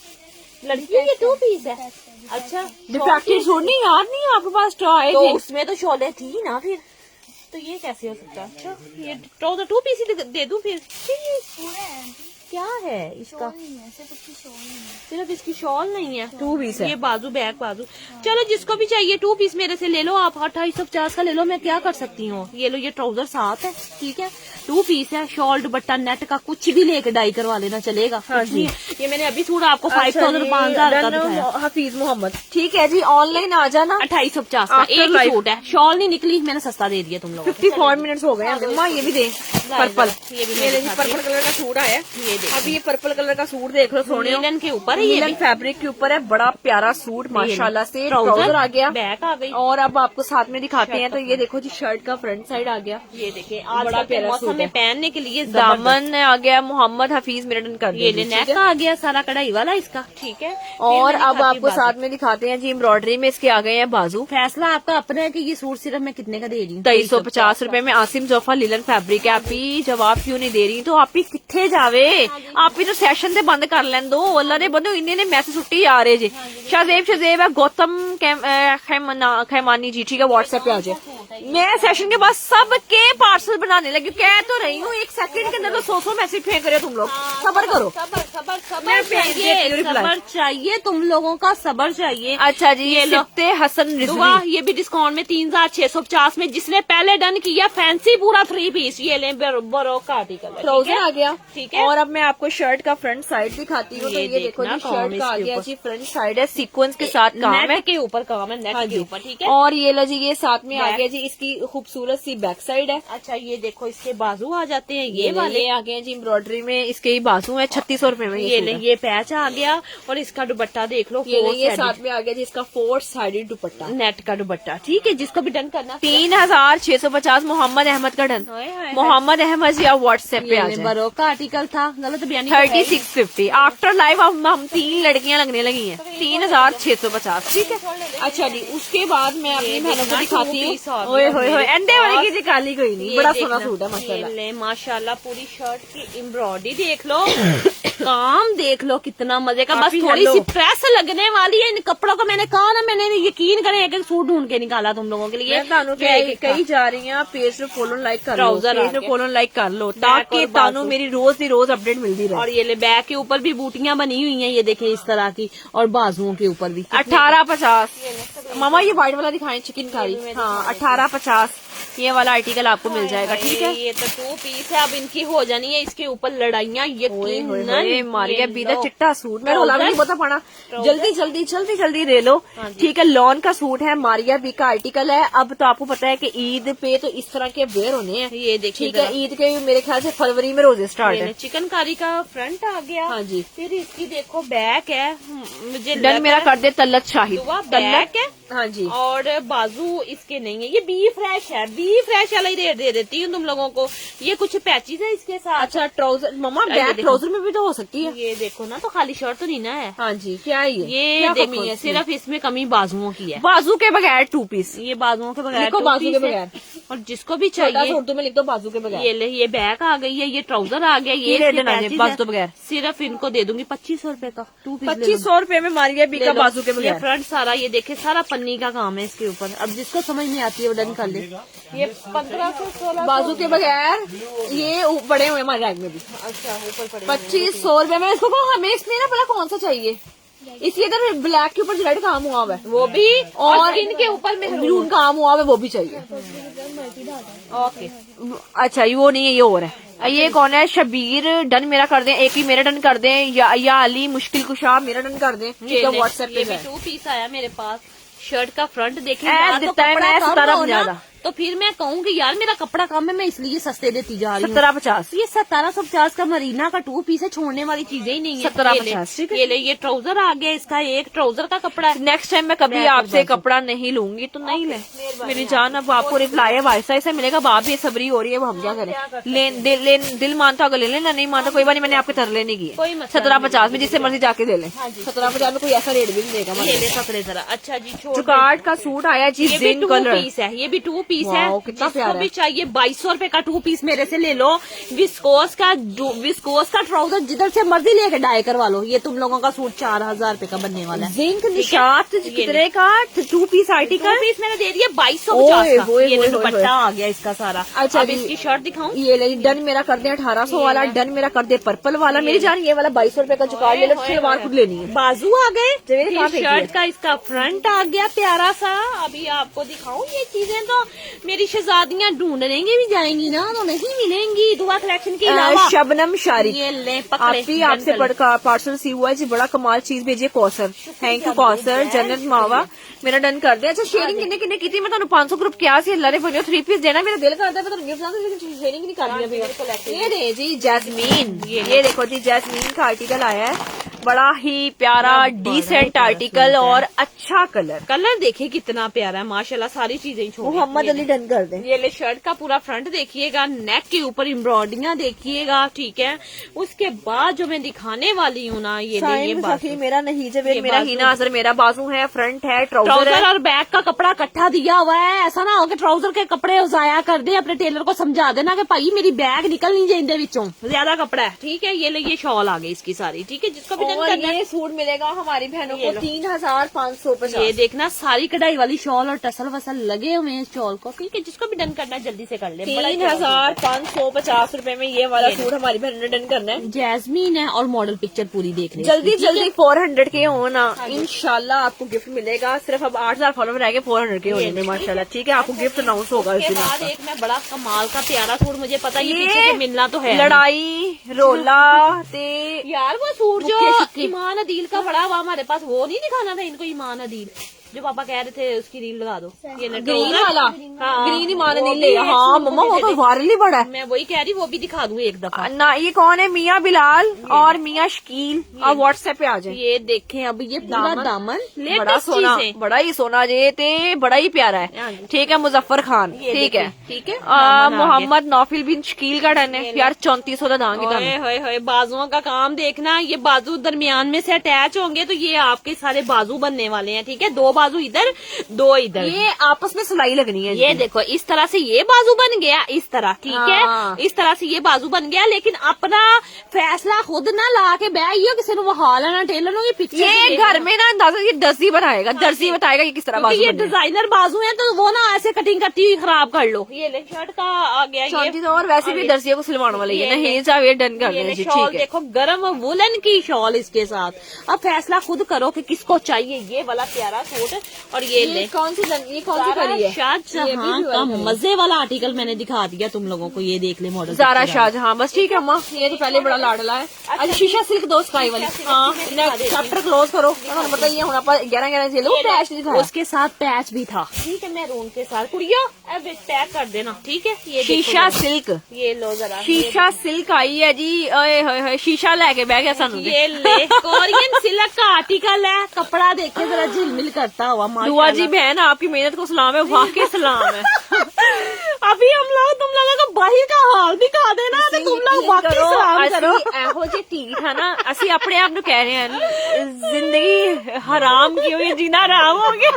[SPEAKER 2] लड़की, ये 2 पीस है। अच्छा,
[SPEAKER 1] डिफेक्टेड सूट नहीं यार, नहीं आपके पास ट्राई
[SPEAKER 2] तो
[SPEAKER 1] थे
[SPEAKER 2] उसमें तो शोले थी ना, फिर तो ये कैसे हो सकता है? अच्छा, ये ट्राउजर 2 पीस ही दे दूं फिर? क्या है इसका? सिर्फ इसकी शॉल नहीं है,
[SPEAKER 1] 2 पीस है।
[SPEAKER 2] ये बाजू, बैक बाजू। चलो जिसको भी चाहिए 2 पीस मेरे से ले लो आप, 2850 का ले लो, मैं क्या कर सकती हूँ। ये लो, ये ट्राउजर साथ है, ठीक है। 2 पीस है, शॉल दुपट्टा नेट का कुछ भी लेके डाई करवा लेना चलेगा।
[SPEAKER 1] हाँ जी,
[SPEAKER 2] ये मैंने अभी सूट आपको 5000 5,000 का दिखाया।
[SPEAKER 1] हफीज मोहम्मद, ठीक है जी। ऑनलाइन आ जाना,
[SPEAKER 2] 2850 का एक ही सूट है, शॉल नहीं निकली, मैंने सस्ता दे दिया तुम लोगों को।
[SPEAKER 1] 54 मिनट्स हो गए हैं। अम्मा ये भी दे, पर्पल,
[SPEAKER 2] ये भी
[SPEAKER 1] मेरे पर्पल कलर का सूट आया। अब ये पर्पल कलर का सूट देख लो, सोने
[SPEAKER 2] लिनन के ऊपर है, ये
[SPEAKER 1] फैब्रिक के ऊपर है, बड़ा प्यारा सूट माशाल्लाह से। ट्राउजर आ गया,
[SPEAKER 2] बैक आ गई,
[SPEAKER 1] और अब आपको साथ में दिखाते हैं। तो ये देखो जी, शर्ट का फ्रंट साइड आ गया।
[SPEAKER 2] ये देखिए, आज बड़ा प्यारा मौसम में पहनने के लिए
[SPEAKER 1] दामन आ गया, मोहम्मद हफीज मिरटन कर
[SPEAKER 2] ये नेक आ गया, सारा कढ़ाई वाला इसका, ठीक है।
[SPEAKER 1] और अब आपको साथ में दिखाते हैं जी, एम्ब्रॉयडरी में इसके आ गए हैं बाजू।
[SPEAKER 2] फैसला आपका अपना है कि ये सूट सिर्फ मैं कितने का दे रही हूँ।
[SPEAKER 1] 2350 रुपए में आसिम जोफा लिलन फैब्रिक है। आप ही जवाब क्यों नहीं दे रही? तो आप ही किथे जावे, आप ही तो सेशन से बंद कर लें दो। अल्लाह ने बंदो इन्हें मैसेज छुट्टी आ रहे जी। शजेब है, गौतम खैमानी जी, ठीक है, व्हाट्सएप पे आ जाए। मैं सेशन के बाद सबके पार्सल बनाने लगी, कह तो रही हूँ, 1 सेकंड के अंदर तो 100 मैसेज फेंक रहे हो तुम लोग। सबर करो,
[SPEAKER 2] सबर चाहिए तुम लोगों का, सबर चाहिए।
[SPEAKER 1] अच्छा जी, ये लगते हसन रिजवी,
[SPEAKER 2] ये भी डिस्काउंट में 3650 में, जिसने पहले डन किया फैंसी पूरा 3 पीस, ये ले बरोक का आर्टिकल,
[SPEAKER 1] ट्राउजर आ गया,
[SPEAKER 2] ठीक है।
[SPEAKER 1] और अब मैं आपको शर्ट का फ्रंट साइड दिखाती हूँ। तो ये देखो जी, शर्ट का आ गया जी, फ्रंट साइड है, सीक्वेंस के साथ काम है,
[SPEAKER 2] के ऊपर काम है, नेट के ऊपर, ठीक है।
[SPEAKER 1] और ये लो जी, ये साथ में आ गया जी, इसकी खूबसूरत सी बैक साइड है।
[SPEAKER 2] अच्छा, ये देखो इसके बाजू आ जाते हैं, ये वाले
[SPEAKER 1] आ गए जी एम्ब्रॉयडरी में, इसके ही बाजू है। 3600 रुपए में
[SPEAKER 2] ये पैच आ गया, और इसका दुपट्टा देख लो,
[SPEAKER 1] ये साथ में आ गया जी, इसका 4 साइडेड दुपट्टा,
[SPEAKER 2] नेट का दुपट्टा, ठीक है। जिसको भी डन करना
[SPEAKER 1] 3650, मोहम्मद अहमद का डन। मोहम्मद अहमद जी, आप व्हाट्सएप पे आ जाए।
[SPEAKER 2] बरोक का आर्टिकल था, गलत बयानी।
[SPEAKER 1] 3650 आफ्टर लाइव हम 3 लड़कियां लगने लगी हैं। 3650, ठीक है। अच्छा जी, उसके बाद मैं अपनी बहनों को दिखाती हूँ। ओए होए, अंडे वाली की काली कोई नहीं, बड़ा सोना सूट है माशाल्लाह।
[SPEAKER 2] माशाल्लाह, पूरी शर्ट की एम्ब्रॉयडरी देख लो, काम देख लो, कितना मजे का। बस थोड़ी सी प्रेस लगने वाली है इन कपड़ों को। मैंने कहा ना, मैंने यकीन करें एक सूट ढूंढ के निकाला तुम लोगों के लिए।
[SPEAKER 1] कई जा रही हैं, पेज पे फॉलो लाइक कर लो, पेज पे फॉलो लाइक कर लो, ताकि तानू मेरी रोज ही रोज अपडेट मिलती रहे।
[SPEAKER 2] और ये ले, बैक के ऊपर भी बूटियां बनी हुई हैं, ये देखें इस तरह की, और बाजुओं के ऊपर भी।
[SPEAKER 1] 1850। मामा ये व्हाइट वाला दिखाएं, चिकनकारी। हाँ, 1850 ये वाला आर्टिकल आपको मिल जाएगा, ठीक है।
[SPEAKER 2] ये तो 2 पीस है, अब इनकी हो जानी है इसके ऊपर लड़ाइयाँ, यकीनन
[SPEAKER 1] मारिया बीदा चिट्टा सूट में रोला भी नहीं पता पड़ा। जल्दी ले लो, ठीक है। लॉन का सूट है, मारिया बी का आर्टिकल है। अब तो आपको पता है कि ईद पे तो इस तरह के वेयर होने हैं,
[SPEAKER 2] ये देखिए,
[SPEAKER 1] ठीक है। ईद के मेरे ख्याल से फरवरी में रोजे स्टार्ट है।
[SPEAKER 2] चिकनकारी का फ्रंट आ गया,
[SPEAKER 1] हाँ जी।
[SPEAKER 2] फिर इसकी देखो बैक है, मुझे
[SPEAKER 1] डन मेरा कर दे तल्लत शाहिद,
[SPEAKER 2] बैक है,
[SPEAKER 1] हाँ जी।
[SPEAKER 2] और बाजू इसके नहीं है। ये बी फ्रेश है, बी फ्रेश वाला ही रेट दे देती हूँ तुम लोगों को। ये कुछ पैचेज है इसके साथ।
[SPEAKER 1] अच्छा, ट्राउजर मामा, बैक ट्राउजर में भी तो हो सकती है।
[SPEAKER 2] ये देखो ना, तो खाली शर्ट तो नहीं ना है।
[SPEAKER 1] हाँ जी, क्या है
[SPEAKER 2] ये देखो, सिर्फ इसमें कमी बाजुओं की है,
[SPEAKER 1] बाजू के बगैर 2 पीस।
[SPEAKER 2] ये बाजुओं के बगैर,
[SPEAKER 1] बाजू के बगैर
[SPEAKER 2] और जिसको भी
[SPEAKER 1] छोटा
[SPEAKER 2] चाहिए
[SPEAKER 1] सूट तुम्हें लिख दो बाजू के बगैर।
[SPEAKER 2] ये ले, ये बैक आ गई है, ये ट्राउजर आ गया, ये
[SPEAKER 1] ले
[SPEAKER 2] इसके
[SPEAKER 1] देना
[SPEAKER 2] पैचेस
[SPEAKER 1] बाजू
[SPEAKER 2] है।
[SPEAKER 1] के बगैर।
[SPEAKER 2] सिर्फ इनको दे दूंगी 2500 रुपए का 2 पीस।
[SPEAKER 1] 2500 रुपए में मारिया बी का बाजू के
[SPEAKER 2] ये
[SPEAKER 1] बगैर।
[SPEAKER 2] फ्रंट सारा ये देखे सारा पन्नी का काम है इसके ऊपर। अब जिसको समझ नहीं आती है वो डन कर ले। ये 1500
[SPEAKER 1] बाजू के बगैर ये बड़े हुए हमारे रैक में भी।
[SPEAKER 2] अच्छा ऊपर पड़े
[SPEAKER 1] 2500 रुपए में। इसको कहो हमें इसमें ना भला कौन सा चाहिए। इसके इधर ब्लैक के ऊपर रेड काम हुआ हुआ है,
[SPEAKER 2] वो भी,
[SPEAKER 1] और
[SPEAKER 2] इनके ऊपर में
[SPEAKER 1] मैरून काम हुआ हुआ है, वो भी चाहिए।
[SPEAKER 2] ओके
[SPEAKER 1] अच्छा ये वो नहीं है, ये और है। ये कौन है? शबीर डन मेरा कर दें, एक ही मेरा डन कर दें, या अली मुश्किल कुशा मेरा डन कर दें। व्हाट्सएप
[SPEAKER 2] ये
[SPEAKER 1] पे
[SPEAKER 2] भी 2 पीस आया मेरे पास। शर्ट का फ्रंट देखे
[SPEAKER 1] ऐड देता है, मैं 1750
[SPEAKER 2] तो फिर मैं कहूँगी यार मेरा कपड़ा कम है, मैं इसलिए सस्ते देती जा रही हूँ।
[SPEAKER 1] 1750।
[SPEAKER 2] ये 1750 का मरीना का 2 पीस है, छोड़ने वाली चीजें ही नहीं है।
[SPEAKER 1] 1750, ठीक है।
[SPEAKER 2] ये ले, ये ट्राउजर आ गया, इसका एक ट्राउजर का कपड़ा है।
[SPEAKER 1] नेक्स्ट टाइम मैं कभी आपसे कपड़ा नहीं लूंगी तो नहीं ले मेरी जान। अब आपको रिप्लाई है वाइसा ऐसा मिलेगा, अब आप भी सबरी हो रही है, वो हम क्या करें। दिल मानता अगर ले लेना, नहीं मानता कोई बात नहीं, मैंने आपके तरले नहीं किए। 1750 में जिससे मर्जी जाके दे लें। 1750 में कोई ऐसा रेट भी नहीं देगा।
[SPEAKER 2] ये ले पकड़े जरा। अच्छा जी,
[SPEAKER 1] जुगाड़ का सूट आया जी,
[SPEAKER 2] ये भी
[SPEAKER 1] जिंक
[SPEAKER 2] 2
[SPEAKER 1] कलर।
[SPEAKER 2] पीस है, ये भी 2 पीस है।
[SPEAKER 1] कितना
[SPEAKER 2] जिसको भी चाहिए 2200 रुपए का 2 पीस मेरे से ले लो। विस्कोस का ट्राउजर जिधर से मर्जी लेके डाई करवा लो। ये तुम लोगों का सूट 4000 रुपए का बनने वाला है।
[SPEAKER 1] जिंक निशात कितने का 2 पीस आर्टिकल?
[SPEAKER 2] 2 पीस मैंने दे दिया 2250 का।
[SPEAKER 1] ओए,
[SPEAKER 2] ये
[SPEAKER 1] ओए,
[SPEAKER 2] दुपट्टा आ गया इसका सारा।
[SPEAKER 1] अच्छा
[SPEAKER 2] अब
[SPEAKER 1] जी।
[SPEAKER 2] इसकी शर्ट दिखाऊं?
[SPEAKER 1] ये ले डन मेरा कर दे 1800 वाला, डन मेरा कर दे पर्पल वाला। मेरी जान ये वाला 2200 रुपए का जुगाड़ ले लो, सलवार खुद लेनी है।
[SPEAKER 2] बाजू आ गए,
[SPEAKER 1] जवेद कहाँ
[SPEAKER 2] फिर
[SPEAKER 1] फेंकी
[SPEAKER 2] शर्ट का इसका फ्रंट आ गया प्यारा सा। अभी आपको दिखाऊं ये चीजें, तो मेरी शहजादियां ढूंढने भी जाएंगी ना तो नहीं मिलेंगी दुआ कलेक्शन के अलावा।
[SPEAKER 1] शबनम शारी,
[SPEAKER 2] ये ले पकड़े।
[SPEAKER 1] आप ही आपसे पढ़कर पार्सल सी हुआ है जी, बड़ा कमाल चीज भेजिए कौसर। थैंक यू कौसर, जन्नत मावा मेरा डन कर दे। अच्छा शेयरिंग किन्ने किन्ने की थी? मैं तुम 500 ग्रुप क्या सी अल्लाह रे बनियो 3 पीस देना मेरा दिल करता है, मैं गिफ्ट शेयरिंग नहीं कर रही। ये दे जी जैस्मीन, ये देखो जी जैस्मीन का आर्टिकल आया है, बड़ा ही प्यारा डिसेंट आर्टिकल और अच्छा कलर
[SPEAKER 2] देखिए कितना प्यारा है माशाल्लाह। सारी चीजें
[SPEAKER 1] मोहम्मद अली डन कर दे।
[SPEAKER 2] ये ले शर्ट का पूरा फ्रंट देखिएगा, नेक के ऊपर एम्ब्रॉयडरियां देखिएगा, ठीक है। उसके बाद जो मैं दिखाने वाली हूँ ना, ये
[SPEAKER 1] बाजू मेरा नहीं जब मेरा हीना असर मेरा बाजू है, फ्रंट है, ट्राउजर
[SPEAKER 2] और बैक का कपड़ा इकट्ठा दिया हुआ है। ऐसा ना हो कि ट्राउजर के कपड़े जाया कर दे। अपने टेलर को समझा देना कि भाई मेरी बैग निकल नहीं जाए विचों, ज्यादा कपड़ा है, ठीक है। ये ले, ये शॉल आ गई इसकी सारी, ठीक है। जिसको भी
[SPEAKER 1] और ये सूट मिलेगा हमारी बहनों को 3550।
[SPEAKER 2] ये देखना सारी कढ़ाई वाली शॉल और टसल वसल लगे हुए हैं शॉल को, ठीक है। जिसको भी डन करना है जल्दी से कर ले।
[SPEAKER 1] 3550 रुपए में ये वाला सूट हमारी बहन ने डन करना है।
[SPEAKER 2] जैस्मीन है और मॉडल पिक्चर पूरी देख ले।
[SPEAKER 1] जल्दी 400 के हो ना, इंशाल्लाह आपको गिफ्ट मिलेगा। सिर्फ अब 8000 फॉलोवर रह गए 400 के होने में माशाल्लाह, ठीक है। आपको गिफ्ट अनाउंस होगा इस दिन।
[SPEAKER 2] एक में बड़ा कमाल का प्यारा सूट, मुझे पता है ये पीछे से मिलना तो है।
[SPEAKER 1] लड़ाई रोला ते
[SPEAKER 2] यार वो सूट जो ईमान अदील का बड़ा हुआ हमारे पास, वो नहीं दिखाना था इनको। ईमान अदील जो पापा कह रहे थे उसकी रील लगा दो। ये
[SPEAKER 1] ग्रीन वाला,
[SPEAKER 2] हाँ,
[SPEAKER 1] ग्रीन ईमान अदील ले। हाँ मम्मा वो तो वायरल ही बड़ा है।
[SPEAKER 2] मैं वही कह रही, वो भी दिखा दूँ एक दफा
[SPEAKER 1] ना। ये कौन है? मियाँ बिलाल और मियाँ शकील। और व्हाट्सएप पे आ जाए।
[SPEAKER 2] ये देखें अब ये पूरा दामन
[SPEAKER 1] बड़ा सोना, बड़ा ही सोना जे ते बड़ा ही प्यारा है, ठीक है। मुजफ्फर खान, ठीक है,
[SPEAKER 2] ठीक है।
[SPEAKER 1] मोहम्मद नौफिल बिन शकील का डन है यार। 3400 का दांगी।
[SPEAKER 2] बाजुओं का काम देखना, ये बाजू दरमियान में से अटैच होंगे तो ये आपके सारे बाजू बनने वाले हैं, ठीक है। 2 बाजू इधर 2 इधर,
[SPEAKER 1] ये आपस में सिलाई लगनी है।
[SPEAKER 2] ये देखो इस तरह से ये बाजू बन गया, इस तरह, ठीक है। इस तरह से ये बाजू बन गया, लेकिन अपना फैसला खुद ना ला के बैठियो किसी को हाल ना टेलर ये पिक्चर।
[SPEAKER 1] ये घर में ना अंदाजा ये दर्जी बनाएगा, दर्जी बताएगा ये किस तरह बाजू।
[SPEAKER 2] ये डिजाइनर बाजू है तो वो ना ऐसे कटिंग करती हुई खराब कर लो। ये ले शर्ट का आ गया ये,
[SPEAKER 1] और वैसे भी दर्जियों को सिलवाने वाले ये नहीं चाहे ये डन कर दें।
[SPEAKER 2] शॉल देखो गरम वुलन की शॉल इसके साथ। अब फैसला खुद करो कि किसको चाहिए ये वाला प्यारा सूट। और ये
[SPEAKER 1] कौन सी करी है?
[SPEAKER 2] शाहजहां का मजे वाला आर्टिकल मैंने दिखा दिया तुम लोगों को। ये देख ले मॉडल
[SPEAKER 1] ज़ारा शाहजहां, बस ठीक है अम्मा। ये तो पहले बड़ा लाडला है। अच्छा शीशा सिल्क दो स्काई वाली। हाँ चैप्टर क्लोज करो। बताइए हूँ 11 से लो पैच दिखा, उसके साथ पैच भी था,
[SPEAKER 2] ठीक है। मैरून के साथ कुड़ियों अब पैक कर देना, ठीक है। ये
[SPEAKER 1] शीशा सिल्क,
[SPEAKER 2] ये लो जरा
[SPEAKER 1] शीशा सिल्क आई है जी। शीशा लेके बह गया सानू।
[SPEAKER 2] ये ले कोरियन सिल्क का आर्टिकल है, कपड़ा देखे जरा झिलमिल करता हुआ।
[SPEAKER 1] दुआ जी बहन आपकी मेहनत को सलाम है, वाकई सलाम है।
[SPEAKER 2] अभी हम लोग तुम लोगों को बाहर का हाल दिखा देना तो तुम लोग वाकई सलाम करो।
[SPEAKER 1] एहो जी ठीक है ना, असि अपने आप कह रहे हैं जिंदगी हराम की हुई, जीना हराम हो गया।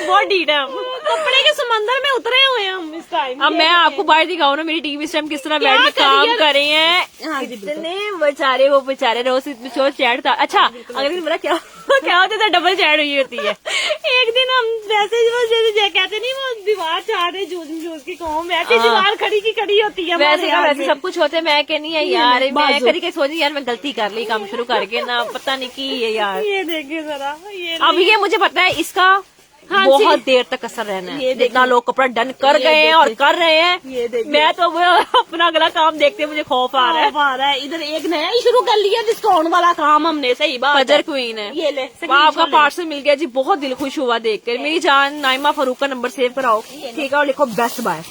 [SPEAKER 1] बहुत डीट है।
[SPEAKER 2] कपड़े के समंदर में उतरे हुए हैं हम इस टाइम।
[SPEAKER 1] अब मैं आपको बाहर दिखाऊँ ना मेरी टीम इस टाइम किस तरह बैठ के काम कर रहे हैं। इतने बेचारे वो बेचारे रोज इतने शोर चैट था। अच्छा अगले दिन मेरा क्या क्या होता था, डबल चैट हुई होती है।
[SPEAKER 2] एक दिन हम वैसे जैसे कहते नहीं वो दीवार चाह रहे जूझ की कौम, वैसे दीवार खड़ी की खड़ी होती है।
[SPEAKER 1] वैसे सब कुछ होते, मैं कहनी है यार मैं कभी कभी सोची यार मैं गलती कर ली काम शुरू करके ना, पता नहीं की है यार।
[SPEAKER 2] ये देखिए जरा, ये
[SPEAKER 1] अब ये मुझे पता है इसका बहुत देर तक असर रहना है। जितना लोग कपड़ा डन कर गए हैं और कर रहे हैं, मैं तो अपना अगला काम देखते मुझे खौफ आ रहा है।
[SPEAKER 2] इधर एक नया ही शुरू कर लिया डिस्काउंट वाला काम हमने। सही बात,
[SPEAKER 1] फजर क्वीन है।
[SPEAKER 2] ये ले
[SPEAKER 1] आपका पार्सल मिल गया जी, बहुत दिल खुश हुआ देखकर। मेरी जान नाइमा फारूक का नंबर सेव कराओ, ठीक है, और लिखो बेस्ट बाय।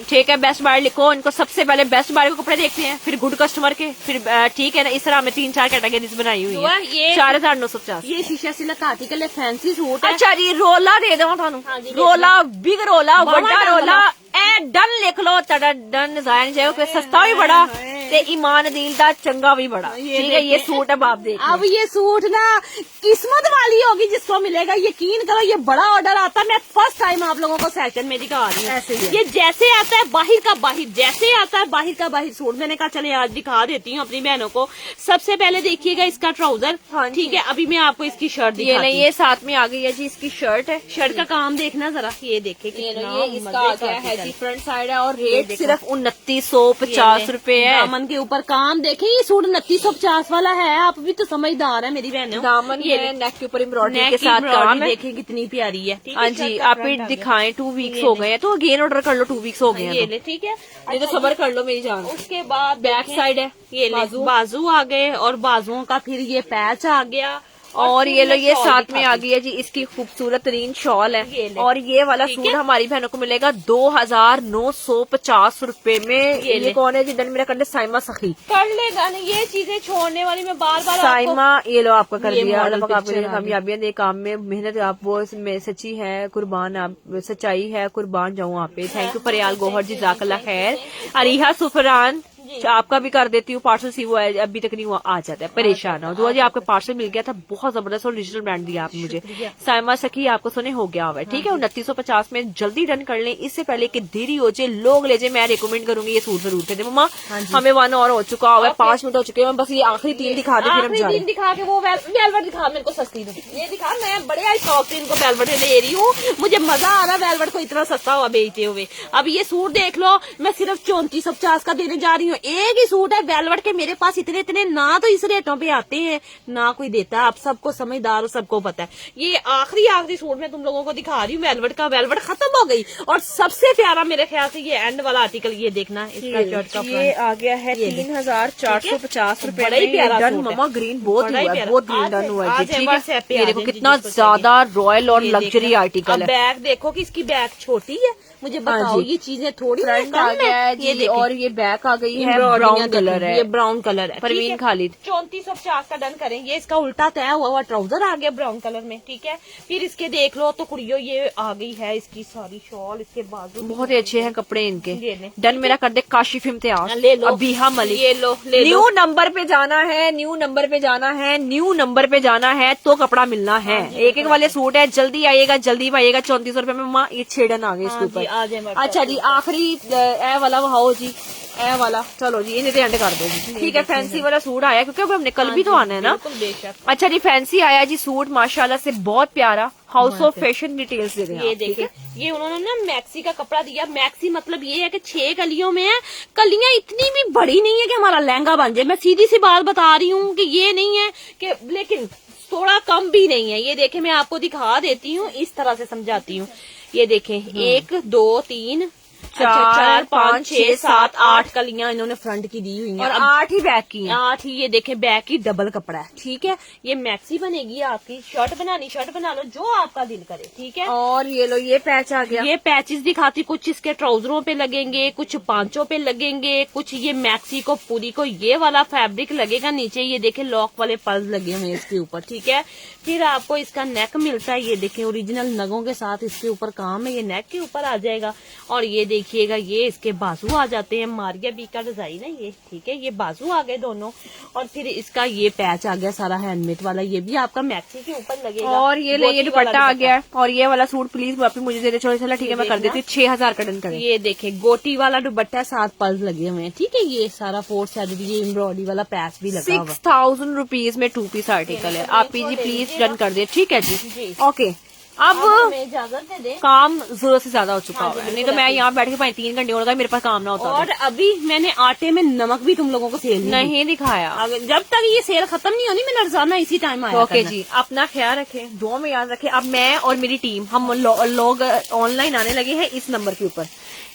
[SPEAKER 1] ठीक है, बेस्ट बाय लिखो। इनको सबसे पहले बेस्ट बाय को कपड़े देखते हैं, फिर गुड कस्टमर के, फिर ठीक है ना, इस तरह हमें 3-4 कैटेगरीज बनाई हुई है। 4950
[SPEAKER 2] ये शीशा सिलक आर्टिकल है, फैंसी सूट।
[SPEAKER 1] अच्छा जी, रोला दे दो थानू, रोला बिग रोला, बड़ा रोला ए डन लिख लो। डन डिजाइन जो सस्ता भी बड़ा ते ईमान दिल दा चंगा भी बड़ा। ठीक है, ये सूट है बाप देख।
[SPEAKER 2] अब ये सूट ना किस्मत वाली होगी जिसको मिलेगा, यकीन करो। ये बड़ा ऑर्डर आता है, मैं फर्स्ट टाइम आप लोगों को सेशन में दिखा रही हूँ। ये जैसे आता है बाहर का बाहर, जैसे आता है बाहर का बाहर सूट। मैंने कहा चले आज दिखा देती हूँ अपनी बहनों को। सबसे पहले देखिएगा इसका ट्राउजर। ठीक है, अभी मैं आपको इसकी शर्ट दिखाती हूँ।
[SPEAKER 1] ये साथ में आ गई है जी, इसकी शर्ट है।
[SPEAKER 2] शर्ट का काम देखना जरा, ये देखे
[SPEAKER 1] ये इसका आ गया है जी, फ्रंट साइड है और रेट सिर्फ 2950 रुपए है।
[SPEAKER 2] दामन के ऊपर काम देखे, ये सूट 2950 वाला है। आप भी तो समझदार है मेरी बहनों।
[SPEAKER 1] दामन ये नेक के ऊपर एम्ब्रॉयडरी के साथ काम है।
[SPEAKER 2] देखे कितनी प्यारी है।
[SPEAKER 1] हाँ जी, आप दिखाएं 2 वीक्स हो गए हैं तो अगेन ऑर्डर कर लो, 2 वीक्स हो गए हैं।
[SPEAKER 2] ये ले, ठीक है,
[SPEAKER 1] ये तो सबर कर लो मेरी जान।
[SPEAKER 2] उसके बाद
[SPEAKER 1] बैक साइड है,
[SPEAKER 2] ये बाजू आ गए और बाजुओं का फिर ये पैच आ गया।
[SPEAKER 1] और ये लो, ये साथ में आ गई है जी इसकी खूबसूरत तरीन शॉल है। और ये वाला सूट हमारी बहनों को मिलेगा 2950 रुपए में। ये कौन है जी? डन मेरा कर साइमा सखी
[SPEAKER 2] कर लेगा ना, ये चीजें छोड़ने वाली मैं बार बार
[SPEAKER 1] साइमा। ये लो आपका कर दिया, आपको कामयाबियां दे काम में, मेहनत आप वो इसमें सच्ची है, कुर्बान आप सच्चाई है, कुर्बान जाऊँ आप पे। थैंक यू फरियाल गोहर जी, जाकल्ला खैर। अरीहा सुफरान आपका भी कर देती हूँ पार्सल, सी वो अभी तक नहीं हुआ, आ जाता है, परेशान हो। जो जी आपका पार्सल मिल गया था, बहुत जबरदस्त और डिजिटल ब्रांड दिया आपने मुझे। साइमा सखी आपको सुने हो गया हुआ है। ठीक है, 2950 में जल्दी डन कर लें, इससे पहले कि देरी हो जाए, लोग ले जाए। मैं रिकमेंड करूंगी ये सूट जरूर थे मम्मा। हमें 1 और हो चुका हुआ है, 5 मिनट हो चुके हैं, बस ये आखिरी 3 दिखा दे, फिर हम जा रहे हैं।
[SPEAKER 2] दिखा के वो वेलवेट दिखा मेरे को सस्ती दो। ये दिखा, मैं बड़े आई शौक से इनको वेलवेट दे रही हूँ। मुझे मजा आ रहा है वेलवेट को इतना सस्ता हुआ बेचते हुए। अब ये सूट देख लो, मैं सिर्फ 3450 का देने जा रही हूँ। एक ही सूट है वेलवेट के, मेरे पास इतने ना तो इस रेटों पे आते हैं ना कोई देता है। आप सबको समझदार हो, सबको पता है। ये आखिरी सूट मैं तुम लोगों को दिखा रही हूँ वेलवेट का। वेलवेट खत्म हो गई और सबसे प्यारा मेरे ख्याल से ये एंड वाला आर्टिकल, ये देखना इसका शर्ट का
[SPEAKER 1] ये आ गया है 3450 रुपए।
[SPEAKER 2] बड़ा ही प्यारा
[SPEAKER 1] डन मम्मा, ग्रीन बहुत ग्रीन डन हुआ है। ये देखो कितना ज्यादा रॉयल और लग्जरी आर्टिकल है।
[SPEAKER 2] बैग देखो कि इसकी बैग छोटी है, मुझे बताओ ये चीजें थोड़ी
[SPEAKER 1] फ्रंट आ गया है जी, और ये बैक आ गई है, ब्राउन कलर है।
[SPEAKER 2] ये ब्राउन कलर है।
[SPEAKER 1] परवीन खालिद
[SPEAKER 2] 3450 का डन करें। ये इसका उल्टा तय हुआ ट्राउजर आ गया ब्राउन कलर में। ठीक है, फिर इसके देख लो तो कुड़ियो ये आ गई है इसकी सारी शॉल, इसके बाजू
[SPEAKER 1] बहुत ही अच्छे हैं कपड़े इनके। डन मेरा कर दे काशिफ इम्तियाज,
[SPEAKER 2] ले लो,
[SPEAKER 1] अबीहा मलिक।
[SPEAKER 2] ये लो,
[SPEAKER 1] न्यू नंबर पे जाना है, न्यू नंबर पे जाना है, न्यू नंबर पे जाना है तो कपड़ा मिलना है। एक वाले सूट है, जल्दी आइएगा, जल्दी पाइएगा। 3400 रुपए में माँ ये 6 डन आ गए इसके ऊपर। अच्छा जी, आखिरी ए वाला वहाओ जी, ए वाला चलो जी, इन्हें एंड कर दो जी। ठीक है, फैंसी वाला सूट आया क्योंकि अब हमने कल भी तो आना है ना। अच्छा जी, फैंसी आया जी सूट माशाल्लाह से बहुत प्यारा। हाउस ऑफ फैशन डिटेल्स दे रहे हैं।
[SPEAKER 2] ये देखिए, ये उन्होंने ना मैक्सी का कपड़ा दिया। मैक्सी मतलब ये है कि 6 कलियों में है। कलियां इतनी भी बड़ी नहीं है कि हमारा लहंगा बन जाए। मैं सीधी सी बात बता रही हूँ कि ये नहीं है कि, लेकिन थोड़ा कम भी नहीं है। ये देखे, मैं आपको दिखा देती हूँ, इस तरह से समझाती हूँ। ये देखें, 1 2 3 4 5 6 7 8 कलियां इन्होंने फ्रंट की दी हुई हैं
[SPEAKER 1] और 8 ही बैक की हैं।
[SPEAKER 2] 8 ही। ये देखें, बैक की डबल कपड़ा है। ठीक है, ये मैक्सी बनेगी आपकी। शर्ट बनानी शर्ट बना लो, जो आपका दिल करे। ठीक है,
[SPEAKER 1] और ये लो, ये पैच आ गया।
[SPEAKER 2] ये पैचेस दिखाती, कुछ इसके ट्राउजरों पे लगेंगे, कुछ पांचों पे लगेंगे, कुछ ये मैक्सी को पूरी को ये वाला फैब्रिक लगेगा नीचे। ये देखें, लॉक वाले पल्स लगे हुए हैं इसके ऊपर। ठीक है, फिर आपको इसका नेक मिलता है। ये देखें, ओरिजिनल नगों के साथ इसके ऊपर काम है। ये नेक के ऊपर आ जाएगा। और ये देखिए देखिएगा ये इसके बाजू आ जाते हैं, मारिया बी का डिजाइन है ये, ठीक है। ये बाजू आ गए दोनों, और फिर इसका ये पैच आ गया सारा हैंडमेड वाला, ये भी आपका मैक्सी के ऊपर लगेगा।
[SPEAKER 1] और ये ले, ये दुपट्टा आ गया है। और ये वाला सूट प्लीज वापस मुझे दे दे छोटे, चला ठीक है मैं कर देती हूँ। 6000 का डन करें।
[SPEAKER 2] ये देखे गोटी वाला दुपट्टा, 7 पल्स लगे हुए हैं, ठीक है। ये सारा 4 साइड, ये एम्ब्रॉयडरी वाला पैच भी लगा हुआ है।
[SPEAKER 1] 6000 रुपीज में 2 पीस आर्टिकल है। आप जी प्लीज डन कर दे, ठीक है जी। ओके, अब
[SPEAKER 2] इजाजत दे दे,
[SPEAKER 1] काम जरूरत से ज्यादा हो चुका है, नहीं तो मैं यहाँ बैठ के 3 घंटे हो गए, मेरे पास काम ना होता।
[SPEAKER 2] और अभी मैंने आटे में नमक भी तुम लोगों को सेल
[SPEAKER 1] नहीं दिखाया।
[SPEAKER 2] जब तक ये सेल खत्म नहीं होनी, मैं रोजाना इसी टाइम आया
[SPEAKER 1] ओके जी, अपना ख्याल रखें, दुआ में याद रखें। अब मैं और मेरी टीम हम लोग ऑनलाइन आने लगे हैं इस नंबर के ऊपर,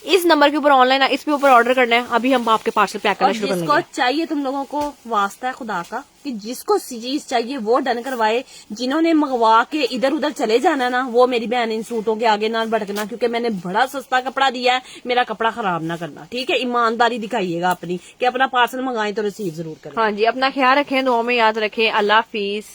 [SPEAKER 1] इस नंबर के ऊपर ऑनलाइन इसके ऊपर ऑर्डर करना है। अभी हम आपके पार्सल पैक करना शुरू
[SPEAKER 2] जिसको चाहिए तुम लोगों को वास्ता है खुदा का कि जिसको चीज चाहिए वो डन करवाए। जिन्होंने मंगवा के इधर उधर चले जाना ना, वो मेरी बहन इन सूटों के आगे ना भटकना, क्योंकि मैंने बड़ा सस्ता कपड़ा दिया है, मेरा कपड़ा खराब ना करना, ठीक है। ईमानदारी दिखाइएगा अपनी कि अपना पार्सल मंगाएं तो रिसीव जरूर करें।
[SPEAKER 1] हाँ जी, अपना ख्याल रखें, दुआ में याद रखें। अल्लाह हाफिज।